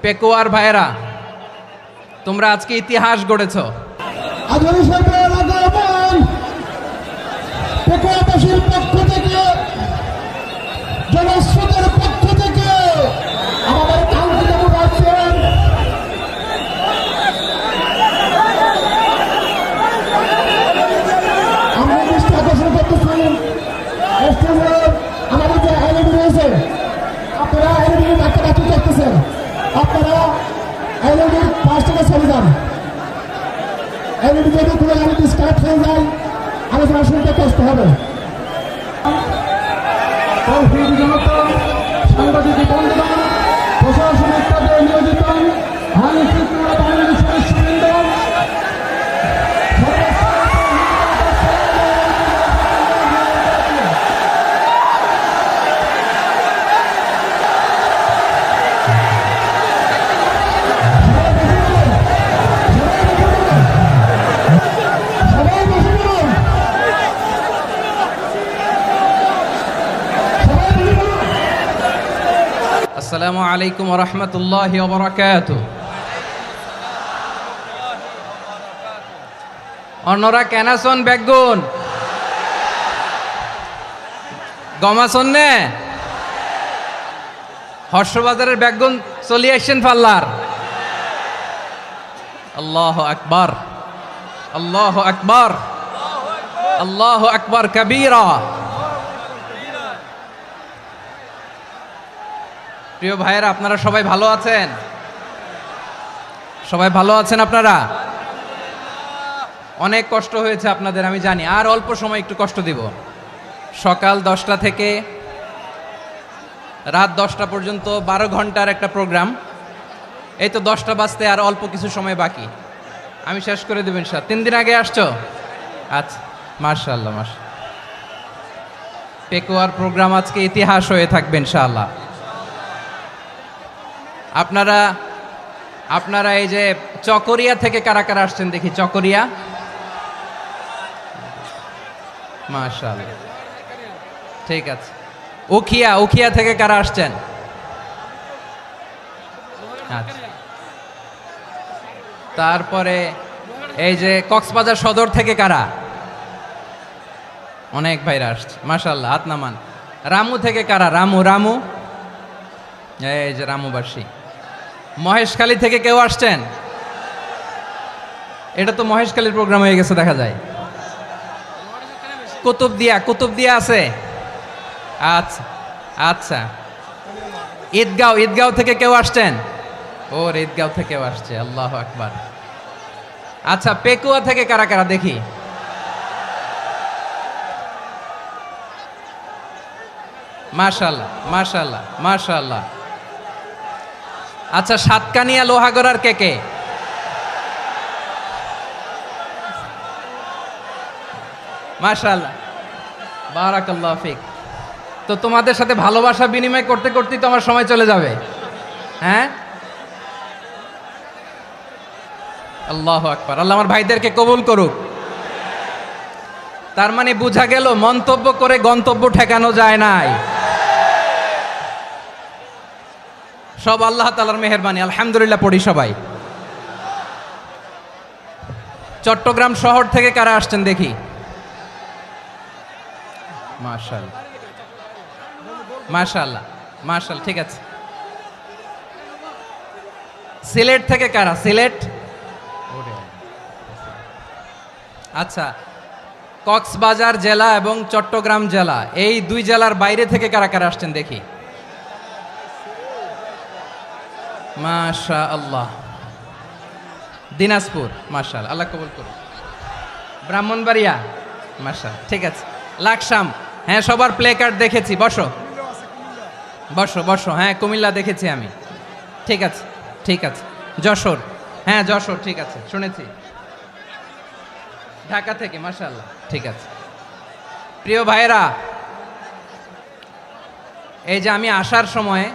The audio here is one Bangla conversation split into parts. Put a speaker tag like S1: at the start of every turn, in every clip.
S1: পেকুয়ার ভাইয়েরা, তোমরা আজকে ইতিহাস গড়েছ।
S2: পেকুয়াবাসীর পক্ষ থেকে, জনস্রোতের পক্ষ থেকে আমাদের কাউন্সিল আছেন আমরা দৃষ্টি আকর্ষণ করতেছি। আমাদের যে এলইডি রয়েছে, আপনারা এলইডি বাচ্চা দেখতেছেন, আপনারা এলইডির পাশ থেকে চলে যান। এলইডি যদি কোনো এলইডি স্টার্ট হয়ে যায়, আলোচনা শুনতে কষ্ট হবে। সাংবাদিক বন্ধুগণ, প্রশাসনিক কাজে নিয়োজিত আইন শৃঙ্খলা বাহিনীর সদস্যবৃন্দ,
S1: আসসালামু আলাইকুম ওয়া রাহমাতুল্লাহি ওয়া বারাকাতুহু। অন্যরা কেনাসন বেগুন গমাসন নে হর্ষবাজারের বেগুন চলি আসছেন পাল্লার। আল্লাহু আকবার, আল্লাহু আকবার, আল্লাহু আকবার কবীরা। প্রিয় ভাইয়েরা, আপনারা সবাই ভালো আছেন? সবাই ভালো আছেন? আপনারা অনেক কষ্ট হয়েছে আপনাদের, আমি জানি। আর অল্প সময় একটু কষ্ট দিব। সকাল 10টা থেকে রাত 10টা পর্যন্ত 12 ঘন্টার একটা প্রোগ্রাম। এই তো 10টা বাজতে আর অল্প কিছু সময় বাকি, আমি শেষ করে দেব ইনশাআল্লাহ। 3 দিন আগে আসছো? আচ্ছা, মাশাআল্লাহ মাশাআল্লাহ। পেকুয়ার প্রোগ্রাম আজকে ইতিহাস হয়ে থাকবে ইনশাআল্লাহ। আপনারা এই যে চকরিয়া থেকে কারা কারা আসছেন দেখি? চকরিয়া, মাশাআল্লাহ, ঠিক আছে। উখিয়া থেকে কারা আসছেন? আচ্ছা। তারপরে এই যে কক্সবাজার সদর থেকে কারা? অনেক ভাইরা আসছে, মাশাআল্লাহ, হাত নামান। রামু থেকে কারা? রামু, এই যে রামুবাসী। মহেশখালী থেকে কেউ আসছেন? এটা তো মহেশখালীর প্রোগ্রাম হয়ে গেছে দেখা যায়। কুতুবদিয়া আছে? আচ্ছা আচ্ছা। ঈদগাঁও থেকে কেউ আসছেন? ওর ঈদগাঁও থেকেও আসছে, আল্লাহু আকবার। আচ্ছা, পেকুয়া থেকে কারা কারা দেখি? মাশাআল্লাহ মাশাআল্লাহ মাশাআল্লাহ। আচ্ছা, সাতকানিয়া লোহাগড়ার কে? মাশাআল্লাহ, বারাকাল্লাহু ফিক। তো তোমাদের সাথে ভালোবাসা বিনিময় করতে করতেই তো আমার সময় চলে যাবে। হ্যাঁ, আল্লাহু আকবার। আল্লাহ আমার ভাইদেরকে কবুল করুক। তার মানে বোঝা গেল মন্তব্য করে গন্তব্য ঠেকানো যায় নাই। সব আল্লাহ তাআলার মেহেরবানি, আলহামদুলিল্লাহ পড়ি সবাই। চট্টগ্রাম শহর থেকে কারা আসছেন দেখি? মাশাআল্লাহ মাশাআল্লাহ মাশাআল্লাহ, ঠিক আছে। সিলেট থেকে কারা? সিলেট, আচ্ছা। কক্সবাজার জেলা এবং চট্টগ্রাম জেলা, এই দুই জেলার বাইরে থেকে কারা কারা আসছেন দেখি? মাশাআল্লাহ। দিনাজপুর, মাশাআল্লাহ, আল্লাহ কবুল করুন। ব্রাহ্মণবাড়িয়া, মাশাআল্লাহ, ঠিক আছে। লাকসাম, হ্যাঁ, সবার প্লে কার্ড দেখেছি। বসো বসো বসো। হ্যাঁ, কুমিল্লা দেখেছি আমি, ঠিক আছে ঠিক আছে। যশোর, হ্যাঁ যশোর, ঠিক আছে, শুনেছি। ঢাকা থেকে, মাশাআল্লাহ, ঠিক আছে। প্রিয় ভাইরা, এই যে আমি আসার সময়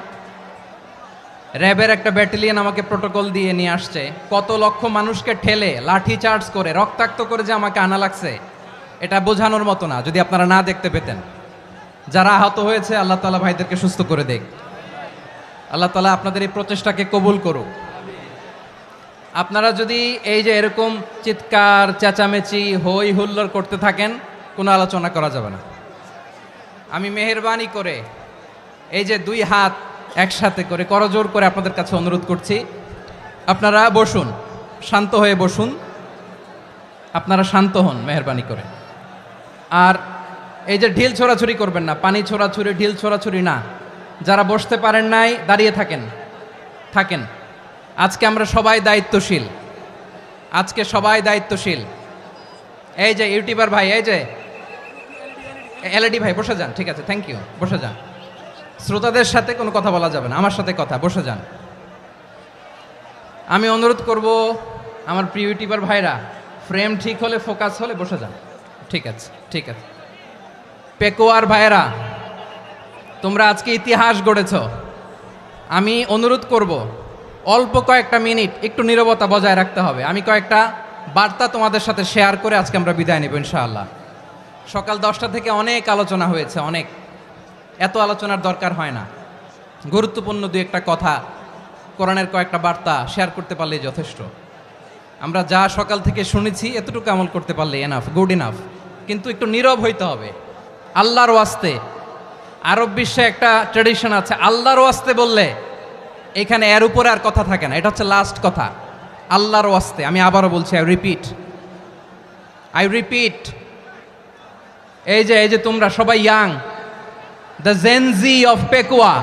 S1: র্যাবের একটা ব্যাটালিয়ন আমাকে প্রোটোকল দিয়ে নিয়ে আসছে। কত লক্ষ মানুষকে ঠেলে লাঠি চার্জ করে রক্তাক্ত করে যে আমাকে আনা লাগছে, এটা বোঝানোর মতো না। যদি আপনারা না দেখতে পেতেন। যারা আহত হয়েছে, আল্লাহ তাআলা ভাইদেরকে সুস্থ করে দেখ। আল্লাহ তাআলা আপনাদের এই প্রচেষ্টাকে কবুল করুক। আপনারা যদি এই যে এরকম চিৎকার চেঁচামেচি হই হুল্লোড় করতে থাকেন, কোনো আলোচনা করা যাবে না। আমি মেহেরবানি করে এই যে দুই হাত একসাথে করে করজোর করে আপনাদের কাছে অনুরোধ করছি, আপনারা বসুন, শান্ত হয়ে বসুন, আপনারা শান্ত হন মেহেরবানি করে। আর এই যে ঢিল ছোড়াছুরি করবেন না, পানি ছোড়াছুরি ঢিল ছোড়াছুরি না। যারা বসতে পারেন নাই দাঁড়িয়ে থাকেন। আজকে আমরা সবাই দায়িত্বশীল, আজকে সবাই দায়িত্বশীল। এই যে ইউটিউবার ভাই, এই যে এলইডি ভাই বসে যান, ঠিক আছে, থ্যাংক ইউ, বসে যান। শ্রোতাদের সাথে কোনো কথা বলা যাবে না, আমার সাথে কথা, বসে যান। আমি অনুরোধ করব আমার প্রিয় ইউটিউবার ভাইরা, ফ্রেম ঠিক হলে ফোকাস হলে বসে যান, ঠিক আছে, ঠিক আছে। পেকোয়ার ভাইরা, তোমরা আজকে ইতিহাস গড়েছ। আমি অনুরোধ করব অল্প কয়েকটা মিনিট একটু নীরবতা বজায় রাখতে হবে। আমি কয়েকটা বার্তা তোমাদের সাথে শেয়ার করে আজকে আমরা বিদায় নেব ইনশাআল্লাহ। সকাল 10টা থেকে অনেক আলোচনা হয়েছে, অনেক, এত আলোচনার দরকার হয় না। গুরুত্বপূর্ণ দুই একটা কথা, কোরআনের কয়েকটা বার্তা শেয়ার করতে পারলেই যথেষ্ট। আমরা যা সকাল থেকে শুনেছি এতটুকু আমল করতে পারলে এনাফ, গুড ইনাফ। কিন্তু একটু নীরব হইতে হবে আল্লাহর ওয়াস্তে। আরব বিশ্বে একটা ট্র্যাডিশন আছে, আল্লাহর ওয়াস্তে বললে এখানে এর উপরে আর কথা থাকে না, এটা হচ্ছে লাস্ট কথা। আল্লাহর ওয়াস্তে, আমি আবারও বলছি, আই রিপিট। এই যে তোমরা সবাই young, the Gen Z of Pekua,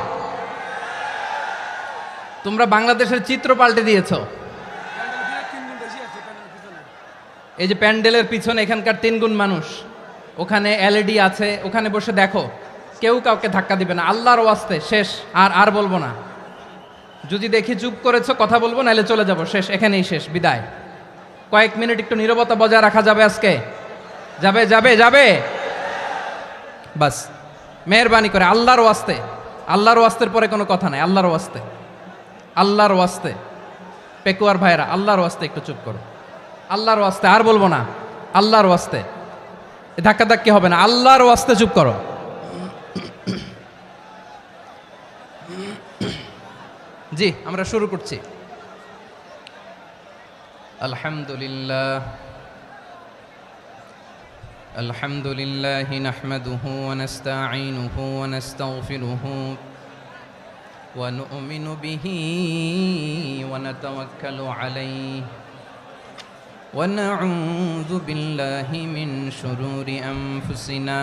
S1: তোমরা বাংলাদেশের চিত্র পাল্টে দিয়েছ। এই যে প্যান্ডেলের পিছনে এখানকার 3 গুণ মানুষ, ওখানে এলইডি আছে, ওখানে বসে দেখো, কেউ কাউকে ধাক্কা দিবে না। আল্লাহর ওয়াস্তে, শেষ, আর বলবো না। যদি দেখি চুপ করেছো, কথা বলবো, নাহলে চলে যাব, শেষ, এখানেই শেষ, বিদায়। কয়েক মিনিট একটু নীরবতা বজায় রাখা যাবে আজকে? যাবে বাস, মেহেরবানি করে আল্লাহর ওয়াস্তে। আল্লাহর ওয়াস্তের পরে কোনো কথা নাই, আল্লাহর ওয়াস্তে। পেকুয়ার ভাইরা, আল্লাহর ওয়াস্তে একটু চুপ করো, আল্লাহর ওয়াস্তে, আর বলবো না, আল্লাহর ওয়াস্তে। ধাক্কাধাক্কি হবে না, আল্লাহর ওয়াস্তে চুপ করো। জি, আমরা শুরু করছি। আলহামদুলিল্লাহ নাহমাদুহু ওয়া নাস্তাঈনুহু ওয়া নাস্তাগফিরুহু ওয়া নু'মিনু বিহি ওয়া নাতাওয়াক্কালু আলাইহি ওয়া নাউযু বিল্লাহি মিন শুরুরি আনফুসিনা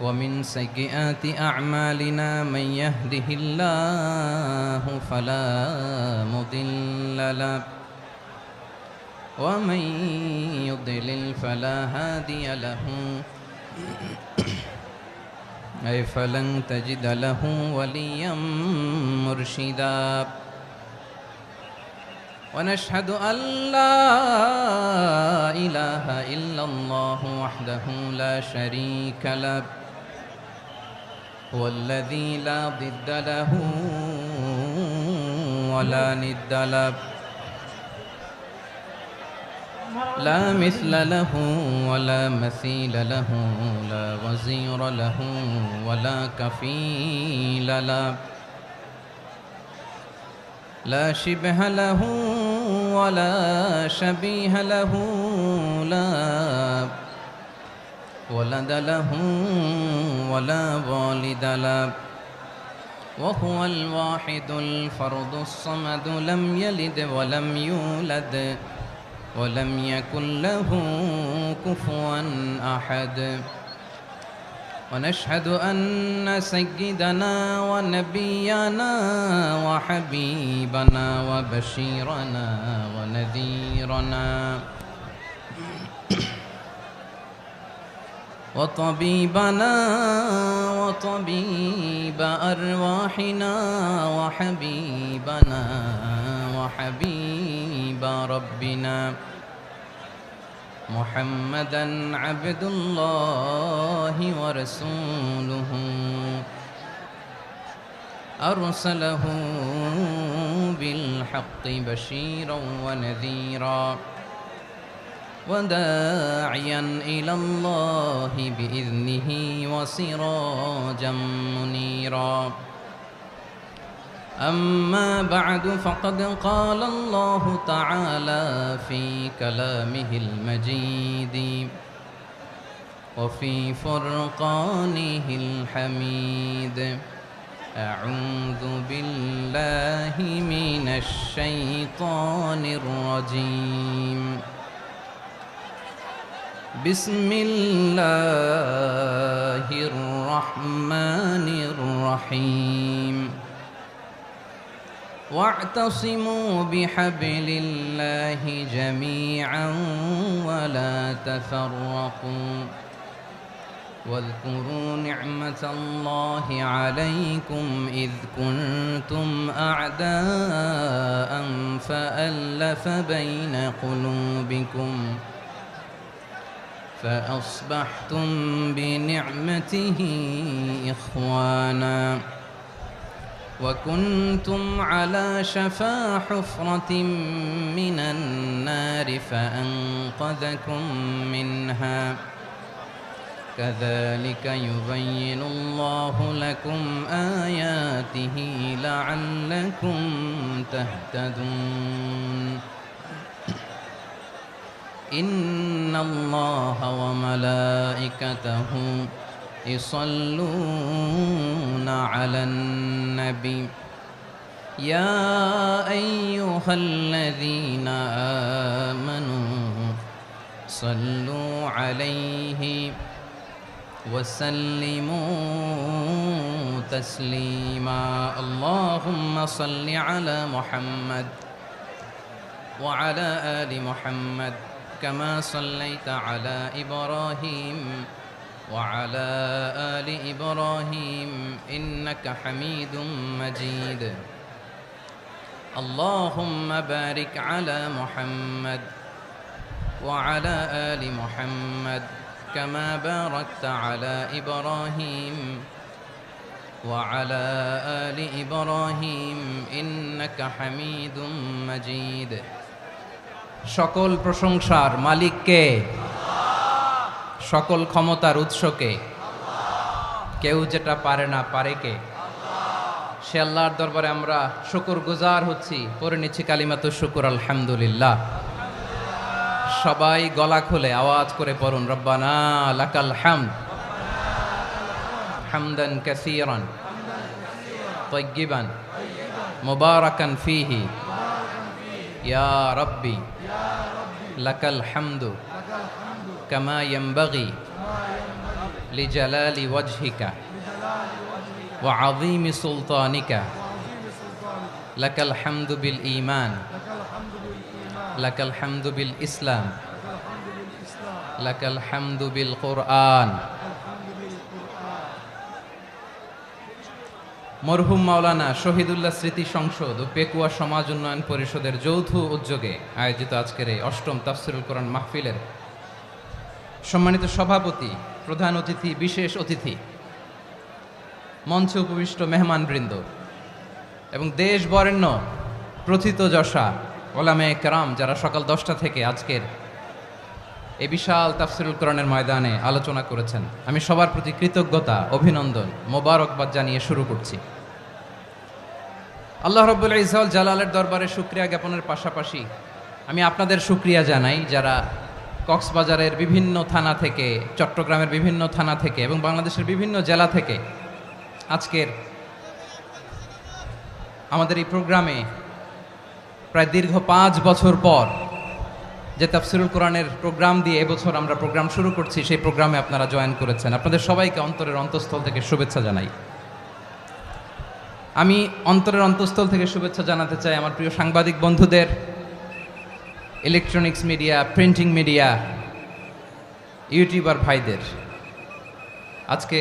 S1: ومن سيئات أعمالنا من يهده الله فلا مضل له ومن يضلل فلا هادي له أي فلن تجد له وليا مرشدا ونشهد أن لا إله إلا الله وحده لا شريك له هو الذي لا ضد له ولا ند له لا مثل له ولا مثيل له لا وزير له ولا كفيل له لا شبه له ولا شبيه له لا ولد له ولا والد له وهو الواحد الفرد الصمد لم يلد ولم يولد ولم يكن له كفوا أحد ونشهد أن سيدنا ونبينا وحبيبنا وبشيرنا ونذيرنا وطبيبنا وطبيب أرواحنا وحبيبنا وحبيب ربنا محمدا عبد الله ورسوله أرسله بالحق بشيرا ونذيرا وداعيا إلى الله بإذنه وسراجا منيرا أما بعد فقد قال الله تعالى في كلامه المجيد وفي فرقانه الحميد أعوذ بالله من الشيطان الرجيم بسم الله الرحمن الرحيم واعتصموا بحبل الله جميعا ولا تفرقوا واذكروا نعمة الله عليكم إذ كنتم أعداء فألف بين قلوبكم فأصبحتم بنعمته إخوانا وكنتم على شفا حفرة من النار فأنقذكم منها كذلك يبين الله لكم آياته لعلكم تهتدون إن الله وملائكته يصلون على النبي يا أيها الذين آمنوا صلوا عليه وسلموا تسليما اللهم صل على محمد وعلى آل محمد كما صليت على إبراهيم وعلى آل إبراهيم إنك حميد مجيد اللهم بارك على محمد وعلى آل محمد كما باركت على إبراهيم وعلى آل إبراهيم إنك حميد مجيد সকল প্রশংসার মালিক কে? সকল ক্ষমতার উৎস কে? কেউ যেটা পারে না পারে কে? সে আল্লাহর দরবারে আমরা শুকরগুজার হচ্ছি, পড়ে নিচ্ছি কালিমাতু শুকর আলহামদুলিল্লাহ। সবাই গলা খুলে আওয়াজ করে পড়ুন রব্বানা লাকাল হামদ হামদান কাসীরান তাইয়্যিবান মুবারাকান ফীহি ইয়া রাব্বি লাকাল হামদু কামা ইয়ানবাগি লিজালালি ওয়াজহিকা ওয়া আযীমি সুলতানিকা লাকাল হামদু বিল ঈমান লাকাল হামদু বিল ইসলাম লাকাল হামদু বিল কুরআন। মরহুম মাওলানা শহীদুল্লাহ স্মৃতি সংসদ ও পেকুয়া সমাজ উন্নয়ন পরিষদের যৌথ উদ্যোগে আয়োজিত আজকের এই অষ্টম তাফসিরুল কোরআন মাহফিলের সম্মানিত সভাপতি, প্রধান অতিথি, বিশেষ অতিথি, মঞ্চে উপবিষ্ট মেহমানবৃন্দ এবং দেশ বরেণ্য প্রথিতযশা ওলামায়ে কেরাম যারা সকাল 10টা থেকে আজকের এই বিশাল তাফসিরুল কোরআনের ময়দানে আলোচনা করেছেন, আমি সবার প্রতি কৃতজ্ঞতা, অভিনন্দন, মোবারকবাদ জানিয়ে শুরু করছি। আল্লাহ রাব্বুল ইজ্জত জালালের দরবারে শুকরিয়া জ্ঞাপনের পাশাপাশি আমি আপনাদের শুকরিয়া জানাই যারা কক্সবাজারের বিভিন্ন থানা থেকে, চট্টগ্রামের বিভিন্ন থানা থেকে এবং বাংলাদেশের বিভিন্ন জেলা থেকে আজকের আমাদের এই প্রোগ্রামে প্রায় দীর্ঘ 5 বছর পর যে তাফসিরুল কোরআনের প্রোগ্রাম দিয়ে এবছর আমরা প্রোগ্রাম শুরু করছি, সেই প্রোগ্রামে আপনারা জয়েন করেছেন। আপনাদের সবাইকে অন্তরের অন্তঃস্থল থেকে শুভেচ্ছা জানাই। আমি অন্তরের অন্তঃস্থল থেকে শুভেচ্ছা জানাতে চাই আমার প্রিয় সাংবাদিক বন্ধুদের, electronics media, printing media, YouTuber ভাইদের। আজকে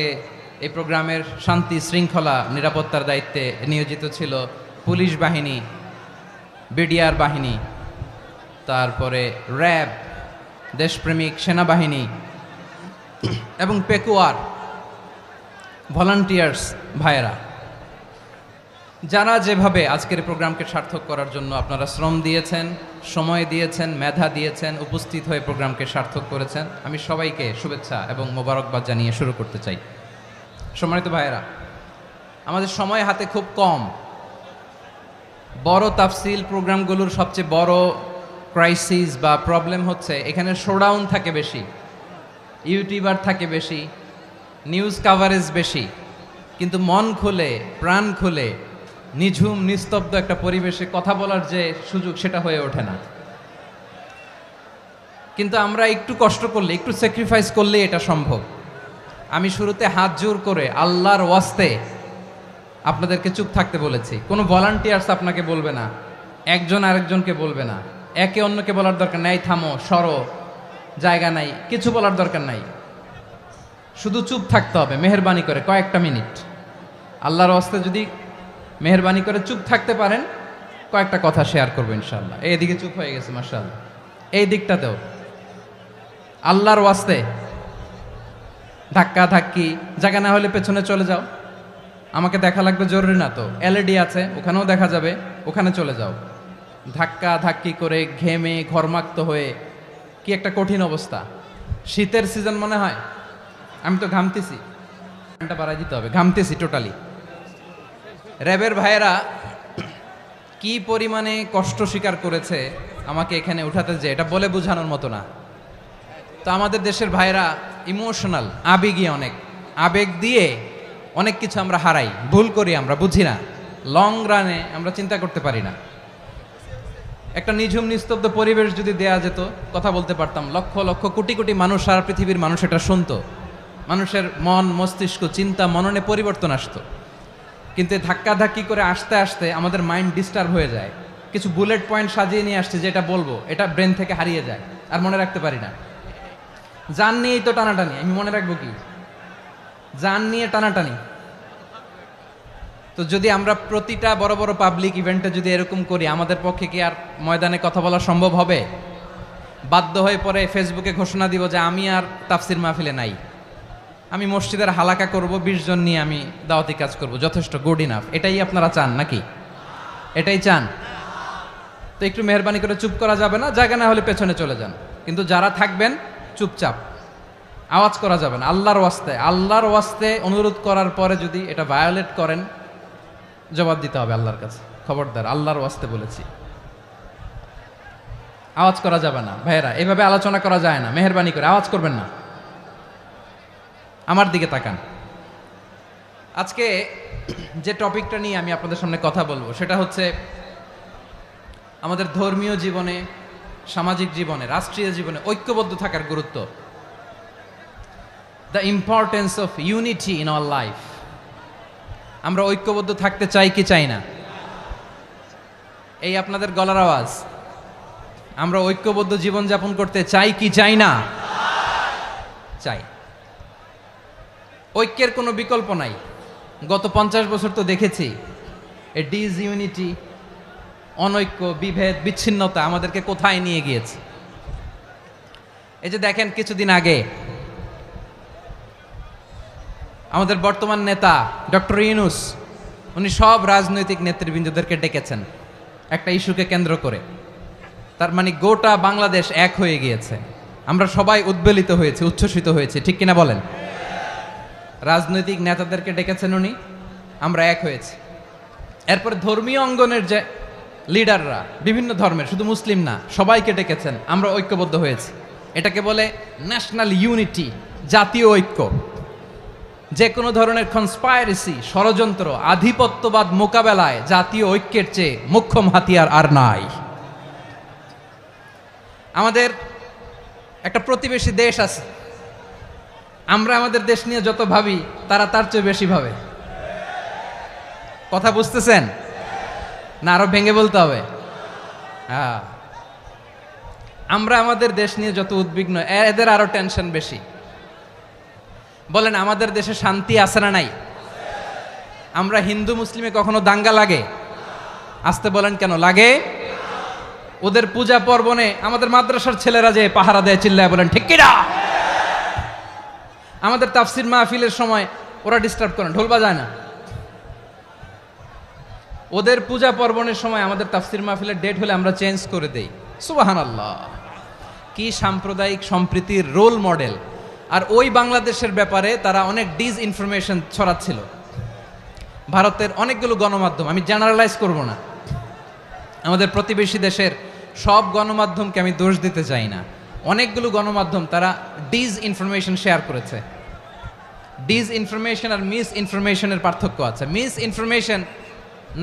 S1: এই প্রোগ্রামের শান্তি শৃঙ্খলা নিরাপত্তার দায়িত্বে নিয়োজিত ছিল পুলিশ বাহিনী, বিডিআর বাহিনী, তারপরে র্যাব, দেশপ্রেমিক সেনাবাহিনী এবং পেকুয়ার ভলান্টিয়ার্স ভাইয়েরা, যারা যেভাবে আজকের প্রোগ্রামকে সার্থক করার জন্য আপনারা শ্রম দিয়েছেন, সময় দিয়েছেন, মেধা দিয়েছেন, উপস্থিত হয়ে প্রোগ্রামকে সার্থক করেছেন, আমি সবাইকে শুভেচ্ছা এবং মোবারকবাদ জানিয়ে শুরু করতে চাই। সম্মানিত ভাইয়েরা, আমাদের সময় হাতে খুব কম, বড় তাফসিল প্রোগ্রামগুলোর সবচেয়ে বড় ক্রাইসিস বা প্রবলেম হচ্ছে এখানে শোডাউন থাকে বেশি, ইউটিউবার থাকে বেশি, নিউজ কাভারেজ বেশি, কিন্তু মন খুলে প্রাণ খুলে নিঝুম নিস্তব্ধ একটা পরিবেশে কথা বলার যে সুযোগ সেটা হয়ে ওঠে না। কিন্তু আমরা একটু কষ্ট করলে, একটু স্যাক্রিফাইস করলে এটা সম্ভব। আমি শুরুতে হাত জোর করে আল্লাহর ওয়াস্তে আপনাদেরকে চুপ থাকতে বলেছি। কোনো ভলান্টিয়ার্স আপনাকে বলবে না, একজন আরেকজনকে বলবে না, একে অন্যকে বলার দরকার নাই, থামো সরো জায়গা নাই, কিছু বলার দরকার নাই, শুধু চুপ থাকতে হবে মেহেরবানি করে কয়েকটা মিনিট। আল্লাহর ওয়াস্তে যদি মেহেরবানি করে চুপ থাকতে পারেন, কয়েকটা কথা শেয়ার করবো ইনশাআল্লাহ। এইদিকে চুপ হয়ে গেছে মাশাআল্লাহ, এই দিকটাতেও আল্লাহর ওয়াস্তে ধাক্কা ধাক্কি জায়গা না হলে পেছনে চলে যাও, আমাকে দেখা লাগবে জরুরি না তো, এলইডি আছে ওখানেও দেখা যাবে, ওখানে চলে যাও। ধাক্কা ধাক্কি করে ঘেমে ঘরমাক্ত হয়ে কি একটা কঠিন অবস্থা। শীতের সিজন মনে হয়, আমি তো ঘামতেছি, ঘন্টা বাড়াই দিতে হবে, ঘামতেছি টোটালি। র্যাবের ভাইয়েরা কি পরিমাণে কষ্ট স্বীকার করেছে আমাকে এখানে উঠাতে, যে এটা বলে বোঝানোর মতো না। তো আমাদের দেশের ভাইরা ইমোশনাল, আবেগী অনেক, আবেগ দিয়ে অনেক কিছু আমরা হারাই, ভুল করি, আমরা বুঝি না, লং রানে আমরা চিন্তা করতে পারি না। একটা নিঝুম নিস্তব্ধ পরিবেশ যদি দেয়া যেত, কথা বলতে পারতাম, লক্ষ লক্ষ কোটি কোটি মানুষ, সারা পৃথিবীর মানুষ এটা শুনতো, মানুষের মন মস্তিষ্ক চিন্তা মননে পরিবর্তন আসতো। কিন্তু ধাক্কা ধাক্কি করে আসতে আসতে আমাদের মাইন্ড ডিস্টার্ব হয়ে যায়। কিছু বুলেট পয়েন্ট সাজিয়ে নিয়ে আসছে, যেটা বলবো এটা ব্রেন থেকে হারিয়ে যায়, আর মনে রাখতে পারি না। জান নিয়েই তো টানাটানি, আমি মনে রাখবো কি? জান নিয়ে টানাটানি। তো যদি আমরা প্রতিটা বড় বড় পাবলিক ইভেন্টে যদি এরকম করি, আমাদের পক্ষে কি আর ময়দানে কথা বলা সম্ভব হবে? বাধ্য হয়ে পরে ফেসবুকে ঘোষণা দিব যে আমি আর তাফসির মাহফিলে নাই, আমি মসজিদের হালাকা করব, 20 জন নিয়ে আমি দাওয়াতি কাজ করব, যথেষ্ট, গুড ইনাফ। এটাই আপনারা চান নাকি? এটাই চান? তো একটু মেহরবানি করে চুপ করা যাবে না, জায়গা না হলে পেছনে চলে যান, কিন্তু যারা থাকবেন চুপচাপ, আওয়াজ করা যাবে না। আল্লাহর ওয়াস্তে, আল্লাহর ওয়াস্তে অনুরোধ করার পরে যদি এটা ভায়োলেট করেন, জবাব দিতে হবে আল্লাহর কাছে, খবরদার, আল্লাহর ওয়াস্তে বলেছি। আওয়াজ করা যাবে না ভাইয়েরা, এভাবে আলোচনা করা যায় না, মেহরবানি করে আওয়াজ করবেন না। আমার দিকে তাকান। আজকে যে টপিকটা নিয়ে আমি আপনাদের সামনে কথা বলবো সেটা হচ্ছে আমাদের ধর্মীয় জীবনে, সামাজিক জীবনে, রাষ্ট্রীয় জীবনে ঐক্যবদ্ধ থাকার গুরুত্ব। The importance of unity in our life. আমরা ঐক্যবদ্ধ থাকতে চাই কি চাই না? এই আপনাদের গলার আওয়াজ। আমরা ঐক্যবদ্ধ জীবনযাপন করতে চাই কি চাই না? চাই। ঐক্যের কোনো বিকল্প নাই। গত 50 বছর তো দেখেছি এই ডিসইউনিটি, অনৈক্য, বিভেদ, বিচ্ছিন্নতা আমাদেরকে কোথায় নিয়ে গিয়েছে। এই যে দেখেন, কিছুদিন আগে আমাদের বর্তমান নেতা ডক্টর ইউনূস, উনি সব রাজনৈতিক নেতৃবৃন্দদেরকে ডেকেছেন একটা ইস্যুকে কেন্দ্র করে। তার মানে গোটা বাংলাদেশ এক হয়ে গিয়েছে। আমরা সবাই উদ্বেলিত হয়েছি, উচ্ছ্বসিত হয়েছি, ঠিক কিনা বলেন? রাজনৈতিক নেতাদেরকে ডেকেছেন উনি, আমরা এক হয়েছি। এরপরে ধর্মীয় অঙ্গনের যে লিডাররা, বিভিন্ন ধর্মের, শুধু মুসলিম না, সবাইকে ডেকেছেন, আমরা ঐক্যবদ্ধ হয়েছি। এটাকে বলে ন্যাশনাল ইউনিটি, জাতীয় ঐক্য। যে কোনো ধরনের কনস্পাইরেসি, ষড়যন্ত্র, আধিপত্যবাদ মোকাবেলায় জাতীয় ঐক্যের চেয়ে মোক্ষম হাতিয়ার আর নাই। আমাদের একটা প্রতিবেশী দেশ আছে, আমরা আমাদের দেশ নিয়ে যত ভাবি তারা তার চেয়ে বেশি ভাবে। কথা বুঝতেছেন না? আরো ভেঙে বলতে হবে। হ্যাঁ, আমরা আমাদের দেশ নিয়ে যত উদ্বিগ্ন, এদের আরো টেনশন বেশি। বলেন, আমাদের দেশে শান্তি আছে না নাই? আমরা হিন্দু মুসলিমে কখনো দাঙ্গা লাগে? আসতে বলেন, কেন লাগে? ওদের পূজা পার্বণে আমাদের মাদ্রাসার ছেলেরা যে পাহারা দেয়, চিল্লায় বলেন ঠিক কিনা? আমাদের তাফসির মাহফিলের সময় ওরা ডিস্টার্ব করেন, ঢোল বাজায় না। ওদের পূজা পার্বণের সময় আমাদের তাফসির মাহফিলের ডেট হলে আমরা চেঞ্জ করে দেই। সুবহানাল্লাহ, কি সাম্প্রদায়িক সম্প্রীতির রোল মডেল। আর ওই বাংলাদেশের ব্যাপারে তারা অনেক ডিসইনফরমেশন ছড়াচ্ছিল। ভারতের অনেকগুলো গণমাধ্যম, আমি জেনারেলাইজ করব না, আমাদের প্রতিবেশী দেশের সব গণমাধ্যমকে আমি দোষ দিতে চাই না, অনেকগুলো গণমাধ্যম তারা ডিস ইনফরমেশন শেয়ার করেছে। ডিস ইনফরমেশন আর মিস ইনফরমেশনের পার্থক্য আছে। মিস ইনফরমেশন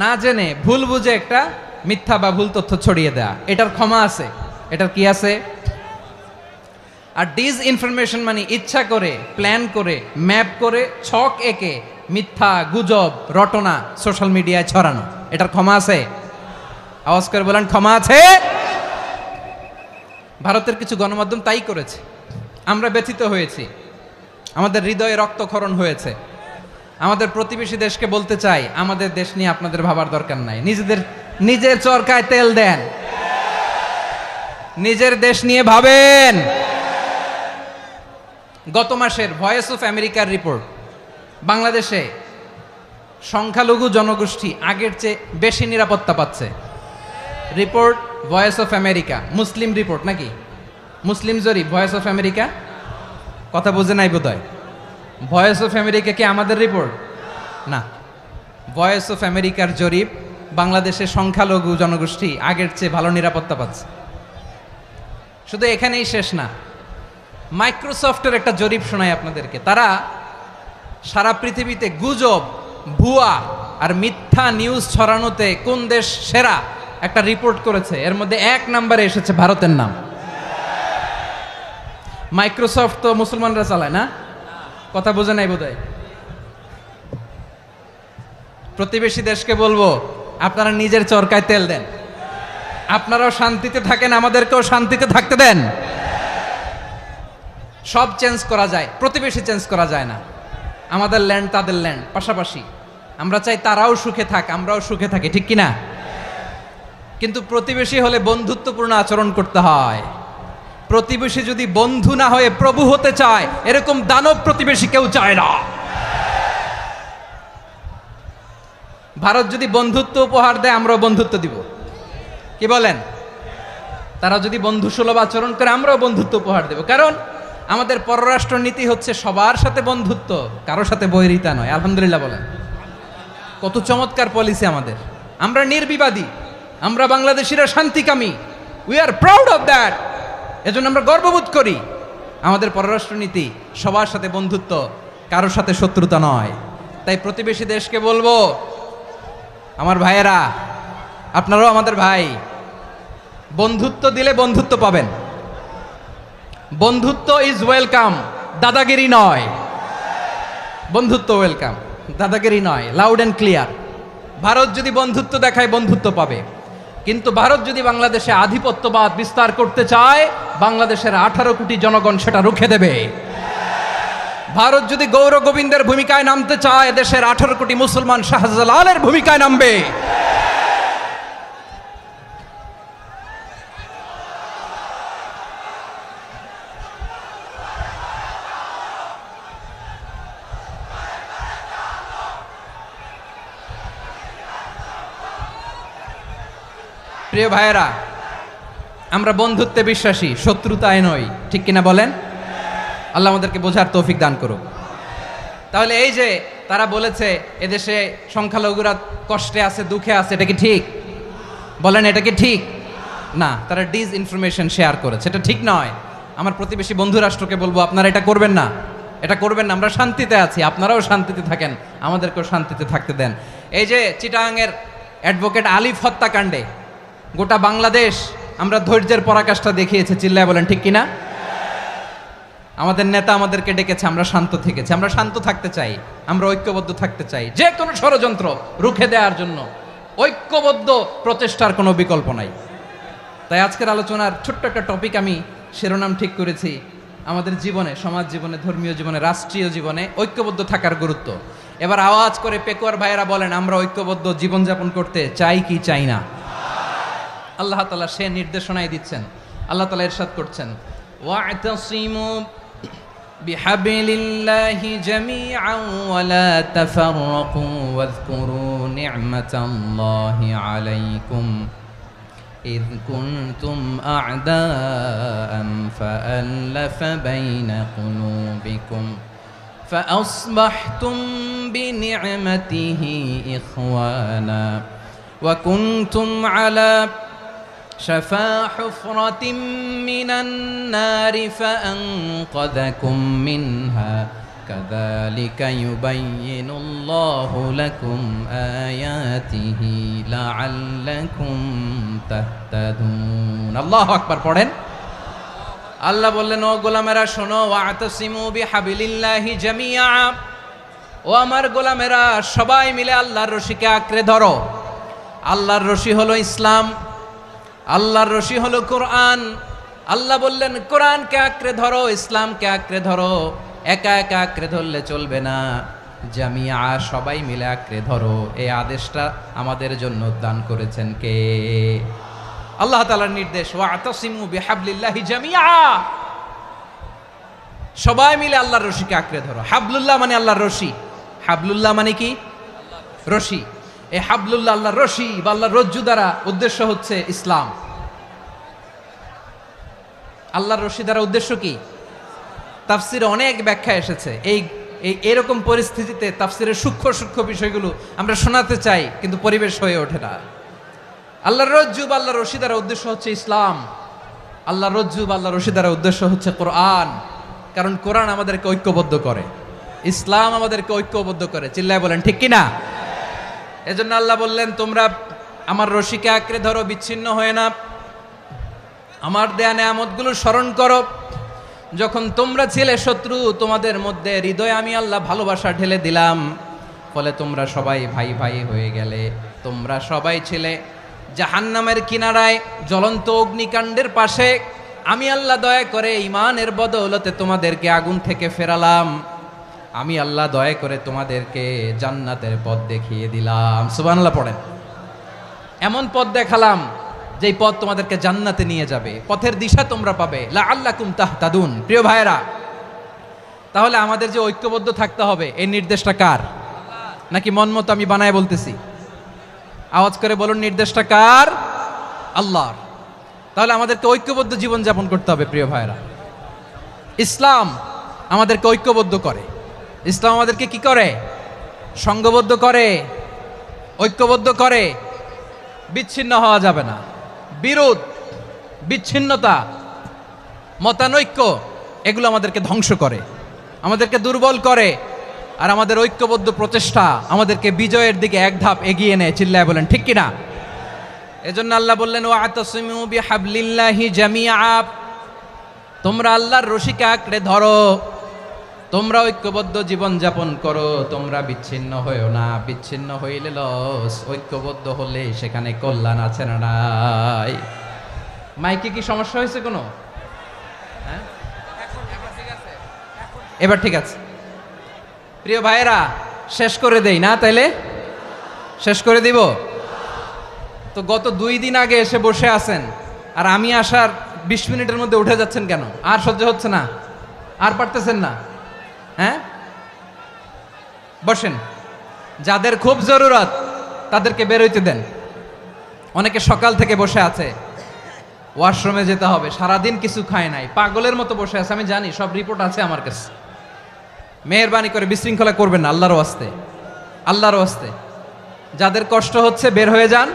S1: না জেনে ভুল বুঝে একটা মিথ্যা বা ভুল তথ্য ছড়িয়ে দেয়া, এটার ক্ষমা আছে, এটার কি আছে। আর ডিস ইনফরমেশন মানে ইচ্ছা করে, প্ল্যান করে, ম্যাপ করে, ছক এঁকে মিথ্যা, গুজব, রটনা সোশ্যাল মিডিয়ায় ছড়ানো, এটার ক্ষমা আছে? আওয়াজ করে বলেন, ক্ষমা আছে? ভারতের কিছু গণমাধ্যম তাই করেছে, আমরা ব্যথিত হয়েছি, আমাদের হৃদয়ে রক্তক্ষরণ হয়েছে। আমাদের প্রতিবেশী দেশকে বলতে চাই, আমাদের দেশ নিয়ে আপনাদের ভাবার দরকার নাই, নিজের চরকায় তেল দেন, নিজের দেশ নিয়ে ভাবেন। গত মাসের ভয়েস অফ আমেরিকার রিপোর্ট, বাংলাদেশে সংখ্যালঘু জনগোষ্ঠী আগের চেয়ে বেশি নিরাপত্তা পাচ্ছে। Report voice of America, Muslim report নাকি, মুসলিম জরিপ ভয়েস অফ আমেরিকা। কথা বুঝে নাই বোধহয়। ভয়েস অফ আমেরিকা কি আমাদের রিপোর্ট না, ভয়েস অফ আমেরিকার জরিপ, বাংলাদেশের সংখ্যালঘু জনগোষ্ঠী আগের চেয়ে ভালো নিরাপত্তা পাচ্ছে। শুধু এখানেই শেষ না, মাইক্রোসফটের একটা জরিপ শোনায় আপনাদেরকে। তারা সারা পৃথিবীতে গুজব, ভুয়া আর মিথ্যা নিউজ ছড়ানোতে কোন দেশ সেরা একটা রিপোর্ট করেছে, এর মধ্যে 1 নম্বরে এসেছে ভারতের নাম। মাইক্রোসফট তো মুসলমানরা চালায় না, কথা বোঝে নাই বোধহয়। প্রতিবেশী দেশকে বলবো, আপনারা নিজের চরকায় তেল দেন, আপনারাও শান্তিতে থাকেন, আমাদেরকেও শান্তিতে থাকতে দেন। সব চেঞ্জ করা যায়, প্রতিবেশী চেঞ্জ করা যায় না। আমাদের ল্যান্ড তাদের ল্যান্ড, পাশাপাশি। আমরা চাই তারাও সুখে থাক, আমরাও সুখে থাকি, ঠিক কিনা? কিন্তু প্রতিবেশী হলে বন্ধুত্বপূর্ণ আচরণ করতে হয়। প্রতিবেশী যদি বন্ধু না হয়ে প্রভু হতে চায়, এরকম দানব প্রতিবেশী কেউ চায় না। ভারত যদি বন্ধুত্ব উপহার দেয়, আমরাও বন্ধুত্ব দিব, কি বলেন? তারা যদি বন্ধুসুলভ আচরণ করে, আমরাও বন্ধুত্ব উপহার দেব। কারণ আমাদের পররাষ্ট্র নীতি হচ্ছে সবার সাথে বন্ধুত্ব, কারোর সাথে বৈরিতা নয়। আলহামদুলিল্লাহ বলেন, কত চমৎকার পলিসি আমাদের। আমরা নির্বিবাদী, আমরা বাংলাদেশিরা শান্তিকামী, we are proud of that. এজন্য আমরা গর্ববোধ করি। আমাদের পররাষ্ট্র নীতি সবার সাথে বন্ধুত্ব, কারোর সাথে শত্রুতা নয়। তাই প্রতিবেশী দেশকে বলবো, আমার ভাইয়েরা, আপনারাও আমাদের ভাই, বন্ধুত্ব দিলে বন্ধুত্ব পাবেন। বন্ধুত্ব ইজ ওয়েলকাম, দাদাগিরি নয়। বন্ধুত্ব ওয়েলকাম, দাদাগিরি নয়, লাউড অ্যান্ড ক্লিয়ার। ভারত যদি বন্ধুত্ব দেখায়, বন্ধুত্ব পাবে। কিন্তু ভারত যদি বাংলাদেশে আধিপত্যবাদ বিস্তার করতে চায়, বাংলাদেশের 18 কোটি জনগণ সেটা রুখে দেবে। ভারত যদি গৌর গোবিন্দের ভূমিকায় নামতে চায়, দেশের 18 কোটি মুসলমান শাহজালালের ভূমিকায় নামবে। প্রিয় ভাইয়েরা, আমরা বন্ধুত্বে বিশ্বাসী, শত্রুতায় নই, ঠিক কিনা বলেন? আল্লাহ আমাদেরকে বোঝার তৌফিক দান করুক। তাহলে এই যে তারা বলেছে এদেশে সংখ্যালঘুরা কষ্টে আছে, দুঃখে আছে, এটা কি ঠিক? বলেন, এটা কি ঠিক? না, তারা ডিস ইনফরমেশন শেয়ার করেছে, এটা ঠিক নয়। আমার প্রতিবেশী বন্ধু রাষ্ট্রকে বলবো, আপনারা এটা করবেন না, এটা করবেন না। আমরা শান্তিতে আছি, আপনারাও শান্তিতে থাকেন, আমাদেরকেও শান্তিতে থাকতে দেন। এই যে চিটাগাংয়ের অ্যাডভোকেট আলিফ হত্যাকাণ্ডে গোটা বাংলাদেশ আমরা ধৈর্যের পরাকাষ্ঠা দেখিয়েছে, চিল্লায় বলেন ঠিক কিনা? আমাদের নেতা আমাদেরকে ডেকেছে, আমরা শান্ত থেকেছি। আমরা শান্ত থাকতে চাই, আমরা ঐক্যবদ্ধ থাকতে চাই। যে কোনো ষড়যন্ত্র রুখে দেওয়ার জন্য ঐক্যবদ্ধ প্রচেষ্টার কোনো বিকল্প নাই। তাই আজকের আলোচনার ছোট্ট একটা টপিক আমি শিরোনাম ঠিক করেছি, আমাদের জীবনে, সমাজ জীবনে, ধর্মীয় জীবনে, রাষ্ট্রীয় জীবনে ঐক্যবদ্ধ থাকার গুরুত্ব। এবার আওয়াজ করে পেকুয়ার ভাইয়েরা বলেন, আমরা ঐক্যবদ্ধ জীবনযাপন করতে চাই কি চাই না? আল্লাহ তাআলা সে নির্দেশনাই দিচ্ছেন। আল্লাহ তাআলা ইরশাদ করছেন, ওয়া'তাসিমু বিহাবলিল্লাহি জামিআন ওয়া লা তাফাররাকু ওয়াযকুরু নি'মাতাল্লাহি আলাইকুম إذ كنتم أعداء فألف بين قلوبكم فأصبحتم بنعمته إخوانا وكنتم على شفا حفرة من النار فأنقذكم منها كذلك يبين الله لكم آياته لعلكم تهتدون الله أكبر পড়েন আল্লাহ বললেন ও গোলামেরা শোনো ওয়াতাসিমু বিহাবিলিল্লাহি জামিআ ও আমার গোলামেরা সবাই মিলে আল্লাহর রশিকে আঁকড়ে ধরো আল্লাহর রশি হলো ইসলাম আল্লাহর রশি হলো কোরআন আল্লাহ বললেন কোরআনকে আঁকড়ে ধরো ইসলামকে আঁকড়ে ধরো একা একা আঁকড়ে ধরলে চলবে না জামিয়া সবাই মিলে আঁকড়ে ধরো এই আদেশটা আমাদের জন্য দান করেছেন কে আল্লাহ তাআলার নির্দেশ ওয়াতাসিমু বিহাবলিল্লাহি জামিআ সবাই মিলে আল্লাহর রশিকে আঁকড়ে ধরো হাবলুল্লাহ মানে আল্লাহর রশি হাবলুল্লাহ মানে কি রশি এই হাবলুল্লাহ আল্লাহর রশি বা আল্লাহর রজ্জু দ্বারা উদ্দেশ্য হচ্ছে ইসলাম আল্লাহর রশি দ্বারা উদ্দেশ্য কি তাফসিরে অনেক ব্যাখ্যা এসেছে এই এরকম পরিস্থিতিতে তাফসিরের সূক্ষ্ম সূক্ষ্ম বিষয়গুলো আমরা শোনাতে চাই কিন্তু পরিবেশ হয়ে ওঠে না আল্লাহর রজ্জু বা আল্লাহর রশি দ্বারা উদ্দেশ্য হচ্ছে ইসলাম আল্লাহর রজ্জু বা আল্লাহর রশি দ্বারা উদ্দেশ্য হচ্ছে কোরআন কারণ কোরআন আমাদেরকে ঐক্যবদ্ধ করে ইসলাম আমাদেরকে ঐক্যবদ্ধ করে চিল্লায় বলেন ঠিক কিনা এজন্য আল্লাহ বললেন তোমরা আমার রশিকে আঁকড়ে ধরো বিচ্ছিন্ন হয়ে না আমার দেয়া নেয়ামতগুলো স্মরণ করো যখন তোমরা ছিলে শত্রু তোমাদের মধ্যে হৃদয়ে আমি আল্লাহ ভালোবাসা ঢেলে দিলাম ফলে তোমরা সবাই ভাই ভাই হয়ে গেলে তোমরা সবাই ছিলে জাহান্নামের কিনারায় জ্বলন্ত অগ্নিকাণ্ডের পাশে আমি আল্লাহ দয়া করে ঈমানের বদৌলতে তোমাদেরকে আগুন থেকে ফেরালাম আমি আল্লাহ দয়া করে তোমাদেরকে জান্নাতের পথ দেখিয়ে দিলাম সুবহানাল্লাহ পড়েন এমন পথ দেখালাম যেই পথ তোমাদেরকে জান্নাতে নিয়ে যাবে পথের দিশা তোমরা পাবে লাআল্লাকুম তাহতাদুন প্রিয় ভাইরা তাহলে আমাদের যে ঐক্যবদ্ধ থাকতে হবে এই নির্দেশটা কার নাকি মন মতো আমি বানায় বলতেছি আওয়াজ করে বলুন নির্দেশটা কার আল্লাহর তাহলে আমাদেরকে ঐক্যবদ্ধ জীবন যাপন করতে হবে প্রিয় ভাইরা ইসলাম আমাদেরকে ঐক্যবদ্ধ করে ইসলাম আমাদেরকে কি করে সংঘবদ্ধ করে ঐক্যবদ্ধ করে বিচ্ছিন্ন হওয়া যাবে না বিরোধ বিচ্ছিন্নতা মতানৈক্য এগুলো আমাদেরকে ধ্বংস করে আমাদেরকে দুর্বল করে আর আমাদের ঐক্যবদ্ধ প্রচেষ্টা আমাদেরকে বিজয়ের দিকে এক ধাপ এগিয়ে নেয় চিল্লায় বলেন ঠিক কিনা এজন্য আল্লাহ বললেন ওয়াতাসিমু বিহাবলিল্লাহি জামিআ তোমরা আল্লাহর রশিকে আঁকড়ে ধরো তোমরা ঐক্যবদ্ধ জীবন যাপন করো তোমরা বিচ্ছিন্ন হইও না বিচ্ছিন্ন হইলে লস ঐক্যবদ্ধ হলে সেখানে কল্যাণ আছে না নাই মাইকে কি সমস্যা হয়েছে কোনো হ্যাঁ এবার ঠিক আছে প্রিয় ভাইয়েরা শেষ করে দেই না তাইলে শেষ করে দিব তো গত 2 দিন আগে এসে বসে আছেন আর আমি আসার 20 মিনিটের মধ্যে উঠে যাচ্ছেন কেন আর সহ্য হচ্ছে না আর পারতেছেন না হ্যাঁ বসেন যাদের খুব জরুরত তাদেরকে বের হইতে দেন অনেকে সকাল থেকে বসে আছে ওয়াশরুমে যেতে হবে সারাদিন কিছু খায় নাই পাগলের মতো বসে আছে আমি জানি সব রিপোর্ট আছে আমার কাছে মেহেরবানি করে বিশৃঙ্খলা করবেন না আল্লাহর ওয়াস্তে যাদের কষ্ট হচ্ছে বের হয়ে যান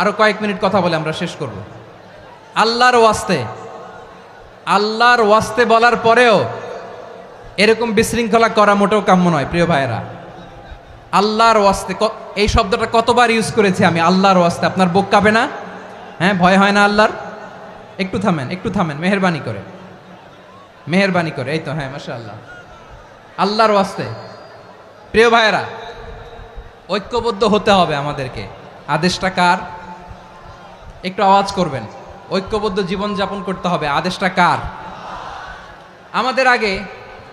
S1: আরো কয়েক মিনিট কথা বলে আমরা শেষ করব আল্লাহর ওয়াস্তে বলার পরেও এরকম বিশৃঙ্খলা করা মোটেও কাম্য নয় প্রিয় ভাইয়েরা আল্লাহর ওয়াস্তে এই শব্দটা কতবার ইউজ করেছি আমি আল্লাহর ওয়াস্তে আপনার বুক কাঁপে না হ্যাঁ ভয় হয় না আল্লাহর একটু থামেন মেহেরবানি করে এই তো হ্যাঁ মাশাআল্লাহ আল্লাহর ওয়াস্তে প্রিয় ভাইয়েরা ঐক্যবদ্ধ হতে হবে আমাদেরকে আদেশটা কার একটু আওয়াজ করবেন ঐক্যবদ্ধ জীবন যাপন করতে হবে আদেশটা কার আমাদের আগে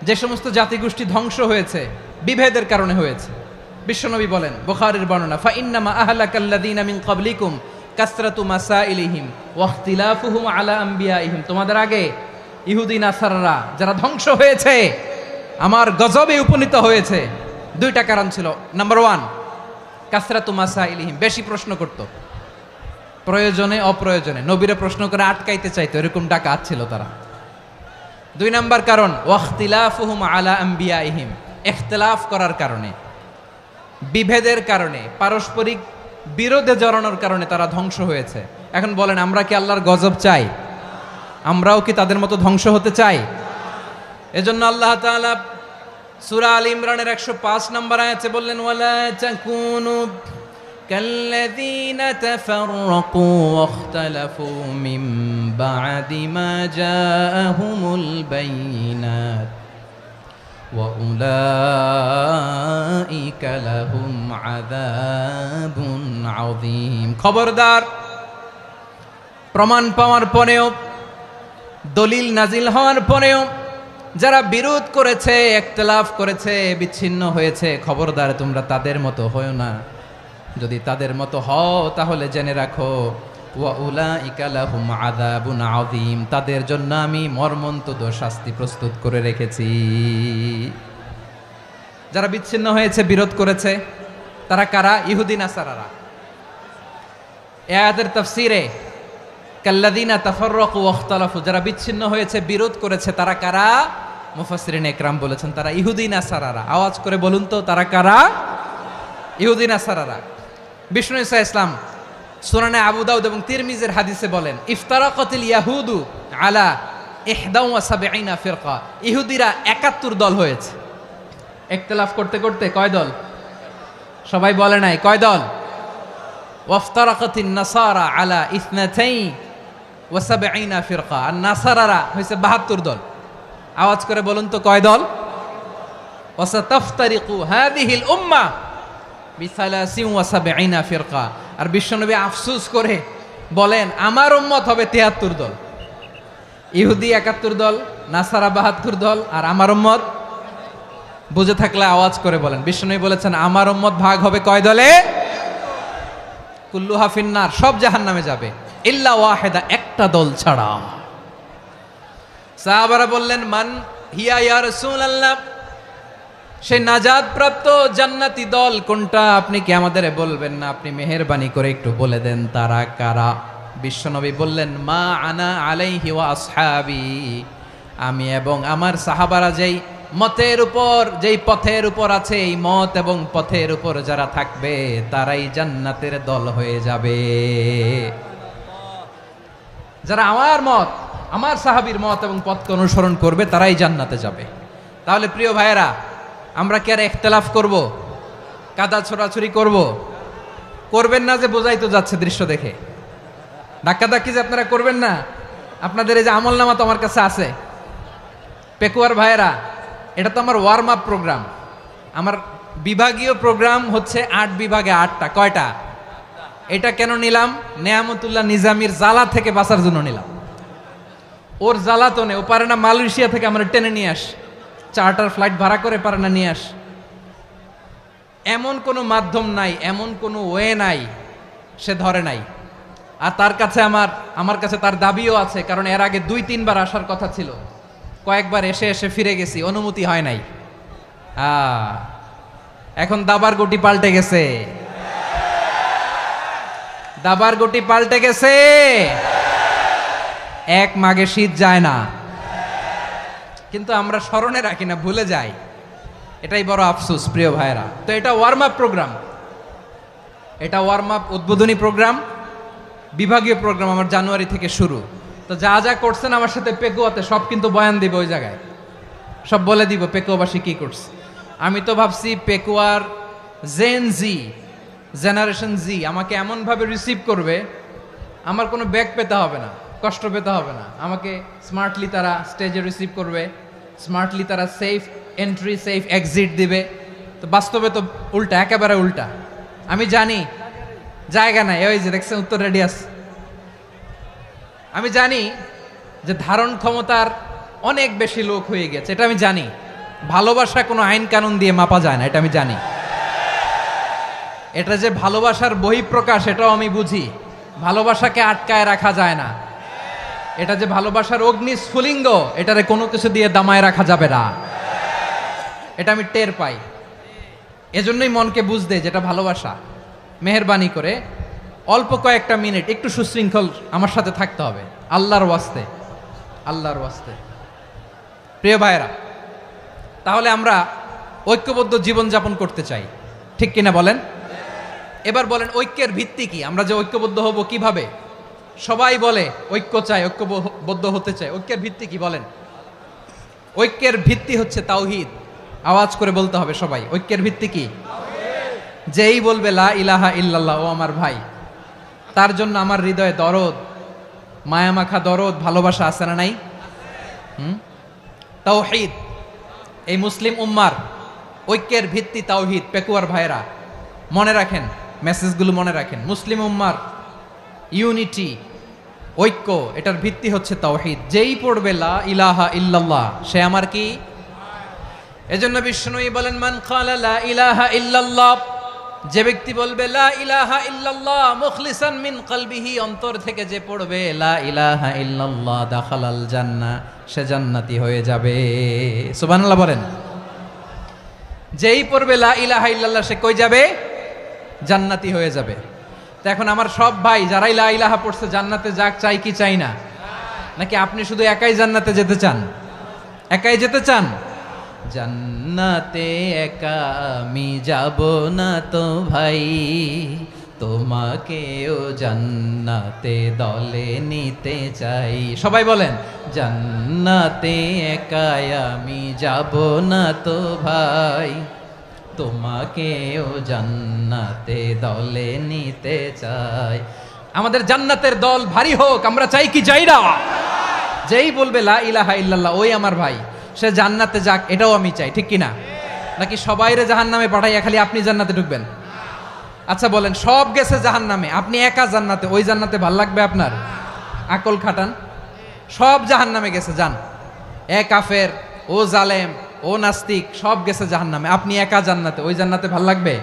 S1: যে সমস্ত জাতিগোষ্ঠী ধ্বংস হয়েছে বিভেদের কারণে হয়েছে বিশ্বনবী বলেন বুখারীর বর্ণনা ফা ইন্নামা আহলাকাল্লাযীনা মিন ক্বাবলিকুম কাসরাতু মাসাইলিহিম ওয়া ইখতিলাফুহুম আলা আম্বিয়াইহিম তোমাদের আগে ইহুদি নাসারারা যারা ধ্বংস হয়েছে আমার গজবে উপনীত হয়েছে 2টা কারণ ছিল নাম্বার 1 কাসরাতু মাসাইলিহিম বেশি প্রশ্ন করত প্রয়োজনে অপ্রয়োজনে নবীরা প্রশ্ন করে আটকাইতে চাইতো এরকম ডাকাত ছিল তারা 2 নাম্বার কারণ ওয়াখতিলাফুহুম আলা আম্বিয়াইহিম ইখতিলাফ করার কারণে বিভেদের কারণে পারস্পরিক বিরোধে জড়ানোর কারণে তারা ধ্বংস হয়েছে। এখন বলেন, আমরা কি আল্লাহর গজব চাই? আমরাও কি তাদের মতো ধ্বংস হতে চাই? এজন্য আল্লাহ তাআলা সূরা আল ইমরানের 105 নম্বর আয়াতে বললেন, ওয়ালা তাকুনু কাল্লাযীনা তাফাররাকু ওয়াখতালাফু মিন বা'দি মা জাআহুমুল বাইয়িনাত ওয়া উলাইকা লাহুম আযাবুন আযীম। খবরদার, প্রমাণ পাওয়ার পরেও, দলিল নাজিল হওয়ার পরেও যারা বিরোধ করেছে, ইখতিলাফ করেছে, বিচ্ছিন্ন হয়েছে, খবরদার তোমরা তাদের মতো হও না। যদি তাদের মতো হও তাহলে জেনে রাখো, ওয়া উলাইকা লাহুম আযাবুন আযীম, তাদের জন্য আমি মর্মন্তুদ শাস্তি প্রস্তুত করে রেখেছি। যারা বিচ্ছিন্ন হয়েছে, বিরোধ করেছে, তারা কারা? ইহুদি নাসারারা। এই আয়াতের তাফসীরে কাল্লাযীনা তাফাররাকু ওয়াখতালাফু, যারা বিচ্ছিন্ন হয়েছে, বিরোধ করেছে, তারা কারা? মুফাসসিরিন ইকরাম বলেছেন তারা ইহুদি নাসারারা। আওয়াজ করে বলুন তো, তারা কারা? ইহুদি নাসারারা। বিষ্ণু ঈসা ইসলাম সুনানে আবু দাউদ এবং তিরমিজির হাদিসে বলেন, ইফতারাকাতিল ইয়াহুদু আলা 71 ফিরকা, ইহুদিরা 71 দল হয়েছে। ইখতিলাফ করতে করতে কয় দল? সবাই বলে নাই, কয় দল? ওয়াফতারাকাতিন নাসারা আলা 72 ফিরকা, আর নাসারারা হয়েছে 72 দল। আওয়াজ করে বলুন তো, কয় দল? ওয়াসাতাফতারিকু হাযিহিল উম্মাহ বি73 ফিরকা। আর বিশ্বনবী আফসোস করে বলেন, আমার উম্মত হবে 73 দল। ইহুদি 71 দল, নাসারা 72 দল, আর আমার উম্মত, বুঝে থাকলে আওয়াজ করে বলেন। বিশ্বনবী বলেছেন, আমার উম্মত ভাগ হবে কয় দলে? কুল্লুহা ফিন্নার, সব জাহান্নামে যাবে, ইল্লা ওয়াহিদা, একটা দল ছাড়া। সাহাবারা বললেন, মান হিয়া ইয়া রাসূলুল্লাহ, সেই নাজাত প্রাপ্ত জান্নাতি দল কোনটা? আপনি কি আমাদের বলবেন না? আপনি মেহেরবানি করে একটু বলে দেন তারা কারা। বিশ্বনবী বললেন, মা আনা আলাইহি ওয়া আসহাবি, আমি এবং আমার সাহাবারা যেই মতের উপর, যেই পথের উপর আছে, এই মত এবং পথের উপর যারা থাকবে তারাই জান্নাতের দল হয়ে যাবে। যারা আমার মত, আমার সাহাবীর মত এবং পথকে অনুসরণ করবে তারাই জান্নাতে যাবে। তাহলে প্রিয় ভাইয়েরা, আমরা কি আর ইখতিলাফ করব? কাদা ছোড়াছুরি করব? করবেন না যে বোঝাই তো যাচ্ছে দৃশ্য দেখে। ধাক্কাধাক্কি যে আপনারা করবেন না। আপনাদের এই যে আমলনামা তো আমার কাছে আছে। পেকুয়ার ভাইয়েরা, এটা তো আমার ওয়ার্ম আপ প্রোগ্রাম। আমার বিভাগীয় প্রোগ্রাম হচ্ছে 8 বিভাগে 8টা। কয়টা? এটা কেন নিলাম? নেয়ামতুল্লাহ নিজামীর জ্বালা থেকে বাঁচার জন্য নিলাম। ওর জ্বালাতনে ও পারে না মালয়েশিয়া থেকে আমরা টেনে নিয়ে আস, চার্টার ফ্লাইট ভাড়া করে পারে না নিয়ে আস। এমন কোনো মাধ্যম নাই, এমন কোনো ওয়ে নাই সে ধরে নাই। আর তার কাছে আমার কাছে তার দাবিও আছে, কারণ এর আগে 2-3 বার আসার কথা ছিল। কয়েকবার এসে এসে ফিরে গেছি, অনুমতি হয় নাই। এখন দাবার গুটি পাল্টে গেছে, দাবার গুটি পাল্টে গেছে। এক মাঘে শীত যায় না, কিন্তু আমরা স্মরণে রাখি না, ভুলে যাই। এটাই বড় আফসোস প্রিয় ভাইরা। তো এটা ওয়ার্ম আপ প্রোগ্রাম, এটা ওয়ার্ম আপ উদ্বোধনী প্রোগ্রাম, বিভাগীয় প্রোগ্রাম আমার জানুয়ারি থেকে শুরু। তো যা যা করছেন আমার সাথে পেকুয়াতে সব কিন্তু বয়ান দিব, ওই জায়গায় সব বলে দিব পেকুয়াবাসী কি করছে। আমি তো ভাবছি পেকুয়ার জেনারেশন জি আমাকে এমনভাবে রিসিভ করবে, আমার কোনো ব্যাগ পেতে হবে না, কষ্ট পেতে হবে না। আমাকে স্মার্টলি তারা স্টেজে রিসিভ করবে, স্মার্টলি তারা সেফ এন্ট্রি সেফ এক্সিট দিবে। তো বাস্তবে তো উল্টা, একেবারে উল্টা। আমি জানি জায়গা নাই, ওই যে দেখছেন উত্তর রেডিয়াস। আমি জানি যে ধারণ ক্ষমতার অনেক বেশি লোক হয়ে গেছে, এটা আমি জানি। ভালোবাসা কোনো আইন কানুন দিয়ে মাপা যায় না, এটা আমি জানি। এটা যে ভালোবাসার বহিঃপ্রকাশ, এটাও আমি বুঝি। ভালোবাসাকে আটকায় রাখা যায় না। এটা যে ভালোবাসার অগ্নি স্ফুলিঙ্গ, এটারে কোনো কিছু দিয়ে দামায় রাখা যাবে না, এটা আমি টের পাই। এজন্যই মনকে বুঝতে যেটা ভালোবাসা। মেহেরবানি করে অল্প কয়েকটা মিনিট একটু সুশৃঙ্খল আমার সাথে থাকতে হবে, আল্লাহর ওয়াস্তে, আল্লাহর ওয়াস্তে। প্রিয় ভাইরা, তাহলে আমরা ঐক্যবদ্ধ জীবনযাপন করতে চাই, ঠিক কিনা বলেন? এবার বলেন ঐক্যের ভিত্তি কি? আমরা যে ঐক্যবদ্ধ হব কিভাবে? সবাই বলে ঐক্য চাই, ঐক্যবদ্ধ হতে চাই। ঐক্যের ভিত্তি কি বলেন? ঐক্যের ভিত্তি হচ্ছে তাওহীদ। আওয়াজ করে বলতে হবে সবাই, ঐক্যের ভিত্তি কি? যেই বলবে লা ইলাহা ইল্লাল্লাহ, ও আমার ভাই, তার জন্য আমার হৃদয়ে দরদ, মায়ামাখা দরদ, ভালোবাসা আছে না নাই? তাওহীদ। এই মুসলিম উম্মার ঐক্যের ভিত্তি তাওহীদ। পেকুয়ার ভাইরা মনে রাখেন, মেসেজগুলো মনে রাখেন। মুসলিম উম্মার ইউনিটি, ঐক্য, এটার ভিত্তি হচ্ছে তাওহীদ। যেই পড়বে লা ইলাহা ইল্লাল্লাহ, সে আমার কি? এজন্য বিষ্ণুই বলেন, মান ক্বালা লা ইলাহা ইল্লাল্লাহ, যে ব্যক্তি বলবে লা ইলাহা ইল্লাল্লাহ মুখলিসান মিন কলবিহি, অন্তর থেকে যে পড়বে লা ইলাহা ইল্লাল্লাহ, দাখালাল জান্নাহ, সে জান্নাতি হয়ে যাবে। সুবহানাল্লাহ বলেন। যেই পড়বে লা ইলাহা ইল্লাল্লাহ, সে কই যাবে? জান্নাতি হয়ে যাবে। তো এখন আমার সব ভাই যারাই লা ইলাহা পড়ছে জান্নাতে যাক, চাই কি চাই না? নাকি আপনি শুধু একাই জান্নাতে যেতে চান? একাই যেতে চান? জান্নাতে একা আমি যাব না তো ভাই, তোমাকেও জান্নাতে দলে নিতে চাই। সবাই বলেন, জান্নাতে একা আমি যাব না তো ভাই, তোমাকেও জান্নাতে দলে নিতে চাই। আমাদের জান্নাতের দল ভারী হোক, আমরা চাই কি চাই না? যেই বলবে লা ইলাহা ইল্লাল্লাহ, ওই আমার ভাই, সে জান্নাতে যাক, এটাও আমি চাই। ঠিক কিনা? নাকি সবাইরে জাহান্নামে পাঠাইয়া খালি আপনি জান্নাতে ঢুকবেন? আচ্ছা বলেন, সব গেছে জাহান্নামে, আপনি একা জান্নাতে, ওই জান্নাতে ভাল লাগবে আপনার? আকল খাটান। সব জাহান্নামে গেছে, যান। এ কাফের, ও জালেম, ও নাস্তিক, সব গেছে জাহান্নামে, আপনি একা জান্নাতে, ওই জান্নাতে ভাল লাগবে?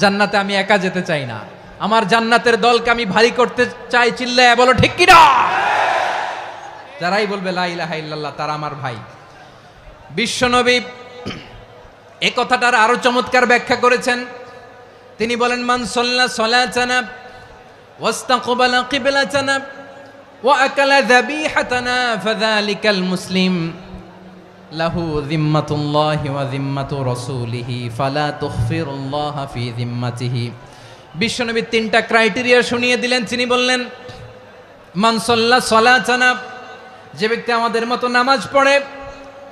S1: জান্নাতে আমি একা যেতে চাই না, আমার জান্নাতের দলকে আমি ভারী করতে চাই। চিল্লায় বলো ঠিক কিনা? যারাই বলবে লা ইলাহা ইল্লাল্লাহ, তারা আমার ভাই। বিশ্বনবী এই কথাটার আরো চমৎকার ব্যাখ্যা করেছেন। তিনি বলেন, মান সাল্লা সালাতানা ওয়াস্তাকবালা কিবলাতানা ওয়া আকালা যাবিহাতানা ফাযালিকাল মুসলিম লাহু যিম্মাতুল্লাহি ওয়া যিম্মাতু রাসূলিহি ফালা তুখফিরুল্লাহা ফি যিম্মাতিহি। বিশ্বনবী তিনটা ক্রাইটেরিয়া শুনিয়ে দিলেন। তিনি বললেন, মান সাল্লা সালাতানা, যে ব্যক্তি আমাদের মতো নামাজ পড়ে,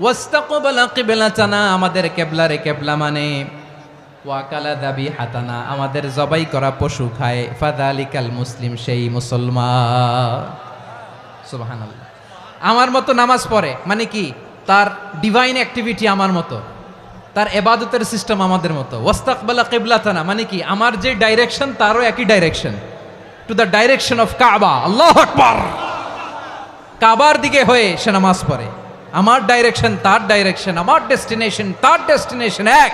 S1: ওয়াস্তাকবালা কিবলাতানা, আমাদের কিবলারে কিবলা মানে, ওয়া আকালা যাবিহাতানা, আমাদের জবাই করা পশু খায়, ফাযালিকাল মুসলিম, সেই মুসলমান। সুবহানাল্লাহ। আমার মতো নামাজ পড়ে মানে কি? তার ডিভাইন অ্যাক্টিভিটি আমার মতো, তার ইবাদতের সিস্টেম আমাদের মতো। ওয়াস্তাকবালা কিবলাতানা মানে কি? আমার যে ডাইরেকশন, তারও একই direction, to the direction of কাবা। আল্লাহু আকবার। কাবার দিকে হয়ে সে নামাজ পড়ে। আমার ডাইরেকশন, তার ডাইরেকশন, আমার ডেস্টিনেশন, তার ডেস্টিনেশন এক।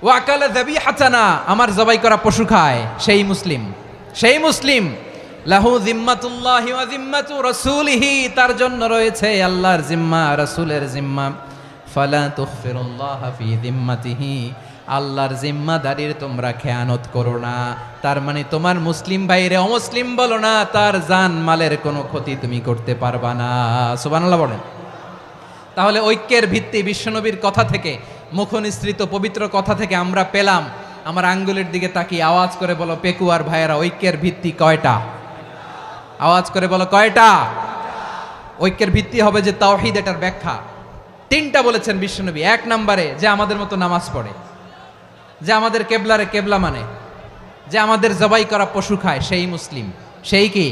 S1: ওয়া আকালা যাবিহাতানা, আমার জবাই করা পশু খায়, সেই মুসলিম। সেই মুসলিম। লাহু যিম্মাতুল্লাহি ওয়া যিম্মাতু রাসূলিহি, তার জন্য রয়েছে আল্লাহর জিম্মা, রাসূলের জিম্মা। ফালা তুখফিরুল্লাহা ফি যিম্মাতিহি, আল্লাহর জিম্মাদারির তোমরা খেয়ানত করো না। তার মানে তোমার মুসলিম ভাইরে অমুসলিম বলো না, তার জান মালের কোনো ক্ষতি তুমি করতে পারবা না। সুবহানাল্লাহ বলেন। তাহলে ঐক্যের ভিত্তি বিশ্বনবীর কথা থেকে, মুখনিসৃত পবিত্র কথা থেকে আমরা পেলাম। আমার আঙ্গুলের দিকে তাকিয়ে আওয়াজ করে বলো পেকুয়ার ভাইয়েরা, ঐক্যের ভিত্তি কয়টা? আওয়াজ করে বলো কয়টা? ঐক্যের ভিত্তি হবে যে তাওহীদ, এটার ব্যাখ্যা তিনটা বলেছেন বিশ্বনবী। এক নম্বরে, যে আমাদের মতো নামাজ পড়ে, যে আমাদের কেবলারে কেবলা মানে, যে আমাদের জবাই করা পশু খায়, সেই মুসলিম। সেই কি?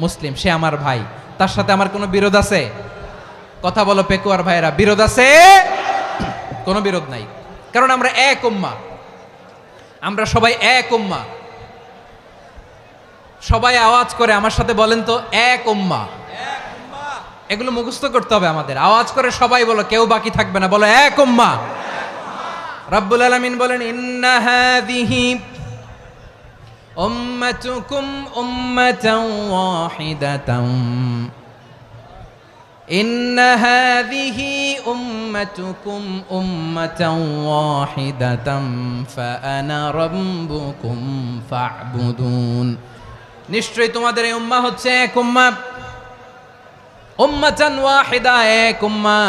S1: মুসলিম। সে আমার ভাই। তার সাথে আমার কোনো বিরোধ আছে? কথা বলো পেকুয়ার ভাইয়েরা, বিরোধ আছে? কোনো বিরোধ নাই, কারণ আমরা এক উম্মা, আমরা সবাই এক উম্মা। সবাই আওয়াজ করে আমার সাথে বলেন তো, এক উম্মা। এগুলো মুখস্থ করতে হবে আমাদের। আওয়াজ করে সবাই বলো, কেউ বাকি থাকবে না, বলো এক উম্মা। রব্বুল আলামিন বলেন, ইন্না হাযিহি উম্মাতুকুম উম্মাতান ওয়াহিদাতান, ইন্না হাযিহি উম্মাতুকুম উম্মাতান ওয়াহিদাতান ফাআনা রাব্বুকুম ফা'বুদুন। নিশ্চয়ই তোমাদের এই উম্মাহ হচ্ছে এক উম্মাহ, উম্মাতান ওয়াহিদা, এক উম্মাহ।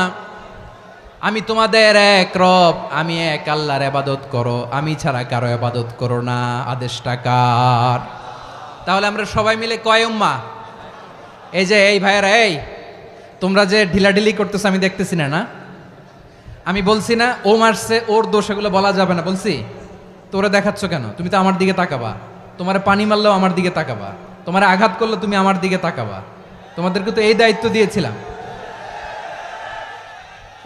S1: আমি তোমাদের এক রব, আমি এক আল্লাহর ইবাদত করো, আমি ছাড়া কারো ইবাদত করো না। আদেশটা কার? তাহলে আমরা সবাই মিলে কয় উম্মাহ? এই যে এই ভাইয়েরা, এই তোমরা যে ঢিলাঢিলি করতেছো আমি দেখতেছি না। আমি বলছি না ও মারছে, ওর দোষ, এগুলো বলা যাবে না বলছি? তোরা দেখাচ্ছ কেন? তুমি তো আমার দিকে তাকাবা। তোমার পানি মারলেও আমার দিকে তাকাবা, তোমার আঘাত করলে তুমি আমার দিকে তাকাবা। তোমাদেরকে তো এই দায়িত্ব দিয়েছিলাম।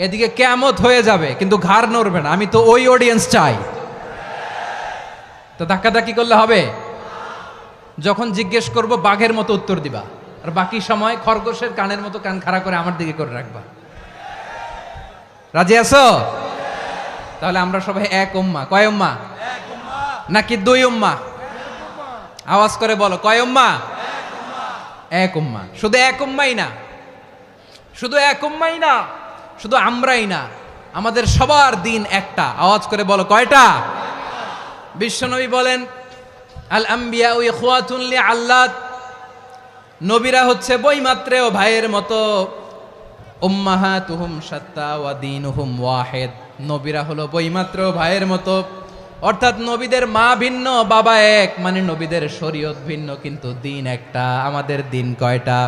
S1: এদিকে কিয়ামত হয়ে যাবে কিন্তু ঘাড় নড়বে না। আমি তো ওই অডিয়েন্স চাই। তো ধাক্কাধাক্কি করলে হবে? যখন জিজ্ঞেস করব বাঘের মতো উত্তর দিবা, আর বাকি সময় খরগোশের কানের মতো কান খাড়া করে আমার দিকে করে রাখবা। রাজি আছো? তাহলে আমরা সবাই এক উম্মাহ। কয় উম্মাহ? নাকি দুই উম্মাহ? আওয়াজ করে বলো, কয় উম্মাহ? এক উম্মাহ। শুধু এক উম্মাই না, শুধু এক উম্মাই না, শুধু আমরাই না, আমাদের সবার দিন একটা। আওয়াজ করে বলো, কয়টা? বিশ্বনবী বলেন, আল আম্বিয়া ইখওয়াতুন লিআল্লাত, নবীরা হচ্ছে বৈমাত্রেয় ভাইয়ের মতো। উম্মাহাতুহুম শাত্তা ওয়া দীনুহুম ওয়াহিদ, নবীরা হলো বৈমাত্রেয় ভাইয়ের মতো। অর্থাৎ নবীদের মা ভিন্ন, বাবা এক, মানে নবীদের শরীয়ত ভিন্ন, কিন্তু দিন একটা। আমাদের দিন কয়টা?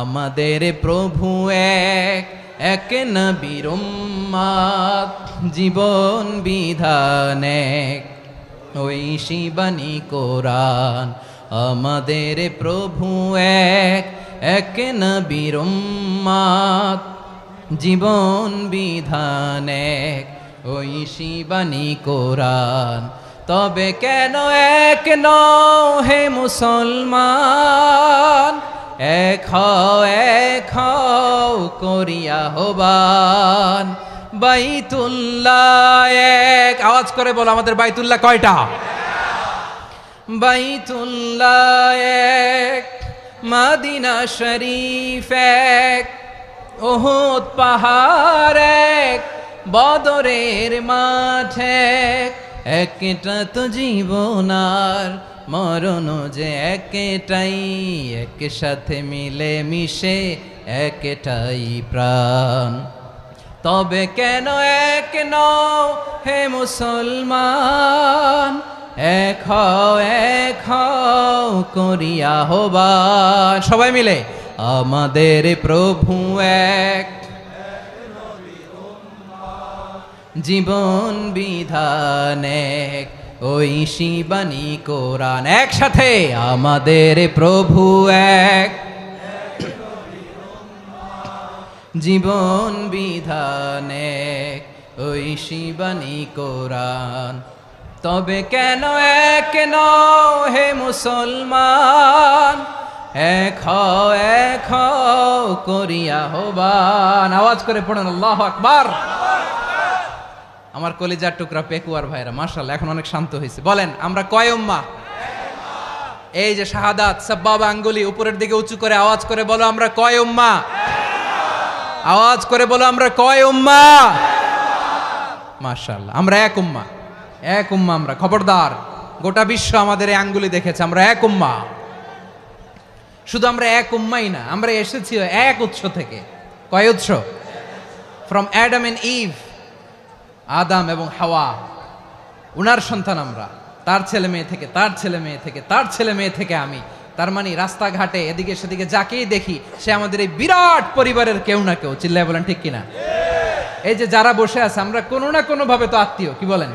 S1: আমাদের প্রভু এক, এক নবীর উম্মাত, জীবন বিধান এক, ওই শিবানী কোরআন। আমাদের প্রভু এক, এক নবীর উম্মাত, জীবন বিধান এক, ওই শিবানী কোরআন। তবে কেন এক নও হে মুসলমান? এক হও করিয়া হবান। বাইতুল্লাহ এক, আওয়াজ করে বলো, আমাদের বাইতুল্লাহ কয়টা? বাইতুল্লাহ এক, মদিনা শরীফ এক, উহুদ পাহাড় এক, বদরের মাঠ এক। একটা তো জীবন আর মরণ যে একটাই, একসাথে মিলে মিশে একটাই প্রাণ। তবে কেন এক নও হে মুসলমান? এক হও করিয়া হবান। সবাই মিলে, আমাদের প্রভু এক, জীবন বিধান এক, ওই শিবানী কোরআন। একসাথে, আমাদের প্রভু এক, জীবন বিধান এক, ওই শিবানী কোরআন। তবে কেন এক নও হে মুসলমান? এক হও করিয়া হবান। আওয়াজ করে পড়েন আল্লাহু আকবার। আমার কলিজার টুকরা পেকুয়ার ভাইরা মাশাআল্লাহ এখন অনেক শান্ত হয়েছে। বলেন, আমরা কয় উম্মাহ? এই যে শাহাদাত সাব্বাবা আঙ্গুলি উপরের দিকে উঁচু করে আওয়াজ করে বলো, আমরা কয় উম্মাহ? আওয়াজ করে বলো, আমরা কয় উম্মাহ? মাশাআল্লাহ, আমরা এক উম্মাহ। এক উম্মাহ আমরা। খবরদার, গোটা বিশ্ব আমাদের এই আঙ্গুলি দেখেছে, আমরা এক উম্মাহ। শুধু আমরা এক উম্মাই না, আমরা এসেছি এক উৎস থেকে। কয় উৎস? ফ্রম অ্যাডাম এন্ড ইভ, আদাম এবং হাওয়া, উনার সন্তান আমরা। তার ছেলে মেয়ে থেকে, তার ছেলে মেয়ে থেকে, তার ছেলে মেয়ে থেকে আমি। তার মানে রাস্তাঘাটে এদিকে সেদিকে যাকেই দেখি সে আমাদের এই বিরাট পরিবারের কেউ না কেউ। চিল্লায় বলেন ঠিক কিনা? এই যে যারা বসে আছে, আমরা কোনো না কোনো ভাবে তো আত্মীয়। কি বলেন?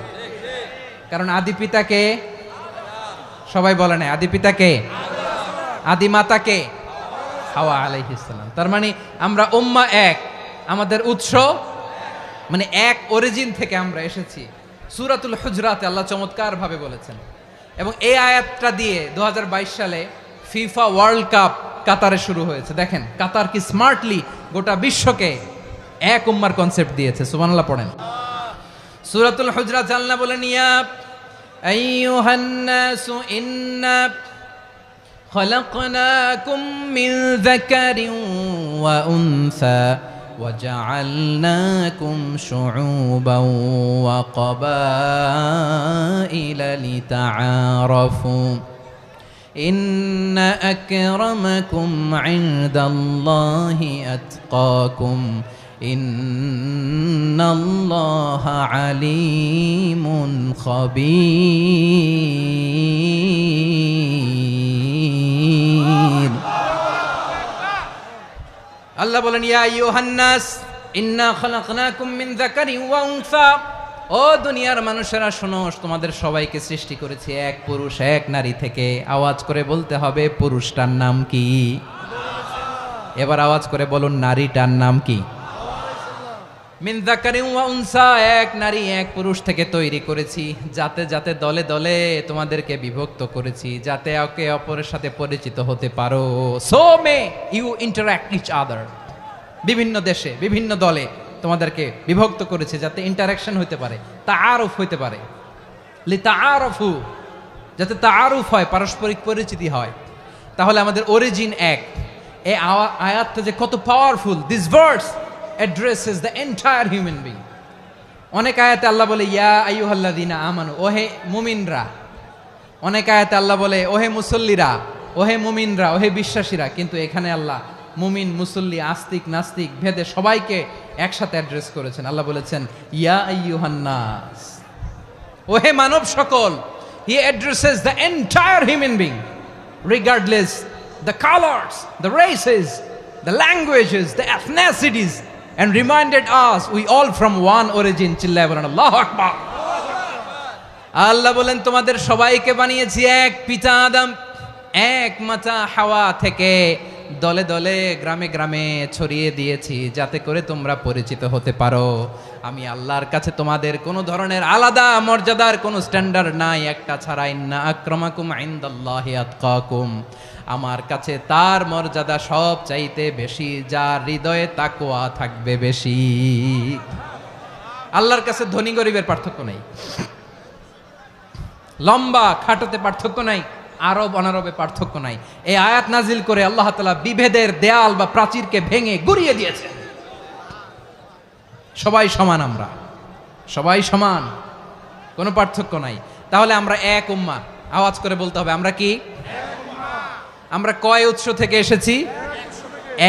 S1: কারণ আদি পিতাকে সবাই বলে না, আদি পিতাকে, আদি মাতাকে হাওয়া আলাইহিস সালাম। তার মানে আমরা উম্মাহ এক, আমাদের উৎস মানে এক অরিজিন থেকে আমরা এসেছি। সূরাতুল হুজরাতে আল্লাহ চমৎকার ভাবে বলেছেন। এবং এই আয়াতটা দিয়ে 2022 সালে ফিফা ওয়ার্ল্ড কাপ কাতারে শুরু হয়েছে। দেখেন কাতার কি স্মার্টলি গোটা বিশ্বকে এক উম্মার কনসেপ্ট দিয়েছে। সুবহানাল্লাহ পড়েন। সূরাতুল হুজরাত আল্লাহ বলেন, ইয়া আইয়ুহান নাসু ইন্না খলাকনাকুম মিন যাকারিন ওয়া উনসা وجعلناكم شعوبا وقبائل لتعارفوا إن أكرمكم عند الله أتقاكم ইন্নাল্লাহা আলিমুন খাবীর। আল্লাহ বলেন, ইয়া আইয়ুহান নাস ইন্না খালাকনাকুম মিন যাকারিন ওয়া উনসা। ও দুনিয়ার মানুষেরা শোনো, তোমাদের সবাইকে সৃষ্টি করেছি এক পুরুষ এক নারী থেকে। আওয়াজ করে বলতে হবে, পুরুষটার নাম কি? এবার আওয়াজ করে বলুন, নারীটার নাম কি? মিন যাকারিন ওয়া উনসা, এক নারী এক পুরুষ থেকে তৈরি করেছি। যাতে যাতে দলে দলে তোমাদেরকে বিভক্ত করেছি, যাতে একে অপরের সাথে পরিচিত হতে পারো। So may you interact each other. বিভিন্ন দেশে বিভিন্ন দলে তোমাদেরকে বিভক্ত করেছে যাতে ইন্টারাকশন হতে পারে, তাআরুফ হতে পারে। লিতাআরফু, যাতে তাআরুফ হয়, পারস্পরিক পরিচিতি হয়। তাহলে আমাদের অরিজিন এক। এই আয়াতটা যে কত powerful! This verse addresses the entire human being. অনেক আয়াতে আল্লাহ বলে ইয়া আইয়ুহাল্লাযীনা আমানু, ওহে মুমিনরা। অনেক আয়াতে আল্লাহ বলে ওহে মুসল্লিরা, ওহে মুমিনরা, ওহে বিশ্বাসীরা। কিন্তু এখানে আল্লাহ মুমিন মুসল্লি আস্তিক নাস্তিক ভেদে সবাইকে একসাথে অ্যাড্রেস করেছেন। আল্লাহ বলেছেন ইয়া আইয়ুহান নাস, ওহে মানব সকল। হি addresses the entire human being regardless the colours, the races, the languages, the এথনিসিটিস, and reminded us we all from one origin. চিল্লায় বলেন আল্লাহু আকবার। আল্লাহ বলেন তোমাদের সবাইকে বানিয়েছি এক পিতা আদম, এক মাতা হাওয়া থেকে। দলে দলে গ্রামে গ্রামে ছড়িয়ে দিয়েছি যাতে করে তোমরা পরিচিত হতে পারো। আমি আল্লাহর কাছে তোমাদের কোনো ধরনের আলাদা মর্যাদার কোনো স্ট্যান্ডার্ড নাই একটা ছাড়া। ইন্না আক্রামাকুম ইনদাল্লাহি আতকাকুম, আমার কাছে তার মর্যাদা সব চাইতে বেশি যার হৃদয়ে তাকওয়া থাকবে বেশি। আল্লাহর কাছে ধনী গরিবের পার্থক্য নাই, লম্বা খাটোতে পার্থক্য নাই, আরব অনারবে পার্থক্য নাই। এই আয়াত নাজিল করে আল্লাহ তাআলা বিভেদের দেয়াল বা প্রাচীরকে ভেঙে গুড়িয়ে দিয়েছেন। সবাই সমান, আমরা সবাই সমান, কোনো পার্থক্য নাই। তাহলে আমরা এক উম্মাহ। আওয়াজ করে বলতে হবে, আমরা কি? আমরা কয় উৎস থেকে এসেছি?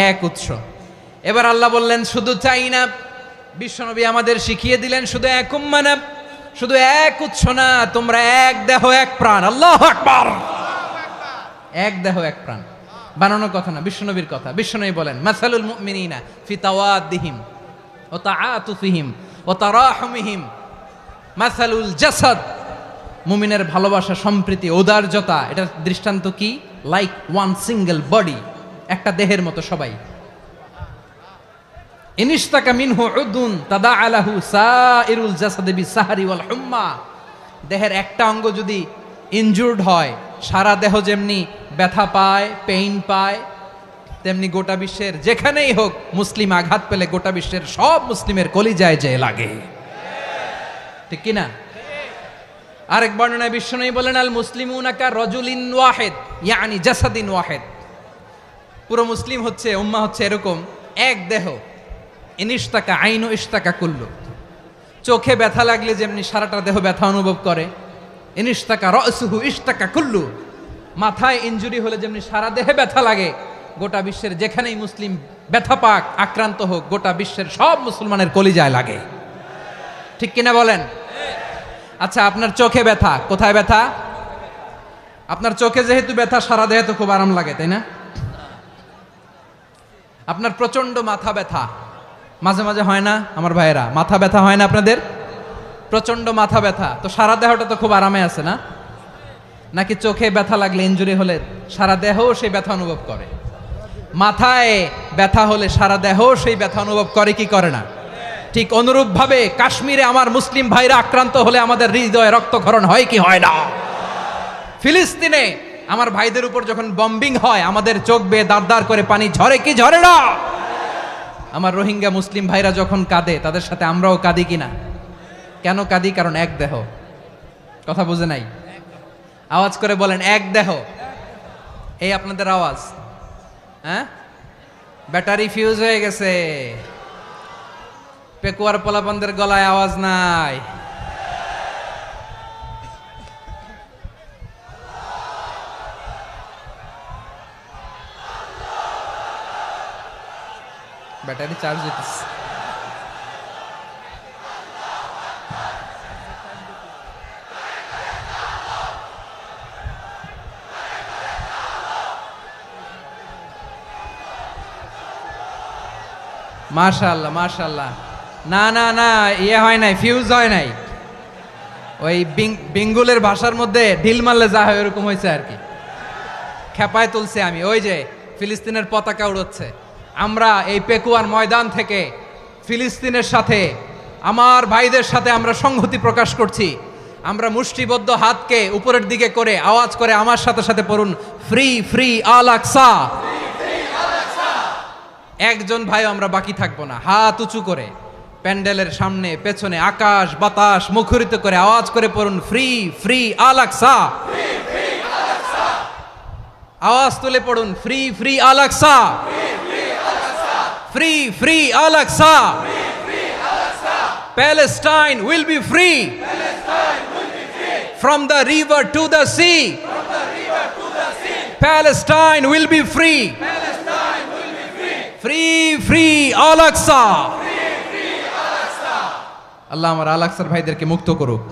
S1: এক উৎস। এবার আল্লাহ বললেন শুধু তাই না, বিশ্বনবী আমাদের শিখিয়ে দিলেন শুধু এক উম্মাহ না, শুধু এক উৎস না, তোমরা এক দেহ এক প্রাণ। আল্লাহু আকবার। এক দেহ এক প্রাণ বানানোর কথা না, বিশ্বনবীর কথা। বিশ্বনবী বলেন মাসালুল মুমিনিনা ফি তাওয়াদ্দিহিম ওয়া তাআতুফিহিম ওয়া তারাহুমিহিম মাসালুল জাসাদ। মুমিনের ভালোবাসা, সম্প্রীতি, ঔদার্যতা, এটা দৃষ্টান্ত কি? লাইক ওয়ান সিঙ্গেল বডি, একটা দেহের মতো সবাই। ইনিশতাকা মিনহু উদুন তাদাআলাহু সাইরুল জাসাদি বিসাহরি ওয়াল হুম্মা। দেহের একটা অঙ্গ যদি ইনজুর্ড হয়, সারা দেহ যেমনি ব্যথা পায়, পেইন পায়, তেমনি গোটা বিশ্বের যেখানেই হোক মুসলিম আঘাত পেলে গোটা বিশ্বের সব মুসলিমের কলিজায় যে লাগে, ঠিক কিনা? আরেক বর্ণনায় বিশ্বনবী বলেন আল মুসলিমুনা কা রাজুলিন ওয়াহিদ ইয়ানি জাসাদিন ওয়াহিদ। পুরো মুসলিম হচ্ছে, উম্মাহ হচ্ছে এরকম এক দেহ। ইনিশতাকা আইনু ইশতাকা কুল্লু। চোখে ব্যথা লাগলে যেমনি সারাটা দেহ ব্যথা অনুভব করে, ইনিশতাকা রাসুহু ইশতাকা কুল্লু। মাথায় ইনজুরি হলে যেমনি সারা দেহে ব্যথা লাগে, গোটা বিশ্বের যেখানেই মুসলিম ব্যথা পাক, আক্রান্ত হোক, গোটা বিশ্বের সব মুসলমানের কলিজায় লাগে, ঠিক কিনা বলেন? আচ্ছা, আপনার চোখে ব্যথা, কোথায় ব্যথা? আপনার চোখে যেহেতু ব্যথা, সারা দেহে তো খুব আরাম লাগে, তাই না? আপনার প্রচন্ড মাথা ব্যথা মাঝে মাঝে হয় না আমার ভাইয়েরা? মাথা ব্যথা হয় না আপনাদের? প্রচন্ড মাথা ব্যথা, তো সারা দেহটা তো খুব আরামে আছে না? নাকি চোখে ব্যথা লাগলে, ইনজুরি হলে সারা দেহ সেই ব্যথা অনুভব করে? মাথায় ব্যথা হলে সারা দেহ সেই ব্যথা অনুভব করে কি করে না? ঠিক অনুরূপ ভাবে কাশ্মীরে আমার মুসলিম ভাইরা আক্রান্ত হলে আমাদের হৃদয়ে রক্তক্ষরণ হয় কি হয় না? ফিলিস্তিনে আমার ভাইদের উপর যখন বম্বিং হয়, আমাদের চোখ বেয়ে দাঁড় দাঁড় করে পানি ঝরে কি ঝরে না? আমার রোহিঙ্গা মুসলিম ভাইরা যখন কাঁদে, তাদের সাথে আমরাও কাঁদি কিনা? কেন কাঁদি? কারণ এক দেহ। কথা বুঝে নাই? আওয়াজ করে বলেন এক দেহ। এই আপনাদের আওয়াজ, হ্যাঁ? ব্যাটারি ফিউজ হয়ে গেছে, পেকুয়ার পোলাপানদের গলায় আওয়াজ নাই। ব্যাটারি চার্জ হইতেছে। মাশাআল্লাহ মাশাআল্লাহ। না না না, ইয়ে হয় নাই, ফিউজ হয় নাই। ওই বেঙ্গলের ভাষার মধ্যে ঢিল মারলে যা হয় এরকম হয়েছে আর কি। খেপায় তুলছে আমি। ওই যে ফিলিস্তিনের পতাকা উড়োচ্ছে। আমরা এই পেকুয়ার ময়দান থেকে ফিলিস্তিনের সাথে, আমার ভাইদের সাথে আমরা সংহতি প্রকাশ করছি। আমরা মুষ্টিবদ্ধ হাতকে উপরের দিকে করে আওয়াজ করে আমার সাথে সাথে পড়ুন, ফ্রি ফ্রি আল আকসা। একজন ভাই আমরা বাকি থাকবো না। হাত উঁচু করে প্যান্ডেলের সামনে পেছনে আকাশ বাতাস মুখরিত করে আওয়াজ করে পড়ুন, ফ্রি ফ্রি আল আকসা। আওয়াজ তুলে পড়ুন, free free Al Aqsa, free free Al Aqsa. Palestine will be free from the river to the sea. Palestine will be free. Free free Al Aqsa. আল্লাহ আমার আল আকসার ভাইদেরকে মুক্ত করুক।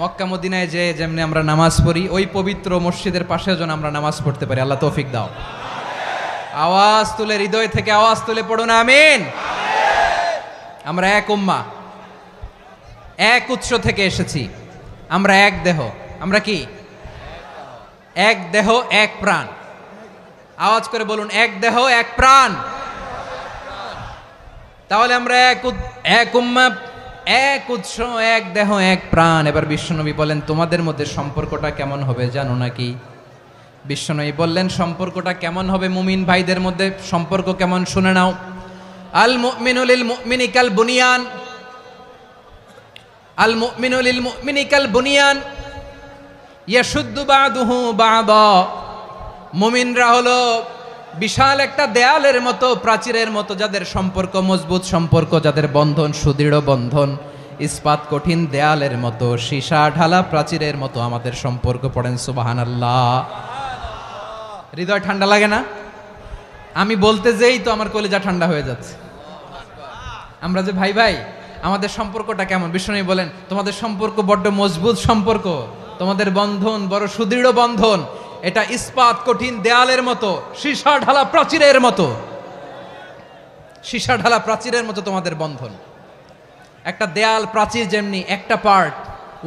S1: মক্কা মদিনায় যে যেমনি আমরা নামাজ পড়ি, ওই পবিত্র মসজিদের পাশে যেন আমরা নামাজ পড়তে পারি। আল্লাহ তৌফিক দাও। আওয়াজ তুলে, হৃদয় থেকে আওয়াজ তুলে পড়ুন আমিন। আমরা এক উম্মাহ, এক উৎস থেকে এসেছি। আমরা এক দেহ। আমরা কি? এক দেহ এক প্রাণ। আওয়াজ করে বলুন, এক দেহ এক প্রাণ। তাহলে আমরা এক উম্মাহ, এক উৎস, এক দেহ এক প্রাণ। এবার বিশ্বনবী বলেন, তোমাদের মধ্যে সম্পর্কটা কেমন হবে জানো নাকি? বিশ্বনবী বললেন, সম্পর্কটা কেমন হবে মুমিন ভাইদের মধ্যে? সম্পর্ক কেমন শুনে নাও। আল মুমিনু লিল মুমিনি কাল বুনিয়ান, আল মুমিনু লিল মুমিনি কাল বুনিয়ান ইয়াশুদ্দু বাদুহু বাদা। মুমিনরা হলো বিশাল একটা দেয়ালের মতো, প্রাচীরের মতো, যাদের সম্পর্ক মজবুত সম্পর্ক, যাদের বন্ধন সুদৃঢ় বন্ধন, ইস্পাত কঠিন দেয়ালের মতো, সীসা ঢালা প্রাচীরের মতো আমাদের সম্পর্ক। পড়েন সুবহানাল্লাহ। হৃদয় ঠান্ডা লাগে না? আমি বলতে যেই তো আমার কলিজা ঠান্ডা হয়ে যাচ্ছে। আমরা যে ভাই ভাই, আমাদের সম্পর্কটা কেমন? বিষ্ণু বলেন, তোমাদের সম্পর্ক বড্ড মজবুত সম্পর্ক, তোমাদের বন্ধন বড় সুদৃঢ় বন্ধন। এটা ইস্পাত কঠিন দেয়ালের মতো, সীসা ঢালা প্রাচীরের মতো, সীসা ঢালা প্রাচীরের মতো তোমাদের বন্ধন। একটা দেয়াল প্রাচীর যেমনি একটা part,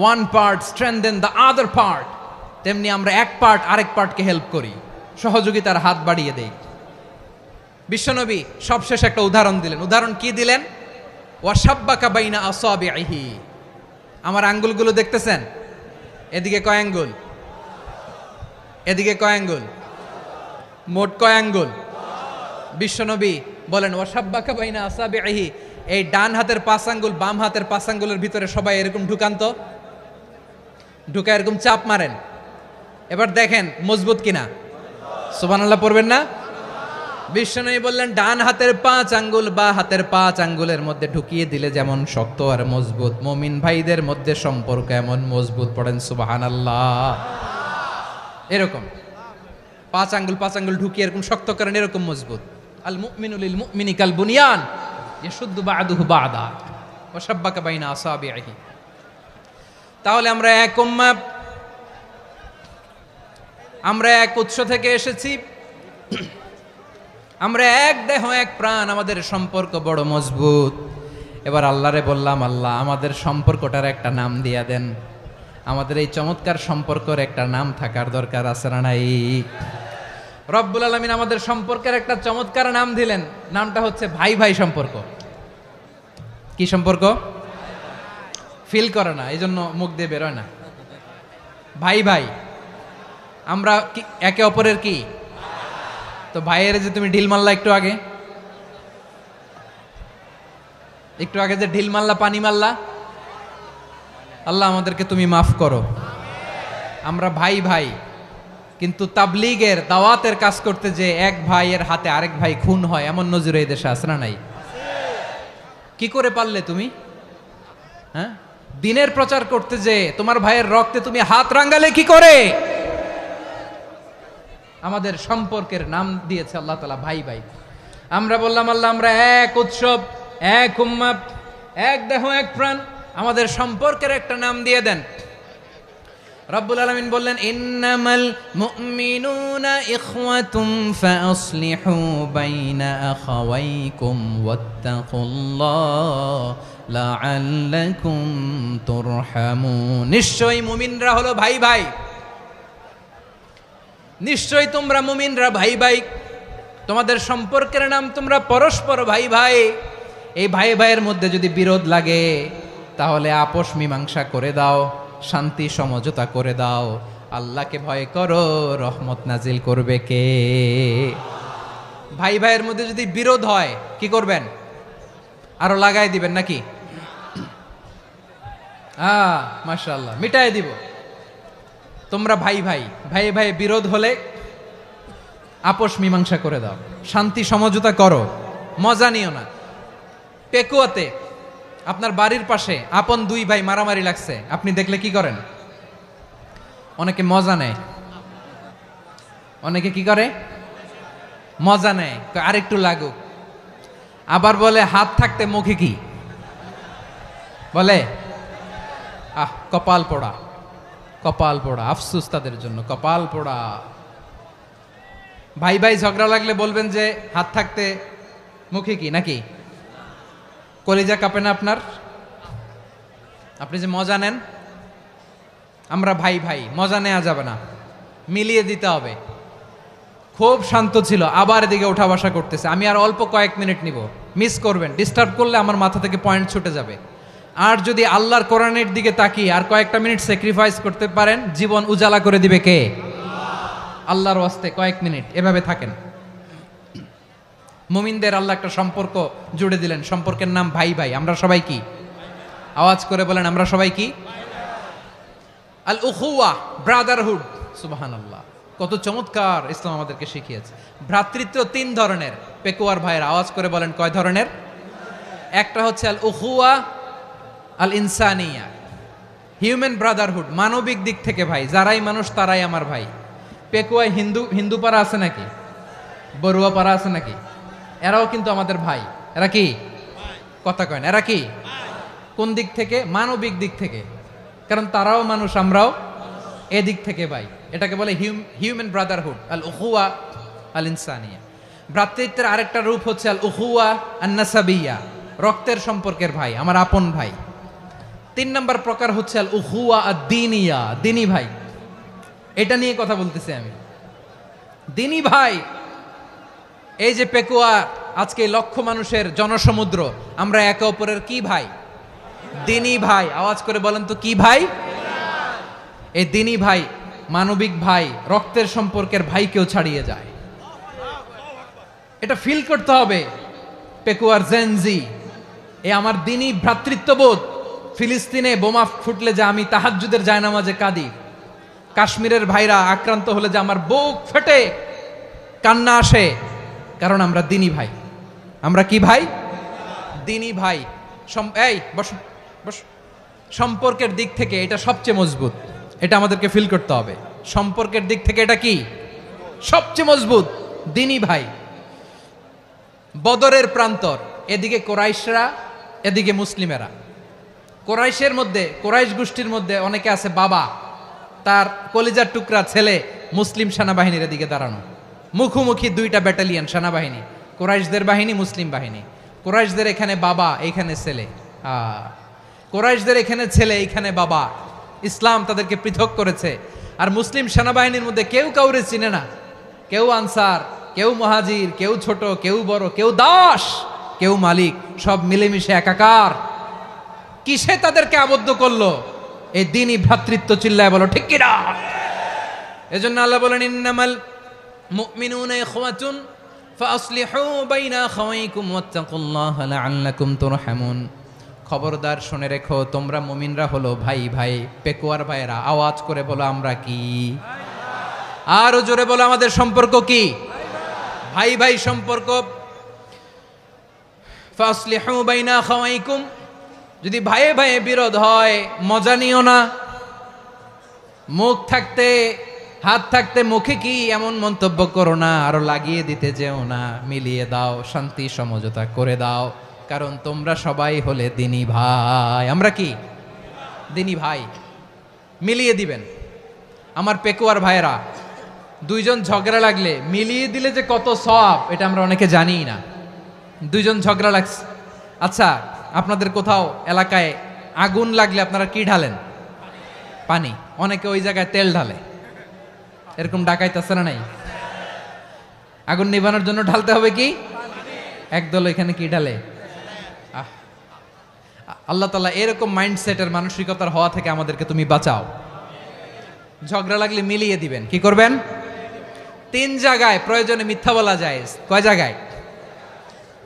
S1: one part strengthen the other part, তেমনি আমরা এক পার্ট আরেক পার্টকে হেল্প করি, সহযোগিতার হাত বাড়িয়ে দেই। বিশ্বনবী সবশেষ একটা উদাহরণ দিলেন। উদাহরণ কি দিলেন? ওয়াসাব্বাকা বাইনা আসাবিহি। আমার আঙ্গুলগুলো দেখতেছেন? এদিকে কয় আঙ্গুল? এদিকে কয় আঙ্গুল? মোট কয় আঙ্গুল? বিশ্বনবী বলেন, ওয়াসাব্বাকা বাইনা আসাবিহি। এই ডান হাতের 5 আঙ্গুল বাম হাতের 5 আঙ্গুলের ভিতরে সবাই এরকম ঢুকান তো, ঢুকা এরকম চাপ মারেন। এবার দেখেন মজবুত কিনা। সুবহানাল্লাহ পড়বেন না? বিশ্বনবী বললেন, ডান হাতের 5 আঙ্গুল বা হাতের 5 আঙ্গুলের মধ্যে ঢুকিয়ে দিলে যেমন শক্ত আর মজবুত, মুমিন ভাইদের মধ্যে সম্পর্ক এমন মজবুত। পড়েন সুবহানাল্লাহ। এরকম 5 আঙ্গুল ঢুকিয়ে এরকম শক্ত করেন, এরকম মজবুত। আল মুমিনু লিল মুমিনি কাল বুনিয়ান ইয়াশুদ্দু বাদুহু বাদা ওয়া শাব্বাকা বাইনা আসাবিহি। তাহলে আমরা এক উম্মাহ, আমরা এক উৎস থেকে এসেছি, আমরা এক দেহ এক প্রাণ, আমাদের সম্পর্ক বড় মজবুত। এবার আল্লাহরে বললাম, আল্লাহ আমাদের সম্পর্কটার একটা নাম দিয়া দেন। আমাদের এই চমৎকার সম্পর্কের একটা নাম থাকার দরকার আছে না নাই? রব্বুল আলামিন আমাদের সম্পর্কের একটা চমৎকার নাম দিলেন। নামটা হচ্ছে ভাই ভাই সম্পর্ক। কি সম্পর্ক? ফিল করে না, এই জন্য মুখ দিয়ে বেরোয় না। ভাই ভাই, আমরা একে অপরের কি? তো ভাইয়ের যে তুমি ঢিল মারলা একটু আগে, যে ঢিল মারলা, পানি মারলা, আল্লাহ আমাদেরকে তুমি মাফ করো। আমরা ভাই ভাই, কিন্তু তাবলীগের দাওয়াতের কাজ করতে যে এক ভাইয়ের হাতে আরেক ভাই খুন হয়, এমন নজির এই দেশে আছে না নাই? কি করে পারলে তুমি? হ্যাঁ, দিনের প্রচার করতে যে তোমার ভাইয়ের রক্তে তুমি হাত রাঙ্গালে কি করে? আমাদের সম্পর্কের নাম দিয়েছে আল্লাহ তাআলা ভাই ভাই। আমরা বললাম, আল্লাহ আমরা এক উৎসব, এক উম্মাহ, এক দেহ এক প্রাণ, আমাদের সম্পর্কের একটা নাম দিয়ে দেন। রব্বুল আলামিন বললেন ইন্নামাল মুমিনুনা ইখওয়াতুম ফাআসলিহু বাইনা আখাওয়াইকুম ওয়াত্তাকুল্লাহ লাআল্লাকুম তুরহামুন। নিশ্চয়ই মুমিনরা হলো ভাই ভাই, নিশ্চয়ই তোমরা মুমিনরা ভাই ভাই, তোমাদের সম্পর্কের নাম তোমরা পরস্পর ভাই ভাই। এই ভাই ভাইয়ের মধ্যে যদি বিরোধ লাগে তাহলে আপোষ মীমাংসা করে দাও, শান্তি সমঝোতা করে দাও। আল্লাহকে ভয় করো, রহমত নাজিল করবে কে? ভাই ভাইয়ের মধ্যে যদি বিরোধ হয় কি করবেন? আরো লাগাই দিবেন নাকি? মাশাআল্লাহ, মিটাই দিব। তোমরা ভাই ভাই, ভাই ভাই বিরোধ হলে আপোষ মীমাংসা করে দাও, শান্তি সমঝোতা করো, মজা নিও না। পেকুয়াতে আপনার বাড়ির পাশে আপন দুই ভাই মারামারি লাগছে, আপনি দেখলে কি করেন? অনেকে মজা নেয়, অনেকে কি করে? মজা নেয়, আরেকটু লাগুক। আবার বলে হাত থাকতে মুখে কি বলে? কপাল পোড়া, কপাল পোড়া, আফসুস তাদের জন্য, কপাল পোড়া। ভাই ভাই ঝগড়া লাগলে বলবেন যে হাত থাকতে মুখে কি, নাকি? কলিজা কাঁপে না আপনার? আপনি যে মজা নেন। আমরা ভাই ভাই, মজা নেওয়া যাবে না, মিলিয়ে দিতে হবে। খুব শান্ত ছিল, আবার এদিকে ওঠা বসা করতেছে। আমি আর অল্প কয়েক মিনিট নিব, মিস করবেন। ডিস্টার্ব করলে আমার মাথা থেকে পয়েন্ট ছুটে যাবে। আর যদি আল্লাহর কোরআনের দিকে তাকিয়ে আর কয়েকটা মিনিট স্যাক্রিফাইস করতে পারেন, জীবন উজালা করে দিবে কে? আল্লাহর ওয়াস্তে কয়েক মিনিট এভাবে থাকেন। মুমিনদের আল্লাহ একটা সম্পর্ক জুড়ে দিলেন, সম্পর্কের নাম ভাই ভাই। আমরা সবাই কি? আওয়াজ করে বলেন, আমরা সবাই কি? আল উখুয়া, ব্রাদারহুড। সুবহানাল্লাহ, কত চমৎকার ইসলাম আমাদেরকে শিখিয়েছে। ভ্রাতৃত্ব তিন ধরনের। পেকুয়ার ভাইয়ের আওয়াজ করে বলেন, কয় ধরনের? একটা হচ্ছে আল উখুয়া আল ইনসানিয়া, হিউম্যান ব্রাদারহুড, মানবিক দিক থেকে ভাই, যারাই মানুষ তারাই আমার ভাই। পেকুয়ায় হিন্দু পাড়া আছে নাকি? বড়ুয়া পাড়া আছে নাকি? এরাও কিন্তু আমাদের ভাই। এরা কি? কথা কয় না, এরা কি? কোন দিক থেকে? মানবিক দিক থেকে। কারণ তারাও মানুষ, আমরাও এদিক থেকে ভাই। এটাকে বলে হিউম্যান ব্রাদারহুড, আল উখুয়া আল ইনসানিয়া। ভ্রাতৃত্বের আরেকটা রূপ হচ্ছে আল উখুয়া আন নাসাবিয়া, রক্তের সম্পর্কের ভাই, আমার আপন ভাই। 3 নম্বর প্রকার হচ্ছে আল উখুয়া আদ-দীনিয়া, দিনী ভাই। এটা নিয়ে কথা বলতেছি আমি। দিনী ভাই, এই যে পেকুয়া, আজকে লক্ষ মানুষের জনসমুদ্র, আমরা একে অপরের কি ভাই? দিনী ভাই। আওয়াজ করে বলেন তো, কি ভাই? এই দিনী ভাই, মানবিক ভাই, রক্তের সম্পর্কের ভাইকেও ছাড়িয়ে যায়। এটা ফিল করতে হবে। পেকুয়ার জেনজি, আমার দিনী ভ্রাতৃত্ববোধ। ফিলিস্তিনে বোমা ফুটলে যে আমি তাহাজ্জুদের জায়নামাজে কাঁদি, কাশ্মীরের ভাইরা আক্রান্ত হলে যে আমার বুক ফেটে কান্না আসে, কারণ আমরা দিনী ভাই। আমরা কি ভাই? দিনী ভাই। এই বসো বসো। সম্পর্কের দিক থেকে এটা সবচেয়ে মজবুত, এটা আমাদেরকে ফিল করতে হবে। সম্পর্কের দিক থেকে এটা কি? সবচেয়ে মজবুত, দিনী ভাই। বদরের প্রান্তর, এদিকে কোরাইশরা, এদিকে মুসলিমেরা। কোরাইশের মধ্যে, কোরাইশ গোষ্ঠীর মধ্যে অনেকে আছে বাবা, তার কলিজার টুকরা ছেলে মুসলিম সেনাবাহিনীর এদিকে দাঁড়ানো, মুখোমুখি দুইটা ব্যাটালিয়ন সেনাবাহিনী, কোরাইশদের বাহিনী, মুসলিম বাহিনী। কোরাইশদের এখানে বাবা, এইখানে ছেলে। কোরাইশদের এখানে ছেলে, এইখানে বাবা। ইসলাম তাদেরকে পৃথক করেছে। আর মুসলিম সেনাবাহিনীর মধ্যে কেউ কাউরে চিনে না, কেউ আনসার, কেউ মুহাজির, কেউ ছোট, কেউ বড়, কেউ দাস, কেউ মালিক, সব মিলেমিশে একাকার। কিসে তাদেরকে আবদ্ধ করলো? এই দিনই ভ্রাতৃত্ব। চিল্লায় বলো ঠিক কিনা? এজন্য আল্লাহ বলেন, ইন্নামাল মুমিনুনা ইখওয়াতুন ফাআসলিহু বাইনা আখাওয়াইকুম ওয়াত্তাকুল্লাহা লাআল্লাকুম তুরহামুন। খবরদার শুনে রেখো, তোমরা মুমিনরা হলো ভাই ভাই। পেকুয়ার ভাইরা আওয়াজ করে বলো, আমরা কি? আরো জোরে বলো, আমাদের সম্পর্ক কি? ভাই ভাই সম্পর্ক। ফাআসলিহু বাইনা আখাওয়াইকুম, যদি ভাইয়ে ভাইয়ে বিরোধ হয় মজা নিও না। মুখ থাকতে, হাত থাকতে মুখে কি এমন মন্তব্য করো না, আরো লাগিয়ে দিতে যেও না। মিলিয়ে দাও, শান্তি সমঝোতা করে দাও, কারণ তোমরা সবাই হলে দিনী ভাই। আমরা কি? দিনী ভাই। মিলিয়ে দিবেন। আমার পেকুয়ার ভাইয়েরা, দুইজন ঝগড়া লাগলে মিলিয়ে দিলে যে কত সওয়াব এটা আমরা অনেকে জানিই না। দুইজন ঝগড়া লাগছে, আচ্ছা আপনাদের কোথাও এলাকায় আগুন লাগলে আপনারা কি ঢালেন? পানি। অনেকে ওই জায়গায় তেল ঢালে, এরকম ডাকাইতে আছে না নাই? আগুন নিভানোর জন্য ঢালতে হবে কি? একদল এখানে কি ঢালে? আল্লাহ তাআলা এরকম মাইন্ডসেটের মানসিকতার হওয়া থেকে আমাদেরকে তুমি বাঁচাও। ঝগড়া লাগলে মিলিয়ে দিবেন। কি করবেন? 3 জায়গায় প্রয়োজনে মিথ্যা বলা যায়। কয় জায়গায়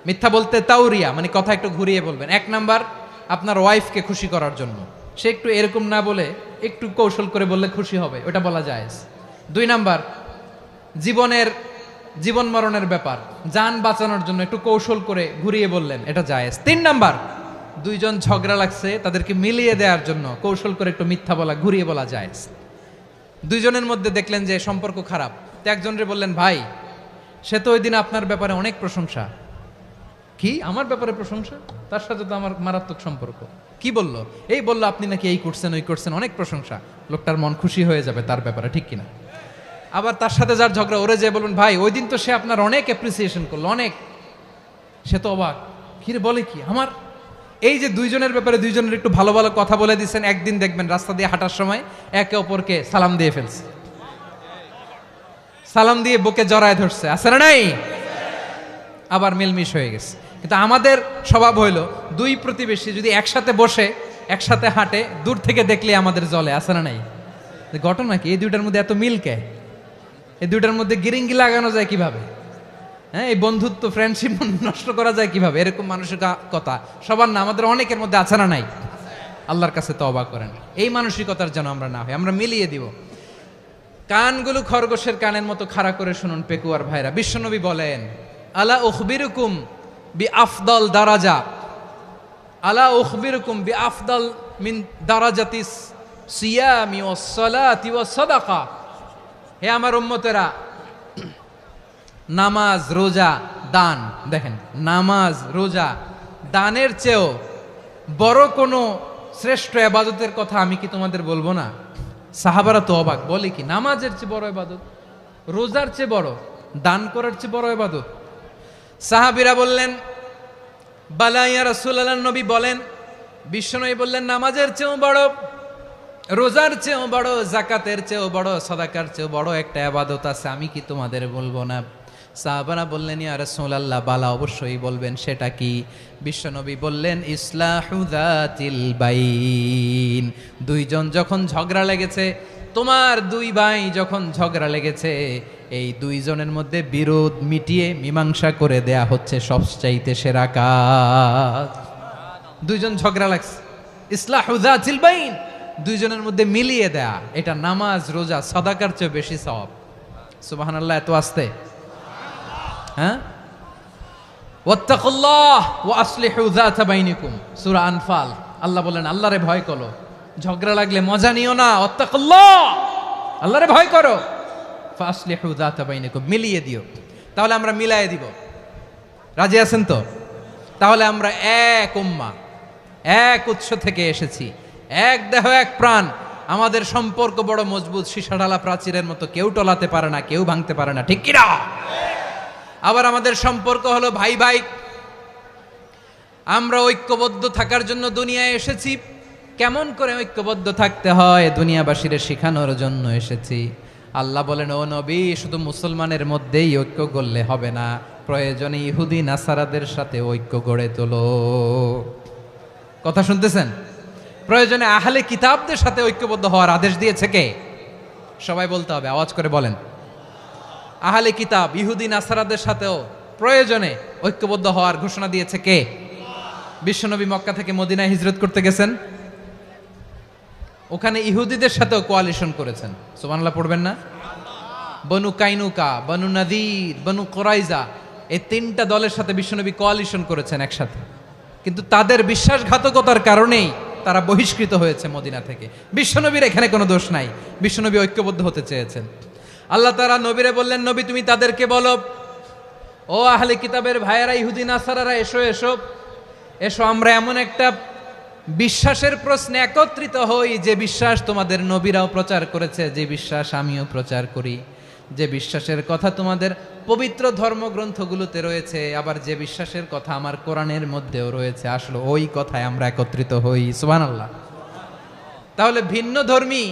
S1: মিথ্যা বলতে? তাওরিয়া, মানে কথা একটু ঘুরিয়ে বলবেন। 1 নাম্বার, আপনার ওয়াইফকে খুশি করার জন্য, সে একটু এরকম না বলে একটু কৌশল করে বললে খুশি হবে, ওটা বলা যায়। 2 নাম্বার, জীবন মরণের ব্যাপার, জান বাঁচানোর জন্য একটু কৌশল করে ঘুরিয়ে বললেন, এটা জায়েজ। 3 নাম্বার, দুইজন ঝগড়া লাগছে তাদেরকে মিলিয়ে দেওয়ার জন্য কৌশল করে একটু মিথ্যা বলা, ঘুরিয়ে বলা জায়েজ। দুইজনের মধ্যে দেখলেন যে সম্পর্ক খারাপ, তো একজনরে বললেন, ভাই সে তো ওই দিন আপনার ব্যাপারে অনেক প্রশংসা। কি আমার ব্যাপারে প্রশংসা? তার সাথে তো আমার মারাত্মক সম্পর্ক। কি বললো? এই বললো আপনি নাকি এই করছেন ওই করছেন, অনেক প্রশংসা। লোকটার মন খুশি হয়ে যাবে তার ব্যাপারে, ঠিক কিনা? আবার তার সাথে যার ঝগড়া, ওরে যে বলবেন, ভাই ওই দিন তো সে আপনার অনেক অ্যাপ্রিসিয়েশন করলো, অনেক। সে তো অবাক, কিরে বলে কি আমার? এই যে দুইজনের ব্যাপারে দুইজনের একটু ভালো ভালো কথা বলে দিচ্ছেন, একদিন দেখবেন রাস্তা দিয়ে হাঁটার সময় একে অপরকে সালাম দিয়ে ফেলছে, সালাম দিয়ে বুকে জড়ায় ধরছে, আছে না নাই? আবার মিলমিশ হয়ে গেছে। কিন্তু আমাদের স্বভাব হইল, দুই প্রতিবেশী যদি একসাথে বসে একসাথে হাঁটে, দূর থেকে দেখলে আমাদের জলে, আছে না নাই? ঘটনা কি? এই দুইটার মধ্যে এত মিল কে? এই দুইটার মধ্যে গিরিঙ্গি লাগানো যায় কিভাবে? হ্যাঁ, এই বন্ধুত্ব ফ্রেন্ডশিপ নষ্ট করা যায় কিভাবে? এরকম মানসিকতা সবার না, আমাদের অনেকের মধ্যে আছে না নাই? আল্লাহর কাছে তওবা করেন এই মানসিকতার যেন আমরা না হই, আমরা মিলিয়ে দিব। কানগুলো খরগোশের কানের মতো খাড়া করে শুনুন পেকুয়ার ভাইরা। বিশ্বনবী বলেন, আলা উখবিরুকুম বি আফদল দারাজা, আলা উখবিরুকুম বি আফদল মিন দারাজাতিস সিয়ামি ওয়াস সালাতি ওয়াস সাদাকা। হে আমার উম্মতেরা, নামাজ, রোজা, দান, দেখেন নামাজ, রোজা, দানের চেয়েও বড় কোনো শ্রেষ্ঠ ইবাদতের কথা আমি কি তোমাদের বলবো না? সাহাবারা তো অবাক, বলে কি নামাজের চেয়ে বড় ইবাদত, রোজার চেয়ে বড়, দান করার চেয়ে বড় ইবাদত? সাহাবীরা বললেন, বালা ইয়া রাসূলুল্লাহ, নবী বলেন। বিশ্বনবী বললেন, নামাজের চেয়েও বড়, রোজার চেয়েও বড়, যাকাতের চেয়েও বড়, সাদাকার চেয়েও বড় একটা ইবাদত আছে, আমি কি তোমাদের বলবো না? সাহাবারা বললেন, ইয়া রাসূলুল্লাহ, বালা, অবশ্যই বলবেন, সেটা কি? বিশ্বনবী বললেন, ইসলাহু যাতিল বাইন। দুইজন যখন ঝগড়া লেগেছে, তোমার দুই ভাই যখন ঝগড়া লেগেছে, এই দুইজনের মধ্যে বিরোধ মিটিয়ে মীমাংসা করে দেয়া হচ্ছে সবচাইতে সেরা কাজ। দুইজন ঝগড়া লাগছে, ইসলাহু যাতিল বাইন, দুইজনের মধ্যে মিলিয়ে দেয়া, এটা নামাজ, রোজা, সাদাকার চেয়ে বেশি সওয়াব। সুবহানাল্লাহ, এত আস্তে? হ্যাঁ, ওয়াত্তাকুল্লাহ ওয়া আসলিহু যাতা বাইনিকুম, সূরা আনফাল। আল্লাহ বলেন, আল্লাহরে ভয় করো, ঝগড়া লাগলে মজা নিও না, ওয়াত্তাকুল্লাহ, আল্লাহরে ভয় করো, ফাসলিহু যাতা বাইনিকুম, মিলিয়ে দিও। তাহলে আমরা মিলায়ে দিব, রাজি আছেন তো? তাহলে আমরা এক উম্মাহ, এক উৎস থেকে এসেছি, এক দেহ এক প্রাণ, আমাদের সম্পর্ক বড় মজবুত, সীসাঢালা প্রাচীরের মতো, কেউ টলাতে পারে না, কেউ ভাঙতে পারে না, ঠিক কিনা? আবার আমাদের সম্পর্ক হলো ভাই ভাই, আমরা ঐক্যবদ্ধ থাকার জন্য দুনিয়ায় এসেছি। কেমন করে ঐক্যবদ্ধ থাকতে হয় দুনিয়াবাসীদের শেখানোর জন্য এসেছি। আল্লাহ বলেন, ও নবী, শুধু মুসলমানের মধ্যেই ঐক্য গড়লে হবে না, প্রয়োজনে ইহুদি নাসারাদের সাথে ঐক্য গড়ে তোলো। কথা শুনতেছেন? প্রয়োজনে আহলে কিতাবদের সাথে ঐক্যবদ্ধ হওয়ার আদেশ দিয়েছে কে? সবাই বলতে হবে, আওয়াজ করে বলেন। আহলে কিতাব, ইহুদি নাসারাদের সাথেও প্রয়োজনে ঐক্যবদ্ধ হওয়ার ঘোষণা দিয়েছে কে? বিশ্বনবী মক্কা থেকে মদিনায় হিজরত করতে গেছেন, ওখানে ইহুদিদের সাথেও কোয়ালিশন করেছেন। সুবহানাল্লাহ পড়বেন না? বনু কাইনুকা, বনু নাদির, বনু কুরাইজা, এই 3টা দলের সাথে বিশ্বনবী কোয়ালিশন করেছেন একসাথে। কিন্তু তাদের বিশ্বাসঘাতকতার কারণেই তারা বহিষ্কৃত হয়েছে মদিনা থেকে। বিশ্বনবীর এখানে কোনো দোষ নাই, বিশ্বনবী ঐক্যবদ্ধ হতে চেয়েছেন। আল্লাহ তাআলা নবীরে বললেন, নবী তুমি তাদেরকে বলো, ও আহলে কিতাবের ভাইয়েরা, ইহুদি নাসারারা, এসো এসো এসো, আমরা এমন একটা বিশ্বাসের প্রশ্নে একত্রিত হই, যে বিশ্বাস তোমাদের নবীরাও প্রচার করেছে, যে বিশ্বাস আমিও প্রচার করি, যে বিশ্বাসের কথা তোমাদের পবিত্র ধর্মগ্রন্থগুলোতে রয়েছে, আবার যে বিশ্বাসের কথা আমার কোরআনের মধ্যেও রয়েছে, আসলে ওই কথায় আমরা একত্রিত হই। সুবহানাল্লাহ। তাহলে ভিন্ন ধর্মী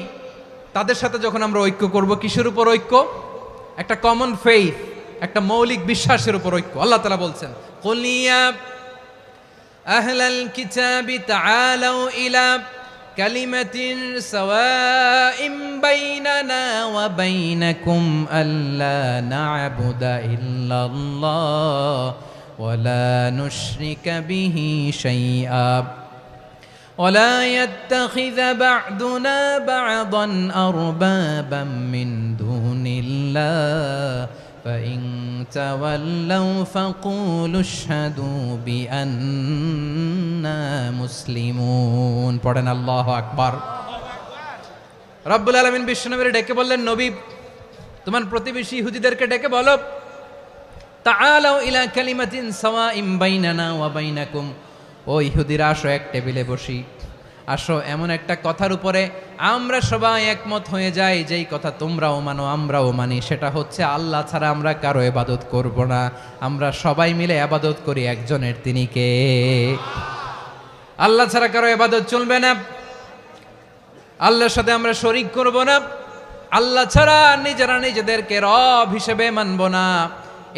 S1: তাদের সাথে যখন আমরা ঐক্য করব, কিসের উপর ঐক্য? একটা কমন ফেইথ, একটা মৌলিক বিশ্বাসের উপর ঐক্য। আল্লাহ তাআলা বলছেন, কুল ইয়া আহলাল কিতাবি তাআলাউ ইলা কালিমাতিন সাওয়াইম বাইনানা ওয়া বাইনাকুম আল্লা না'বুদা ইল্লাল্লাহ ওয়া লা নুশরিকা বিহি শাইআ ولا يتخذ بعضنا بعضا أربابا من دون الله فإن تولوا فقولوا اشهدوا بأننا مسلمون পড়েন আল্লাহু আকবার। রব্বুল আলামিন বিশ্বনবীর ডেকে বললেন, নবী তোমার প্রতিবেশী ইহুদিদেরকে ডেকে বলো, তাআলাউ ইলা কালিমাতিন সাওয়াইম বাইনানা ওয়া বাইনাকুম, ও ইহুদিরা আসো, এক টেবিলে বসি, আসো এমন একটা কথার উপরে আমরা সবাই একমত হয়ে যাই, যেই কথা তোমরাও মানো আমরাও মানি, সেটা হচ্ছে আল্লাহ ছাড়া আমরা কারো ইবাদত করব না, আমরা সবাই মিলে ইবাদত করি একজনের, তিনি কে? আল্লাহ ছাড়া কারো ইবাদত চলবে না, আল্লাহর সাথে আমরা শরীক করব না, আল্লাহ ছাড়া নিজেরা নিজেদেরকে রব হিসেবে মানব না।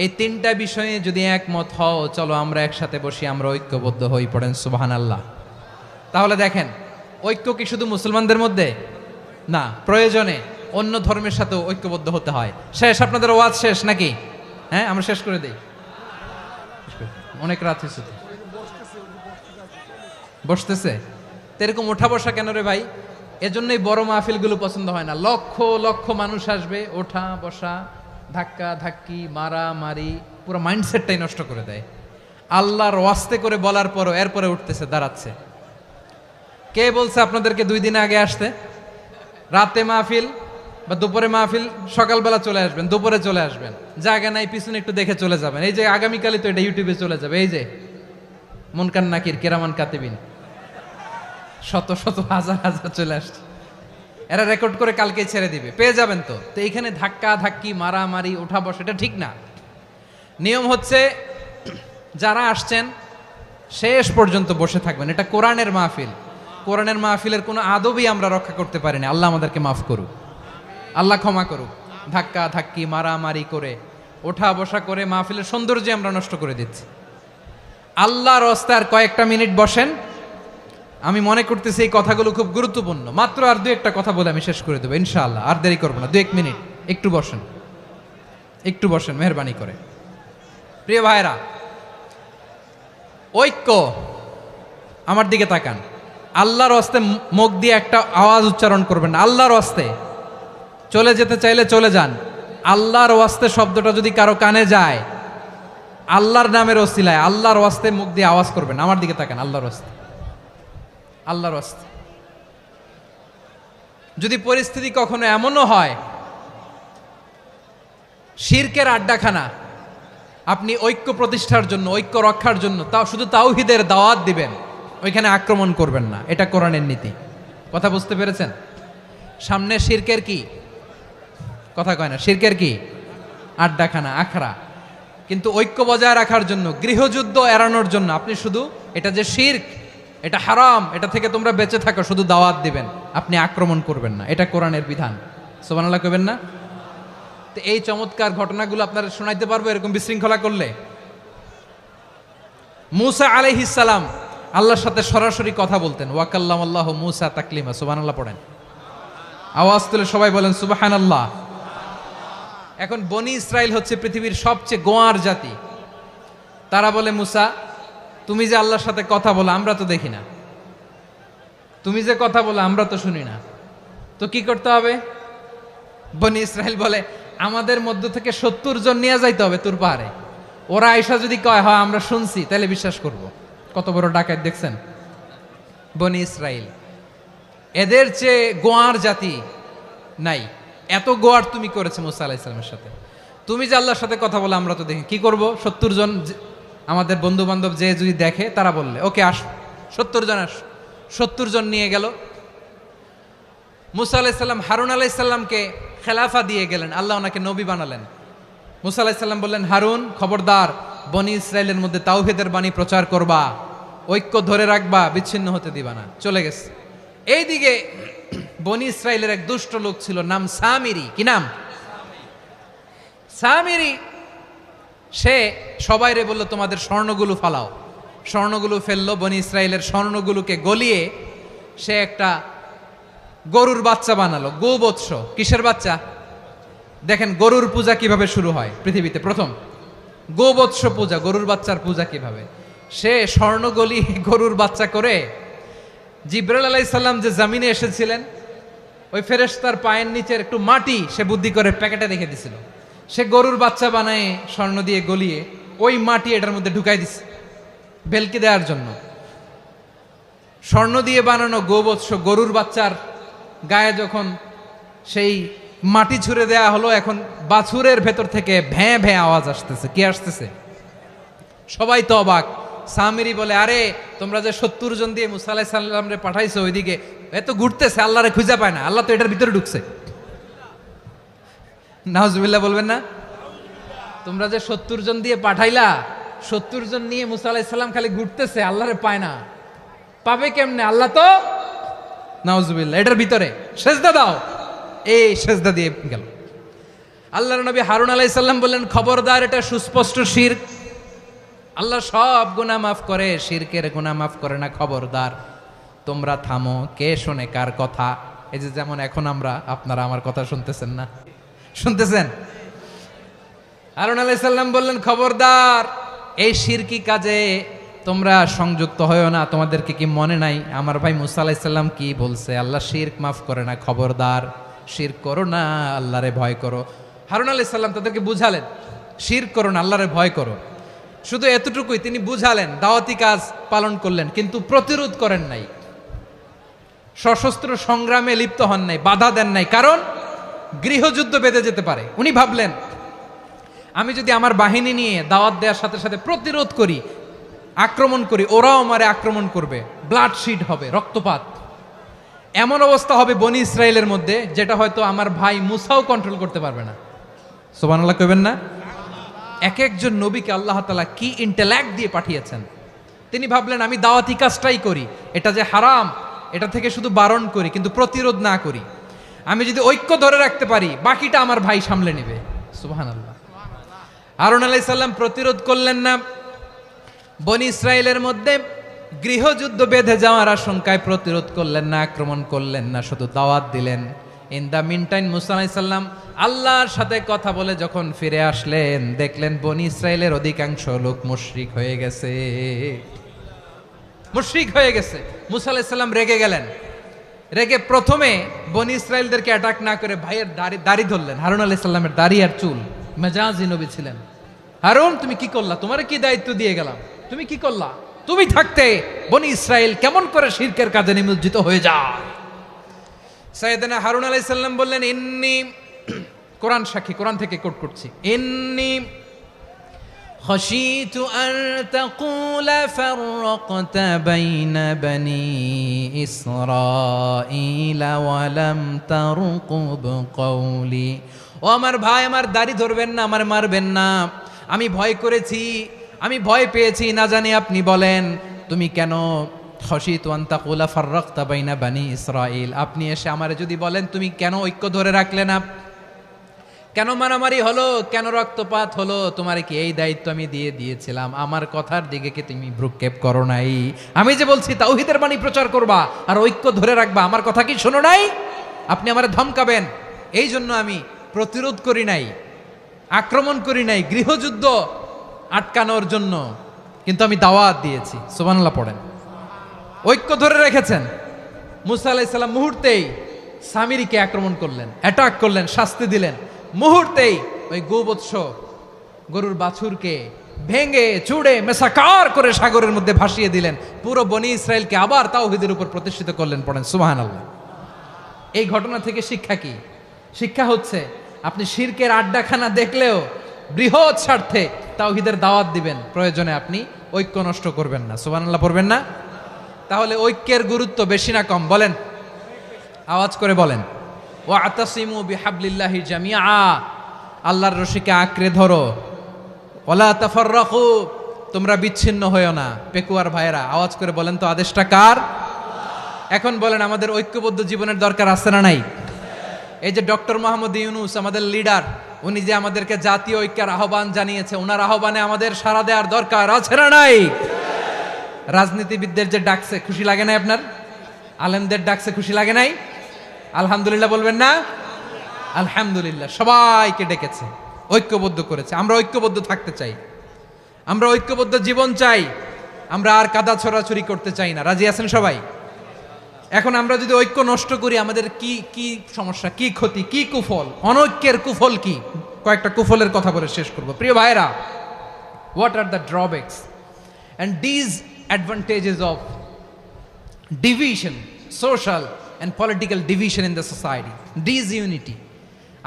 S1: এই তিনটা বিষয়ে যদি একমত হও, চলো আমরা একসাথে বসি, আমরা ঐক্যবদ্ধ হই। পড়েন সুবহানাল্লাহ। তাহলে দেখেন, ঐক্য কি শুধু মুসলমানদের মধ্যে না, প্রয়োজনে অন্য ধর্মের সাথেও ঐক্যবদ্ধ হতে হয়। শেষ, আপনাদের ওয়াজ শেষ নাকি? হ্যাঁ, আমরা শেষ করে দেই, অনেক রাত হয়েছে তো। বসতেছে তো, এরকম ওঠা বসা কেন রে ভাই? এজন্যই বড় মাহফিলগুলো পছন্দ হয় না। লক্ষ লক্ষ মানুষ আসবে, ওঠা বসা, ধাক্কা ধাক্কি, মারা মারি, পুরো মাইন্ডসেটটাই নষ্ট করে দেয়। আল্লাহর ওয়াস্তে করে বলার পরও এরপরে উঠতেছে, দাঁড়াচ্ছে। কে বলছে আপনাদেরকে 2 দিন আগে আসতে? রাতে মাহফিল বা দুপুরে মাহফিল, সকালবেলা চলে আসবেন, দুপুরে চলে আসবেন, জায়গা নাই পিছনে একটু দেখে চলে যাবেন। এই যে আগামীকালই তো এটা ইউটিউবে চলে যাবে, এই যে মুনকার নাকির কেরামান কাতিবিন, শত শত হাজার হাজার চলে আসছে, এরা রেকর্ড করে কালকে ছেড়ে দিবে, পেয়ে যাবেন তো। তো এইখানে ধাক্কা ধাক্কি, মারামারি, ওঠা বসা, এটা ঠিক না। নিয়ম হচ্ছে যারা আসছেন শেষ পর্যন্ত বসে থাকবেন। এটা কোরআনের মাহফিল, কোরআনের মাহফিলের কোনো আদবই আমরা রক্ষা করতে পারিনি। আল্লাহ আমাদেরকে মাফ করুক, আল্লাহ ক্ষমা করুক। ধাক্কা ধাক্কি, মারামারি করে, ওঠা বসা করে মাহফিলের সৌন্দর্য আমরা নষ্ট করে দিচ্ছি। আল্লাহর রাস্তায় আর কয়েকটা মিনিট বসেন। আমি মনে করতেছি এই কথাগুলো খুব গুরুত্বপূর্ণ। মাত্র আর 2-1টা কথা বলে আমি শেষ করে দেবো ইনশাআল্লাহ, আর দেরি করবো না। 2-1 মিনিট একটু বসেন, একটু বসেন মেহরবানি করে। প্রিয় ভাইরা, ঐক্য, আমার দিকে তাকান। আল্লাহর রাস্তে মুখ দিয়ে একটা আওয়াজ উচ্চারণ করবেন না। আল্লাহর রাস্তে চলে যেতে চাইলে চলে যান। আল্লাহর ওয়াস্তে শব্দটা যদি কারো কানে যায়, আল্লাহর নামের ওসিলায় আল্লাহর ওয়াস্তে মুখ দিয়ে আওয়াজ করবেন। আমার দিকে তাকান, আল্লাহর ওয়াস্তে, আল্লাহর ওয়াস্তে। যদি পরিস্থিতি কখনো এমনও হয় শিরকের আড্ডাখানা, আপনি ঐক্য প্রতিষ্ঠার জন্য, ঐক্য রক্ষার জন্য তাও শুধু তাওহীদের দাওয়াত দিবেন, ওইখানে আক্রমণ করবেন না। এটা কোরআনের নীতি। কথা বুঝতে পেরেছেন? সামনে শিরকের কি কথা কয় না, শিরকের কি আড্ডাখানা, আখড়া। কিন্তু ঐক্য বজায় রাখার জন্য, গৃহযুদ্ধ এড়ানোর জন্য আপনি শুধু এটা যে শিরক, এটা হারাম, এটা থেকে তোমরা বেঁচে থাকো, শুধু দাওয়াত দিবেন, আপনি আক্রমণ করবেন না। এটা কোরআনের বিধান। সুবহানাল্লাহ কইবেন না? তো এই চমৎকার ঘটনাগুলো আপনারা শোনাইতে পারবো এরকম বিশৃঙ্খলা করলে। মূসা আলাইহিস সালাম আল্লাহর সাথে সরাসরি কথা বলতেন। ওয়াকাল্লামাল্লাহু মূসা তাকলিমা। সুবহানাল্লাহ পড়েন, আওয়াজ তুলে সবাই বলেন সুবহানাল্লাহ। এখন বনি ইসরাইল হচ্ছে পৃথিবীর সবচেয়ে গোয়ার জাতি। তারা বলে, মূসা তুমি যে আল্লাহর সাথে কথা বলো আমরা তো দেখি না, তুমি যে কথা বলো আমরা তো শুনি না, তো কি করতে হবে? বনি ইসরাইল বলে, আমাদের মধ্য থেকে 70 জন নিয়ে যাইতে হবে তুর পাহাড়ে। ওরা আয়েশা যদি কয় হয় আমরা শুনছি, তাহলে বিশ্বাস করব। কত বড় ডাকাত দেখছেন বনি ইসরাইল। এদের চেয়ে গোয়ার জাতি নাই। এত গোয়ার তুমি করেছে মুসা আলাইহিস সালামের সাথে। তুমি যে আল্লাহর সাথে কথা বলে আমরা তো দেখি, কি করব? 70 জন আমাদের বন্ধু বান্ধব যে যদি দেখে, তারা বললে ওকে আস, 70 জন আস, 70 জন নিয়ে গেল। মুসা আলাইহিস সালাম হারুন আলাইহিস সালামকে খেলাফা দিয়ে গেলেন, আল্লাহ ওনাকে নবী বানালেন। মুসা আলাইহিস সালাম বললেন, হারুন খবরদার, বনি ইসরায়েলের মধ্যে তাওহীদের বাণী প্রচার করবা, ঐক্য ধরে রাখবা, বিচ্ছিন্ন হতে দিবা না। চলে গেছে। এইদিকে বনি ইসরায়েলের এক দুষ্ট লোক ছিল, নাম সামিরি। কি নাম? সামিরি। সে সবাইরে বলল, তোমাদের স্বর্ণগুলো ফালাও। স্বর্ণগুলো ফেললো, বনি ইসরায়েলের স্বর্ণগুলোকে গলিয়ে সে একটা গরুর বাচ্চা বানালো, গোবৎস। কিসের বাচ্চা? দেখেন গরুর পূজা কিভাবে শুরু হয় পৃথিবীতে, প্রথম গোবৎস পূজা, গরুর বাচ্চার পূজা কিভাবে। সে স্বর্ণ গলি গরুর বাচ্চা করে জিবরাইল আলাইহিস সালাম যে জমিনে এসেছিলেন, ওই ফেরেশতার পায়ের নিচের একটু মাটি সে বুদ্ধি করে প্যাকেটে রেখে দিছিল। সে গরুর বাচ্চা বানায় স্বর্ণ দিয়ে গলিয়ে ওই মাটি এটার মধ্যে ঢুকাই দিছে ভেলকি দেওয়ার জন্য। স্বর্ণ দিয়ে বানানো গোবৎস গরুর বাচ্চার গায়ে যখন সেই মাটি ছুঁড়ে দেয়া হলো, এখন বাছুরের ভেতর থেকে ভ্যাঁ ভ্যাঁ আওয়াজ আসতেছে। কি আসতেছে? সবাই তো অবাক। সামিরি বলে, আরে তোমরা যে 70 জন দিয়ে মুসা আলাইহিস সালাম রে পাঠাইছো, ওইদিকে এত ঘুরতেছে, আল্লাহরে খুঁজে পায় না, আল্লাহ তো এটার ভিতরে ঢুকছে। নাউজুবিল্লাহ বলবেন না? তোমরা যে 70 জন দিয়ে পাঠাইলা, 70 জন নিয়ে মুসা আলাইহিস সালাম খালি ঘুরতেছে, আল্লাহরে পায় না। পাবে কেমনে? আল্লাহ তো, নাউজুবিল্লাহ, এটার ভিতরে সেজদা দাও। এই সেজদা দিয়ে গেল। আল্লাহর নবী হারুন আলাইহিস সালাম বললেন, খবরদার, এটা সুস্পষ্ট শিরক। আল্লাহ সব গুনাহ মাফ করে, শিরকের গুনাহ মাফ করে না, খবরদার তোমরা থামো। কে শোনে কার কথা? এই যে যেমন এখন আপনারা আমার কথা শুনতেছেন না? শুনতেছেন? হারুন আলাইহিস সালাম বললেন, খবরদার, এই শিরকি কাজে তোমরা সংযুক্ত হয়ো না। তোমাদেরকে কি মনে নাই আমার ভাই মুসা আলাইহিস সালাম কি বলছে? আল্লাহ শিরক মাফ করে না, খবরদার শিরক করো না, আল্লাহরে ভয় করো। হারুন আলাইহিস সালাম তাদেরকে বুঝালেন, শিরক করো না, আল্লাহরে ভয় করো। শুধু এতটুকুই তিনি বুঝালেন, দাওয়াতি কাজ পালন করলেন, কিন্তু প্রতিরোধ করেন নাই, সশস্ত্র সংগ্রামে লিপ্ত হন নাই, বাধা দেন নাই, কারণ গৃহযুদ্ধ বেঁধে যেতে পারে। উনি ভাবলেন, আমি যদি আমার বাহিনী নিয়ে দাওয়াত দেওয়ার সাথে সাথে প্রতিরোধ করি, আক্রমণ করি, ওরাও আমারে আক্রমণ করবে, ব্লাডশিড হবে, রক্তপাত। এমন অবস্থা হবে বনি ইসরায়েলের মধ্যে, যেটা হয়তো আমার ভাই মুসাও কন্ট্রোল করতে পারবে না। সুবহানাল্লাহ কইবেন না? এক একজন নবীকে আল্লাহ তাআলা কি ইন্টেলেক্ট দিয়ে পাঠিয়েছেন। তিনি ভাবলেন, আমি দাওয়াতি কাজটাই করি, এটা যে হারাম এটা থেকে শুধু বারণ করি, কিন্তু প্রতিরোধ না করি। আমি যদি ঐক্য ধরে রাখতে পারি, বাকিটা আমার ভাই সামলে নেবে। সুবহানাল্লাহ। হারুন আলাইহিস সালাম প্রতিরোধ করলেন না, বনি ইসরায়েলের মধ্যে গৃহযুদ্ধ বেঁধে যাওয়ার আশঙ্কায় প্রতিরোধ করলেন না, আক্রমণ করলেন না, শুধু দাওয়াত দিলেন। ইন দ্য মিন টাইম মুসা আলাইহিস সালাম আল্লাহর সাথে কথা বলে যখন ফিরে আসলেন, দেখলেন বনি ইসরায়েলের অধিকাংশ লোক মুশরিক হয়ে গেছে। মুশরিক হয়ে গেছে। মুসা আলাইহিস সালাম রেগে গেলেন। রেগে প্রথমে বনি ইসরায়েলদেরকে অ্যাটাক না করে ভাইয়ের দাড়ি ধরলেন। হারুন আলাইহিস সালামের দাড়ি আর চুল। মেজাজি নবী ছিলেন। হারুন, তুমি কি করলা? তোমার কি দায়িত্ব দিয়ে গেলাম, তুমি কি করলা? তুমি থাকতে বনি ইসরায়েল কেমন করে শিরকের কাজে নিমজ্জিত হয়ে যায়? সাইয়েদনা হারুন আলাইহিস সালাম বললেন, ইন্নী, কোরআন সাক্ষী, কোরআন থেকে কোট করছি, ইন্নী খাশিতু আন তাকুলা ফাররাকতা বাইনা বনি ইসরাঈলা ওয়া লাম তারকুব কওলি। ও আমার ভাই, আমার দাড়ি ধরবেন না, আমার মারবেন না। আমি ভয় করেছি, আমি ভয় পেয়েছি, না জানি আপনি বলেন তুমি কেন খাশিতু আন তাকুলা ফাররাকতা বাইনা বনি ইসরাঈল। আপনি এসে আমারে যদি বলেন তুমি কেন ঐক্য ধরে রাখলে না, কেন মারামারি হলো, কেন রক্তপাত হলো, তোমার কি এই দায়িত্ব আমি দিয়ে দিয়েছিলাম? আমার কথার দিকে কি তুমি ভ্রুক্ষেপ করো নাই? আমি যে বলছি তাওহীদের বাণী প্রচার করবা আর ঐক্য ধরে রাখবা, আমার কথা কি শোনো নাই? আপনি আমারে ধমকাবেন, এই জন্য আমি প্রতিরোধ করি নাই, আক্রমণ করি নাই, গৃহযুদ্ধ আটকানোর জন্য কিন্তু আমি দাওয়াত দিয়েছি। সুবহানাল্লাহ পড়েন। ঐক্য ধরে রেখেছেন। মুসা আলাইহিস সালাম মুহূর্তেই সামিরিকে আক্রমণ করলেন, অ্যাটাক করলেন, শাস্তি দিলেন। মুহূর্তেই ওই গোবৎস গরুর বাছুরকে ভেঙে চুড়ে মেসাকার করে সাগরের মধ্যে ভাসিয়ে দিলেন। পুরো বনি ইসরায়েলকে আবার তাওহীদের উপর প্রতিষ্ঠিত করলেন। পড়েন সুবহানাল্লাহ। এই ঘটনা থেকে শিক্ষা কি? শিক্ষা হচ্ছে, আপনি শিরকের আড্ডাখানা দেখলেও বৃহৎ স্বার্থে তাওহীদের দাওয়াত দিবেন, প্রয়োজনে আপনি ঐক্য নষ্ট করবেন না। সুবহানাল্লাহ পড়বেন না? তাহলে ঐক্যের গুরুত্ব বেশি না কম বলেন? আওয়াজ করে বলেন। ওয়াতাসিমু বিহাবলিল্লাহি জামিআ, আল্লাহর রশিকে আঁকড়ে ধরো। ওয়ালা তাফাররাকু, তোমরা বিচ্ছিন্ন হয়েও না। পেকুয়ার ভাইরা আওয়াজ করে বলেন তো আদেশটা কার? এখন বলেন আমাদের ঐক্যবদ্ধ জীবনের দরকার আছে না নাই? এই যে ডক্টর মোহাম্মদ ইউনূস আমাদের লিডার, উনি যে আমাদেরকে জাতীয় ঐক্যের আহ্বান জানিয়েছে, ওনার আহ্বানে আমাদের সাড়া দেওয়ার দরকার আছে না নাই? রাজনীতিবিদদের যে ডাকছে খুশি লাগে নাই আপনার? আলেমদের ডাকছে খুশি লাগে নাই? আলহামদুলিল্লাহ বলবেন না? আলহামদুলিল্লাহ, সবাইকে ডেকেছে, ঐক্যবদ্ধ করেছে। আমরা ঐক্যবদ্ধ থাকতে চাই, আমরা ঐক্যবদ্ধ জীবন চাই, আমরা আর কাদা ছড়াছড়ি করতে চাই না। রাজি আছেন সবাই? এখন আমরা যদি ঐক্য নষ্ট করি আমাদের কি কি সমস্যা, কি ক্ষতি, কি কুফল? অনৈক্যের কুফল কি? কয়েকটা কুফলের কথা বলে শেষ করব। প্রিয় ভাইরা, what are the drawbacks and disadvantages of division, social and political division in the society? Disunity.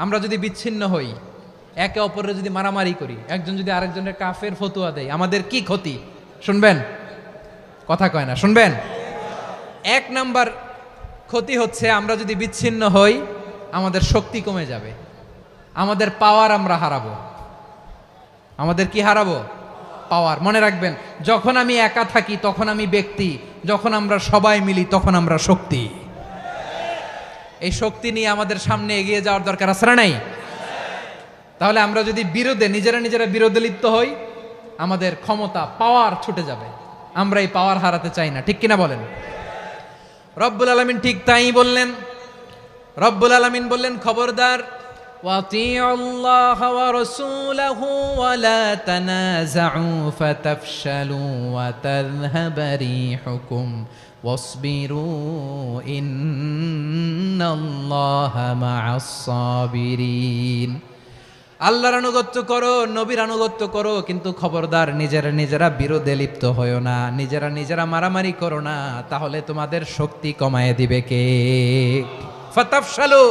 S1: আমরা যদি বিচ্ছিন্ন হই, একে অপরের যদি মারামারি করি, একজন যদি আরেকজনের কাফের ফতোয়া দেয়, আমাদের কি ক্ষতি? শুনবেন? কথা কয় না, শুনবেন? এক নাম্বার ক্ষতি হচ্ছে আমরা যদি বিচ্ছিন্ন হই, আমাদের শক্তি কমে যাবে, আমাদের পাওয়ার আমরা হারাবো। আমাদের কি হারাবো? পাওয়ার। মনে রাখবেন, যখন আমি একা থাকি তখন আমি ব্যক্তি, যখন আমরা সবাই মিলি তখন আমরা শক্তি। এই শক্তি নিয়ে আমাদের সামনে এগিয়ে যাওয়ার দরকার আছে না নাই? তাহলে আমরা যদি নিজেরা বিরোধে লিপ্ত হই, আমাদের ক্ষমতা, পাওয়ার ছুটে যাবে। আমরা এই পাওয়ার হারাতে চাই না, ঠিক কিনা বলেন? রব্বুল আলামিন ঠিক তাই বললেন। রব্বুল আলামিন বললেন, খবরদার, وَأَطِيعُوا اللَّهَ وَرَسُولَهُ وَلَا تَنَازَعُوا فَتَفْشَلُوا وَتَذْهَبَ رِيحُكُمْ وَاصْبِرُوا إِنَّ اللَّهَ مَعَ الصَّابِرِينَ। আল্লাহর আনুগত্য করো, নবীর আনুগত্য করো, কিন্তু খবরদার নিজেরা বিরোধে লিপ্ত হয়ো না, নিজেরা মারামারি করো না, তাহলে তোমাদের শক্তি কমায় দিবে কে? ফাতাফশালু,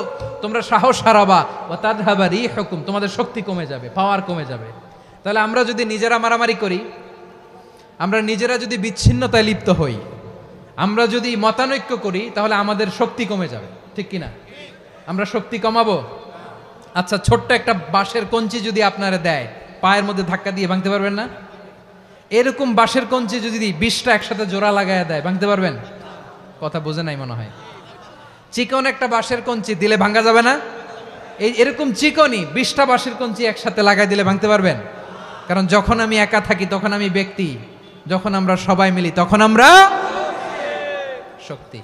S1: তোমরা সাহস হারাবা, ওয়া তাযহাবা রিহুকুম, তোমাদের শক্তি কমে যাবে, পাওয়ার কমে যাবে। তাহলে আমরা যদি নিজেরা মারামারি করি, আমরা নিজেরা যদি বিচ্ছিন্নতায় লিপ্ত হই, আমরা যদি মতানৈক্য করি, তাহলে আমাদের শক্তি কমে যাবে, ঠিক কিনা? আমরা শক্তি কমাবো। আচ্ছা, ছোট্ট একটা বাঁশের কঞ্চি যদি আপনারা দেয়, পায়ের মধ্যে ধাক্কা দিয়ে ভাঙতে পারবেন না? এরকম বাঁশের কঞ্চি যদি 20টা একসাথে জোড়া লাগায় দেয়, ভাঙতে পারবেন? কথা বোঝে নাই মনে হয়। চিকন একটা বাঁশের কঞ্চি দিলে ভাঙা যাবে না? এরকম চিকনই 20টা বাঁশের কঞ্চি একসাথে লাগাই দিলে ভাঙতে পারবেন? কারণ যখন আমি একা থাকি তখন আমি ব্যক্তি, যখন আমরা সবাই মিলি তখন আমরা শক্তি।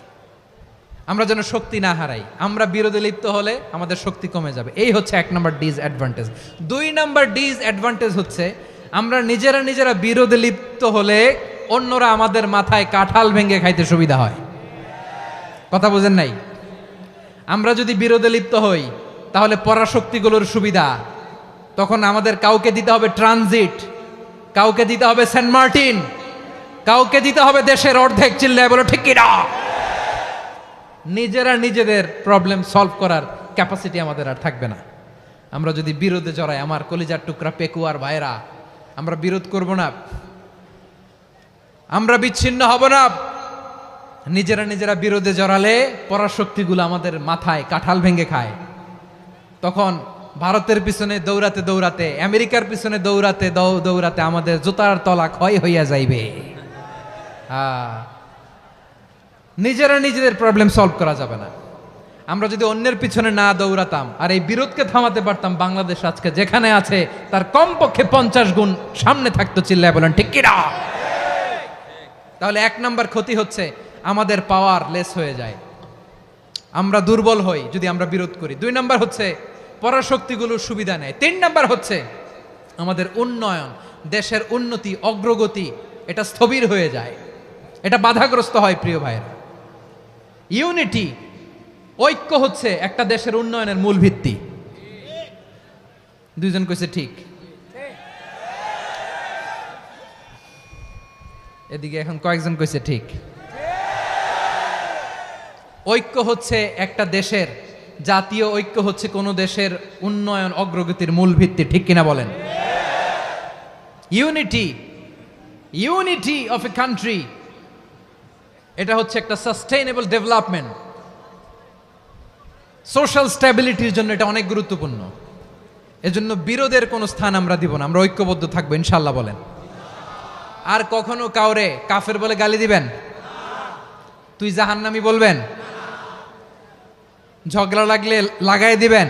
S1: আমরা যেন শক্তি না হারাই। আমরা বিরোধে লিপ্ত হলে আমাদের শক্তি কমে যাবে। এই হচ্ছে 1 নাম্বার ডিসঅ্যাডভান্টেজ। 2 নাম্বার ডিসঅ্যাডভান্টেজ হচ্ছে আমরা নিজেরা বিরোধে লিপ্ত হলে অন্যরা আমাদের মাথায় কাঁঠাল ভেঙে খাইতে সুবিধা হয়। কথা বোঝেন নাই? আমরা যদি বিরোধে লিপ্ত হই তাহলে পরাশক্তিগুলোর সুবিধা, তখন আমাদের কাউকে দিতে হবে ট্রানজিট, কাউকে দিতে হবে সেন্ট মার্টিন, কাউকে দিতে হবে দেশের অর্ধেক। চিল্লায় বলো ঠিক কিনা? নিজেদের প্রবলেম সলভ করার ক্যাপাসিটি আমাদের আর থাকবে না। আমরা যদি বিরোধে জড়াই, আমার কলিজার টুকরা পেকুয়ার ভাইরা, আমরা বিরোধ করব না, আমরা বিচ্ছিন্ন হব না। নিজেরা বিরোধে জড়ালে পরাশক্তিগুলো আমাদের মাথায় কাঁঠাল ভেঙে খায়। তখন ভারতের পিছনে দৌড়াতে, আমেরিকার পিছনে দৌড়াতে আমাদের জুতার তলা ক্ষয় হইয়া যাইবে। নিজেদের প্রবলেম সলভ করা যাবে না। আমরা যদি অন্যের পিছনে না দৌড়াতাম আর এই বিরোধকে থামাতে পারতাম, বাংলাদেশ আজকে যেখানে আছে তার কমপক্ষে 50 গুণ সামনে থাকতো। চিল্লায় বলেন ঠিক কিনা? তাহলে 1 নাম্বার ক্ষতি হচ্ছে আমাদের পাওয়ার লেস হয়ে যায়, আমরা দুর্বল হই যদি আমরা বিরোধ করি। 2 নাম্বার হচ্ছে পরাশক্তিগুলোর সুবিধা নেয়। 3 নাম্বার হচ্ছে আমাদের উন্নয়ন, দেশের উন্নতি, অগ্রগতি, এটা স্থবির হয়ে যায়, এটা বাধাগ্রস্ত হয়। প্রিয় ভাইয়েরা, ইউনিটি, ঐক্য হচ্ছে একটা দেশের উন্নয়নের মূল ভিত্তি। 2 জন কইছে ঠিক। এদিকে এখন কয়েকজন কইছে ঠিক। ঐক্য হচ্ছে একটা দেশের, জাতীয় ঐক্য হচ্ছে কোন দেশের উন্নয়ন, অগ্রগতির মূল ভিত্তি, ঠিক কিনা বলেন? ইউনিটি অফ এ কান্ট্রি এটা হচ্ছে একটা সাস্টেইনেবল ডেভেলপমেন্ট, সোশ্যাল স্ট্যাবিলিটির জন্য এটা অনেক গুরুত্বপূর্ণ। এজন্য বিরোধের কোনো স্থান আমরা দিব না, আমরা ঐক্যবদ্ধ থাকবো ইনশাআল্লাহ বলেন। আর কখনো কাউরে কাফের বলে গালি দিবেন? তুই জাহান্নামী বলবেন? ঝগড়া লাগলে লাগাই দিবেন?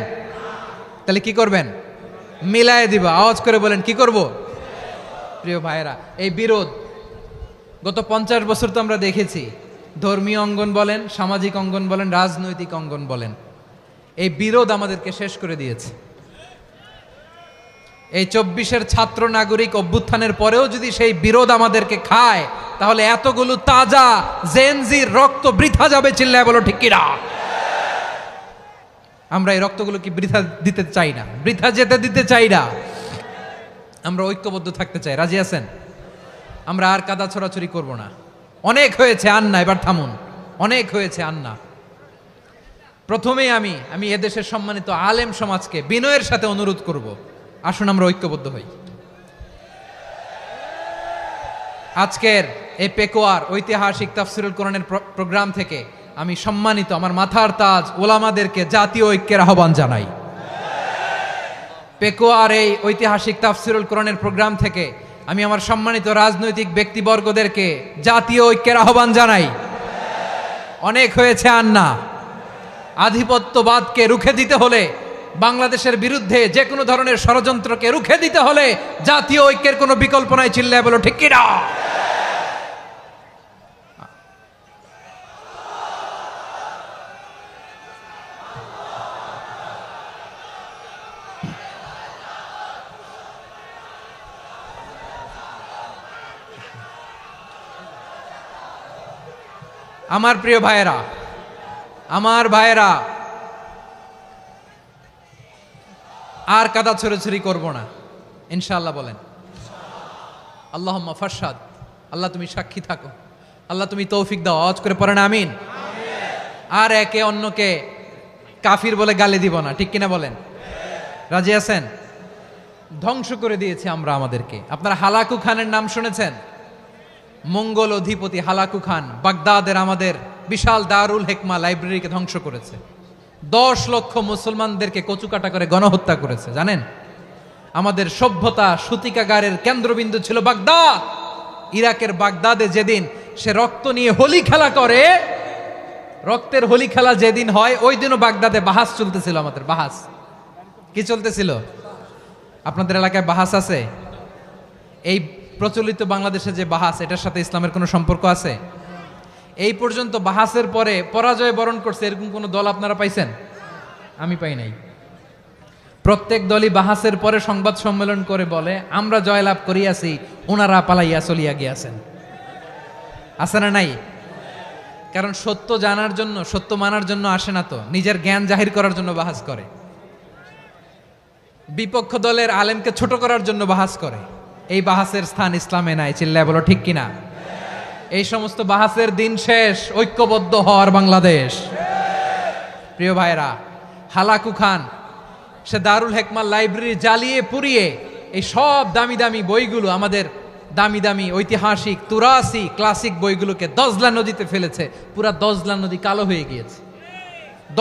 S1: তাহলে কি করবেন? মিলায় দিব। আওয়াজ করে বলেন কি করব? প্রিয় ভাইয়েরা, এই বিরোধ গত 50 বছর তো আমরা দেখেছি, ধর্মীয় অঙ্গন বলেন, সামাজিক অঙ্গন বলেন, রাজনৈতিক অঙ্গন বলেন, এই বিরোধ আমাদেরকে শেষ করে দিয়েছে। এই 24-এর ছাত্র নাগরিক অভ্যুত্থানের পরেও যদি সেই বিরোধ আমাদেরকে খায়, তাহলে এতগুলো তাজা জেনজির রক্ত বৃথা যাবে। চিল্লায় বলো ঠিক কিনা? আমরা এই রক্তগুলো কি বৃথা দিতে চাই না, বৃথা যেতে দিতে চাই না। আমরা ঐক্যবদ্ধ থাকতে চাই। রাজি আছেন? আমরা আর কাদা ছড়াছড়ি করব না। অনেক হয়েছে, আন্না, এবার থামুন। অনেক হয়েছে, আন্না। প্রথমেই আমি এদেশের সম্মানিত আলেম সমাজকে বিনয়ের সাথে অনুরোধ করব, আসুন আমরা ঐক্যবদ্ধ হই। আজকের এই পেকুয়ার ঐতিহাসিক তাফসিরুল কোরআনের প্রোগ্রাম থেকে আমি সম্মানিত আমার মাথার তাজ ওলামাদেরকে জাতীয় ঐক্যের আহ্বান জানাই। পেকুয়ার এই ঐতিহাসিক তাফসিরুল কোরআনের প্রোগ্রাম থেকে আমি আমার সম্মানিত রাজনৈতিক ব্যক্তিবর্গদেরকে জাতীয় ঐক্যের আহ্বান জানাই। অনেক হয়েছে, আন্না। আধিপত্যবাদকে রুখে দিতে হলে, বাংলাদেশের বিরুদ্ধে যে কোনো ধরনের ষড়যন্ত্রকে রুখে দিতে হলে জাতীয় ঐক্যের কোনো বিকল্প নাই। চিল্লায় বলো ঠিক কিনা? আমার প্রিয় ভাইয়েরা, আমার ভাইয়েরা, আর কাদা ছড়াছড়ি করব না ইনশাআল্লাহ বলেন। আল্লাহুম্মা ফারশাদ। আল্লাহ তুমি সাক্ষী থাকো, আল্লাহ তুমি তৌফিক দাও। আওয়াজ করে পড়েন আমিন। আর একে অন্যকে কাফির বলে গালি দিব না, ঠিক কিনা বলেন? রাজি আছেন? ধ্বংস করে দিয়েছে আমরা আমাদেরকে। আপনারা হালাকু খানের নাম শুনেছেন? মঙ্গল অধিপতি হালাকু খান বাগদাদের আমাদের বিশাল দারুল হিকমা লাইব্রেরিকে ধ্বংস করেছে। 10 লক্ষ মুসলমানদেরকে কচুকাটা করে গণহত্যা করেছে। জানেন, আমাদের সভ্যতা সূতিকাগারের কেন্দ্রবিন্দু ছিল বাগদাদ। ইরাকের বাগদাদে যেদিন সে রক্ত নিয়ে হোলি খেলা করে, রক্তের হোলি খেলা যেদিন হয়, ওই দিনও বাগদাদে বাহাস চলতেছিল। আমাদের বাহাস কি চলতেছিল? আপনাদের এলাকায় বাহাস আছে? এই প্রচলিত বাংলাদেশে যে বাহাস, এটার সাথে ইসলামের কোনো সম্পর্ক আছে? এই পর্যন্ত বাহাসের পরে পরাজয় বরণ করছে এরকম কোন দল আপনারা পাইছেন? আমি পাই নাই। প্রত্যেক দলই বাহাসের পরে সংবাদ সম্মেলন করে বলে আমরা জয়লাভ করিয়াছি, ওনারা পালাইয়া চলিয়া গিয়াছেন। আছে না নাই? কারণ সত্য জানার জন্য, সত্য মানার জন্য আসে না তো, নিজের জ্ঞান জাহির করার জন্য বাহাস করে। বিপক্ষ দলের আলেমকে ছোট করার জন্য বাহাস করে। এই বাহাসের স্থান ইসলামে নাই। চিল্লায় বলো ঠিক কিনা? এই সমস্ত বাহাসের দিন শেষ। ঐক্যবদ্ধ হওয়ার বাংলাদেশ। প্রিয় ভাইরা, হালাকু খান সে দারুল হিকমা লাইব্রেরি জ্বালিয়ে পুড়িয়ে এই সব দামি দামি বইগুলো, আমাদের দামি দামি ঐতিহাসিক তুরাসি ক্লাসিক বইগুলোকে দজলা নদীতে ফেলেছে। পুরা দজলা নদী কালো হয়ে গিয়েছে।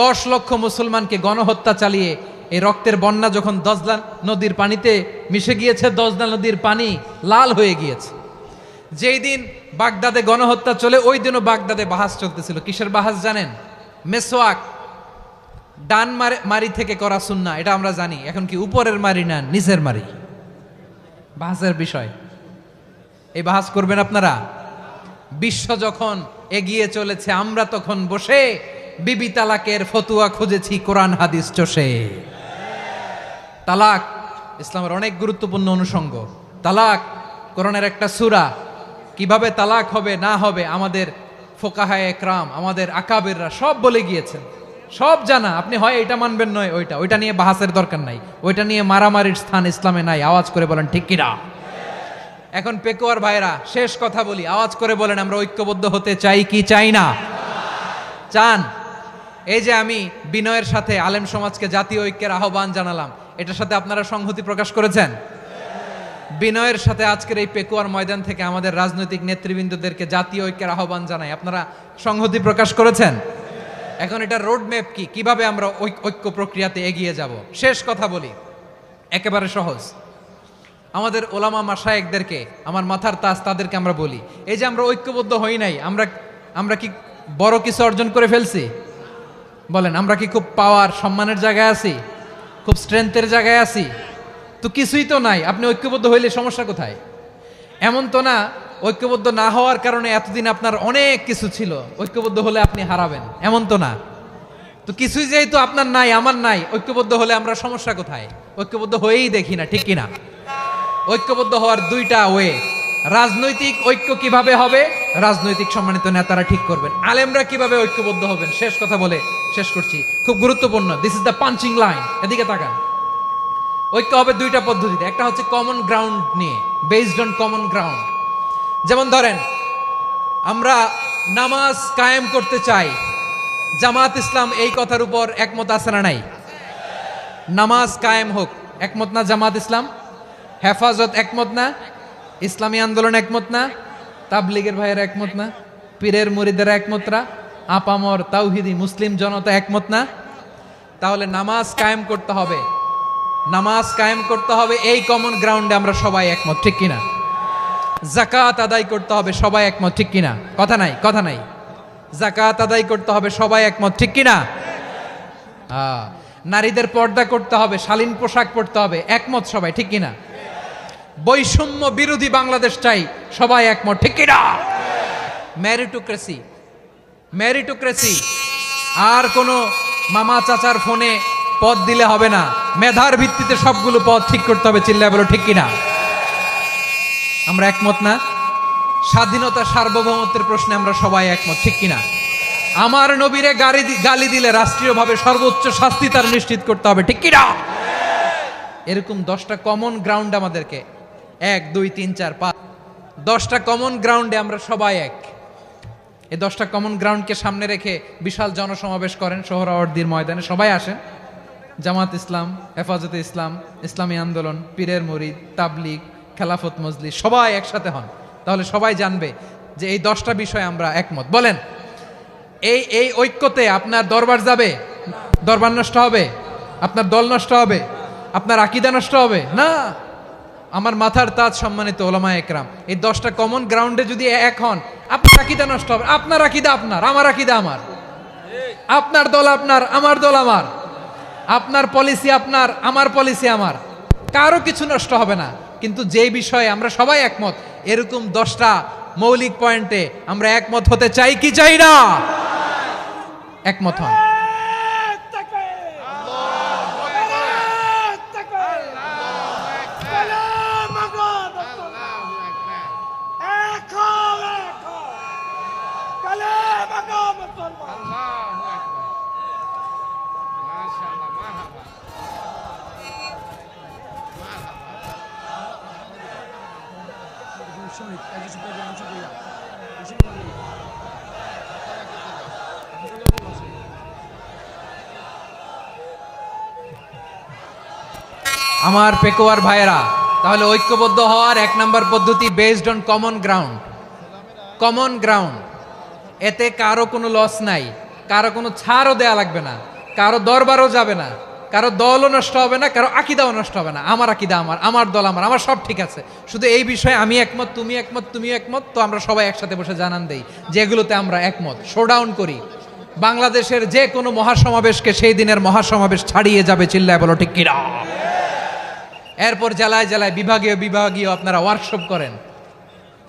S1: 10 লক্ষ মুসলমানকে গণহত্যা চালিয়ে এই রক্তের বন্যা যখন দজলা নদীর পানিতে মিশে গিয়েছে, দজলা নদীর পানি লাল হয়ে গিয়েছে। যেই দিন বাগদাদে গণহত্যা চলে, ওই দিনও বাগদাদে বাহাস চলতেছিল। কিসের বাহাস জানেন? মেসওয়াক, ডান মারি থেকে করা সুন্নাহ, এটা আমরা জানি। এখন কি উপরের মারি না নিচের মারি? বাহাসের বিষয়। এই বাহাস করবেন আপনারা? বিশ্ব যখন এগিয়ে চলেছে, আমরা তখন বসে বিবি তালাকের ফতুয়া খুঁজেছি কোরআন হাদিস চষে। তালাক ইসলামের অনেক গুরুত্বপূর্ণ অনুষঙ্গ। তালাক কোরআনের একটা সূরা। কিভাবে তালাক হবে না হবে আমাদের ফোকাহায়ে একরাম, আমাদের আকাবেররা সব বলে গিয়েছেন, সব জানা। আপনি হয় এটা মানবেন, নয় ওইটা। ওইটা নিয়ে বাহাসের দরকার নাই, ওইটা নিয়ে মারামারির স্থান ইসলামে নাই। আওয়াজ করে বলেন ঠিক কিনা? এখন পেকুয়ার ভাইরা, শেষ কথা বলি, আওয়াজ করে বলেন আমরা ঐক্যবদ্ধ হতে চাই কি চাই না? চান? এই যে আমি বিনয়ের সাথে আলেম সমাজকে জাতীয় ঐক্যের আহ্বান জানালাম, এটার সাথে আপনারা সংহতি প্রকাশ করেছেন? বিনয়ের সাথে আজকের এই পেকুয়ার ময়দান থেকে আমাদের রাজনৈতিক নেতৃবৃন্দদেরকে জাতীয় ঐক্যের আহ্বান জানাই। আপনারা সংহতি প্রকাশ করেছেন। এখন এটা রোড ম্যাপ কি, কিভাবে আমরা ঐক্য প্রক্রিয়াতে এগিয়ে যাব। শেষ কথা বলি, একেবারে সহজ। আমাদের ওলামা মাশায়েখদেরকে, আমার মাথার তাজ, তাদেরকে আমরা বলি, এই যে আমরা ঐক্যবদ্ধ হই নাই, আমরা কি বড় কিছু অর্জন করে ফেলছি? বলেন, আমরা কি খুব পাওয়ার সম্মানের জায়গায় আছি? খুব স্ট্রেংথের জায়গায় আছি? তো কিছুই তো নাই। আপনি ঐক্যবদ্ধ হইলে সমস্যা কোথায়? এমন তো না ঐক্যবদ্ধ না হওয়ার কারণে এতদিন আপনার অনেক কিছু ছিল, ঐক্যবদ্ধ হলে আপনি হারাবেন, এমন তো না। তো কিছুই যেহেতু আপনার নাই, আমার নাই, ঐক্যবদ্ধ হলে আমরা সমস্যা কোথায়? ঐক্যবদ্ধ হয়েই দেখি না, ঠিক কিনা? ঐক্যবদ্ধ হওয়ার দুইটা ওয়ে। রাজনৈতিক ঐক্য কিভাবে হবে, রাজনৈতিক সম্মানিত নেতারা ঠিক করবেন। আলেমরা কিভাবে ঐক্যবদ্ধ হবেন, শেষ কথা বলে শেষ করছি, খুব গুরুত্বপূর্ণ। This is the punching line. এদিকে তাকান। ঐক্য হবে দুইটা পদ্ধতিতে। একটা হচ্ছে কমন গ্রাউন্ড নিয়ে, বেসড অন কমন গ্রাউন্ড। যেমন ধরেন, আমরা নামাজ কায়েম করতে চাই, জামাত ইসলাম এই কথার উপর একমত আছে না নাই? নামাজ কায়েম হোক, একমত না জামাত ইসলাম? হেফাজত একমত না? ইসলামী আন্দোলন একমত না? তাবলিগের ভাইয়েরা একমত না? পীরের মুরিদেরা একমত না? আপামর তাওহিদি মুসলিম জনতা একমত না? তাহলে নামাজ কায়েম করতে হবে, নামাজ কায়েম করতে হবে এই কমন গ্রাউন্ডে আমরা সবাই একমত, ঠিক কিনা? যাকাত আদায় করতে হবে, সবাই একমত, ঠিক কিনা? কথা নাই, কথা নাই। যাকাত আদায় করতে হবে, সবাই একমত, ঠিক কিনা? নারীদের পর্দা করতে হবে, শালীন পোশাক পরতে হবে, একমত সবাই, ঠিক কিনা? বৈষম্য বিরোধী বাংলাদেশ চাই, সবাই একমত, ঠিক কিনা? মেরিটোক্রেসি, মেরিটোক্রেসি, আর কোনো মামা চাচার ফোনে পদ দিলে হবে না, মেধার ভিত্তিতে সবগুলো পদ ঠিক করতে হবে, চিল্লায় বলো ঠিক কিনা? আমরা একমত না? স্বাধীনতা সার্বভৌমত্বের প্রশ্নে আমরা সবাই একমত, ঠিক কিনা? আমার নবীরে গালি দিলে রাষ্ট্রীয়ভাবে সর্বোচ্চ শাস্তি তার নিশ্চিত করতে হবে, ঠিক কিনা? এরকম 10টা কমন গ্রাউন্ড আমাদেরকে, 1 2 3 4 5, 10টা কমন গ্রাউন্ডে আমরা সবাই এক। এই 10টা কমন গ্রাউন্ডকে সামনে রেখে বিশাল জনসমাবেশ করেন সোহরাওয়ার্দীর ময়দানে, সবাই আসেন। জামাত ইসলাম, হেফাজতে ইসলাম, ইসলামী আন্দোলন, পীরের মুরিদ, তাবলিগ, খেলাফত মজলিস, সবাই একসাথে হন। তাহলে সবাই জানবে যে এই 10টা বিষয়ে আমরা একমত। বলেন, এই ঐক্যতে আপনার দরবার যাবে, দরবার নষ্ট হবে, আপনার দল নষ্ট হবে, আপনার আকীদা নষ্ট হবে না। আমার মাথার তাজ সম্মানিত ওলামায়ে একরাম, এই 10টা কমন গ্রাউন্ডে যদি এক হন, আপনার আকীদা নষ্ট হবে। আপনার আকীদা আপনার, আমার আকীদা আমার, আপনার দল আপনার, আমার দল আমার, আপনার পলিসি আপনার, আমার পলিসি আমার, কারো কিছু নষ্ট হবে না। কিন্তু যে বিষয়ে আমরা সবাই একমত, এরকম 10টা মৌলিক পয়েন্টে আমরা একমত হতে চাই কি চাই না? একমত হন। আমার পেকুয়ার ভাইয়েরা, তাহলে ঐক্যবদ্ধ হওয়ার 1 নম্বর পদ্ধতি based on common ground. Common ground, এতে কারো কোনো লস নাই, কারো কোনো ছাড়ও দেয়া লাগবে না, কারো দরবারও যাবে না, কারো দলও নষ্ট হবে না, কারো আকীদাও নষ্ট হবে না। আমার আকীদা আমার, আমার দল আমার, আমার সব ঠিক আছে। শুধু এই বিষয়ে আমি একমত, তুমি একমত, তুমি একমত, তো আমরা সবাই একসাথে বসে জানান দেই যেগুলোতে আমরা একমত, শোডাউন করি। বাংলাদেশের যে কোনো মহাসমাবেশকে সেই দিনের মহাসমাবেশ ছাড়িয়ে যাবে, চিল্লায় বলো ঠিক কিনা? এরপর জেলায় জেলায় বিভাগীয় বিভাগীয় আপনারা ওয়ার্কশপ করেন,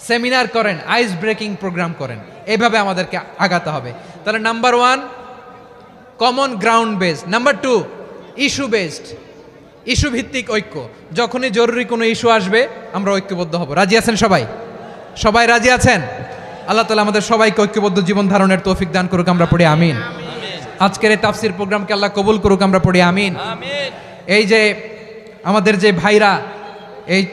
S1: সেমিনার করেন, আইস ব্রেকিং প্রোগ্রাম করেন। এইভাবে আমাদেরকে আগাতে হবে। তাহলে number 1 common ground based, number 2 issue based, issue ভিত্তিক ঐক্য। যখনই জরুরি কোনো ইস্যু আসবে আমরা ঐক্যবদ্ধ হব। রাজি আছেন সবাই? সবাই রাজি আছেন? আল্লাহ তাআলা আমাদের সবাইকে ঐক্যবদ্ধ জীবন ধারণের তৌফিক দান করুক, আমরা পড়ি আমিন। আজকের এই তাফসীর প্রোগ্রামকে আল্লাহ কবুল করুক, আমরা পড়ি আমিন। এই যে আমাদের যে ভাইরা এই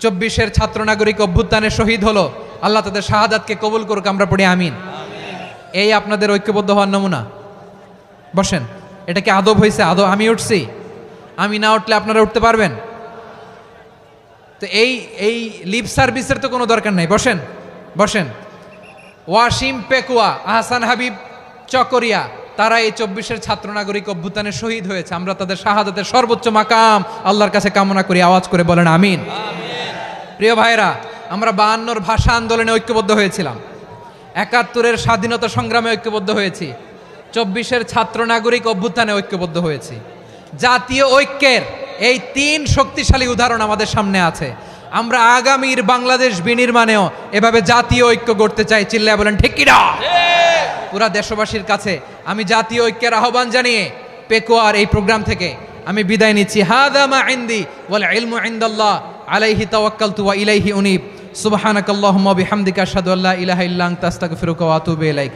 S1: 24-এর ছাত্র নাগরিক অভ্যুত্থানে শহীদ হলো, আল্লাহ তাদের শাহাদাতকে কবুল করুক, আমরা পড়ি আমিন। এই আপনাদের ঐক্যবদ্ধ হওয়ার নমুনা। বসেন, এটা কি আদব হয়েছে? আদব আমি উঠছি, আমি না উঠলে আপনারা উঠতে পারবেন? তো এই লিপ সার্ভিসের তো কোনো দরকার নাই, বসেন বসেন। ওয়াসিম পেকুয়া, আহসান হাবিব চকরিয়া, তারা এই 24-এর ছাত্র নাগরিক অভ্যুত্থানে শহীদ হয়েছে। আমরা তাদের শাহাদাতের সর্বোচ্চ মাকাম আল্লাহর কাছে কামনা করি, আওয়াজ করে বলেন আমিন। প্রিয় ভাইরা, আমরা 52-র ভাষা আন্দোলনে ঐক্যবদ্ধ হয়েছিলাম, 71-এর স্বাধীনতা সংগ্রামে ঐক্যবদ্ধ হয়েছি, 24-এর ছাত্র নাগরিক অভ্যুত্থানে ঐক্যবদ্ধ হয়েছি। জাতীয় ঐক্যের এই 3 শক্তিশালী উদাহরণ আমাদের সামনে আছে। আমরা আগামীর বাংলাদেশ বিনির্মাণেও এভাবে জাতীয় ঐক্য গড়তে চাই। চিল্লায় বলেন ঠিক কিনা? পুরা দেশবাসীর কাছে আমি জাতীয় ঐক্যের আহ্বান জানিয়ে পেকুয়ার এই প্রোগ্রাম থেকে আমি বিদায় নিচ্ছি। হাদা মা ইনদি ওয়াল ইলমু ইনদাল্লাহ আলাইহি তাওয়াক্কালতু ওয়া ইলাইহি উনীব। সুবহানাকাল্লাহুম্মা বিহামদিকা আশহাদু আল্লা ইলাহা ইল্লা আনতা আস্তাগফিরুকা ওয়া আতুবু ইলাইক।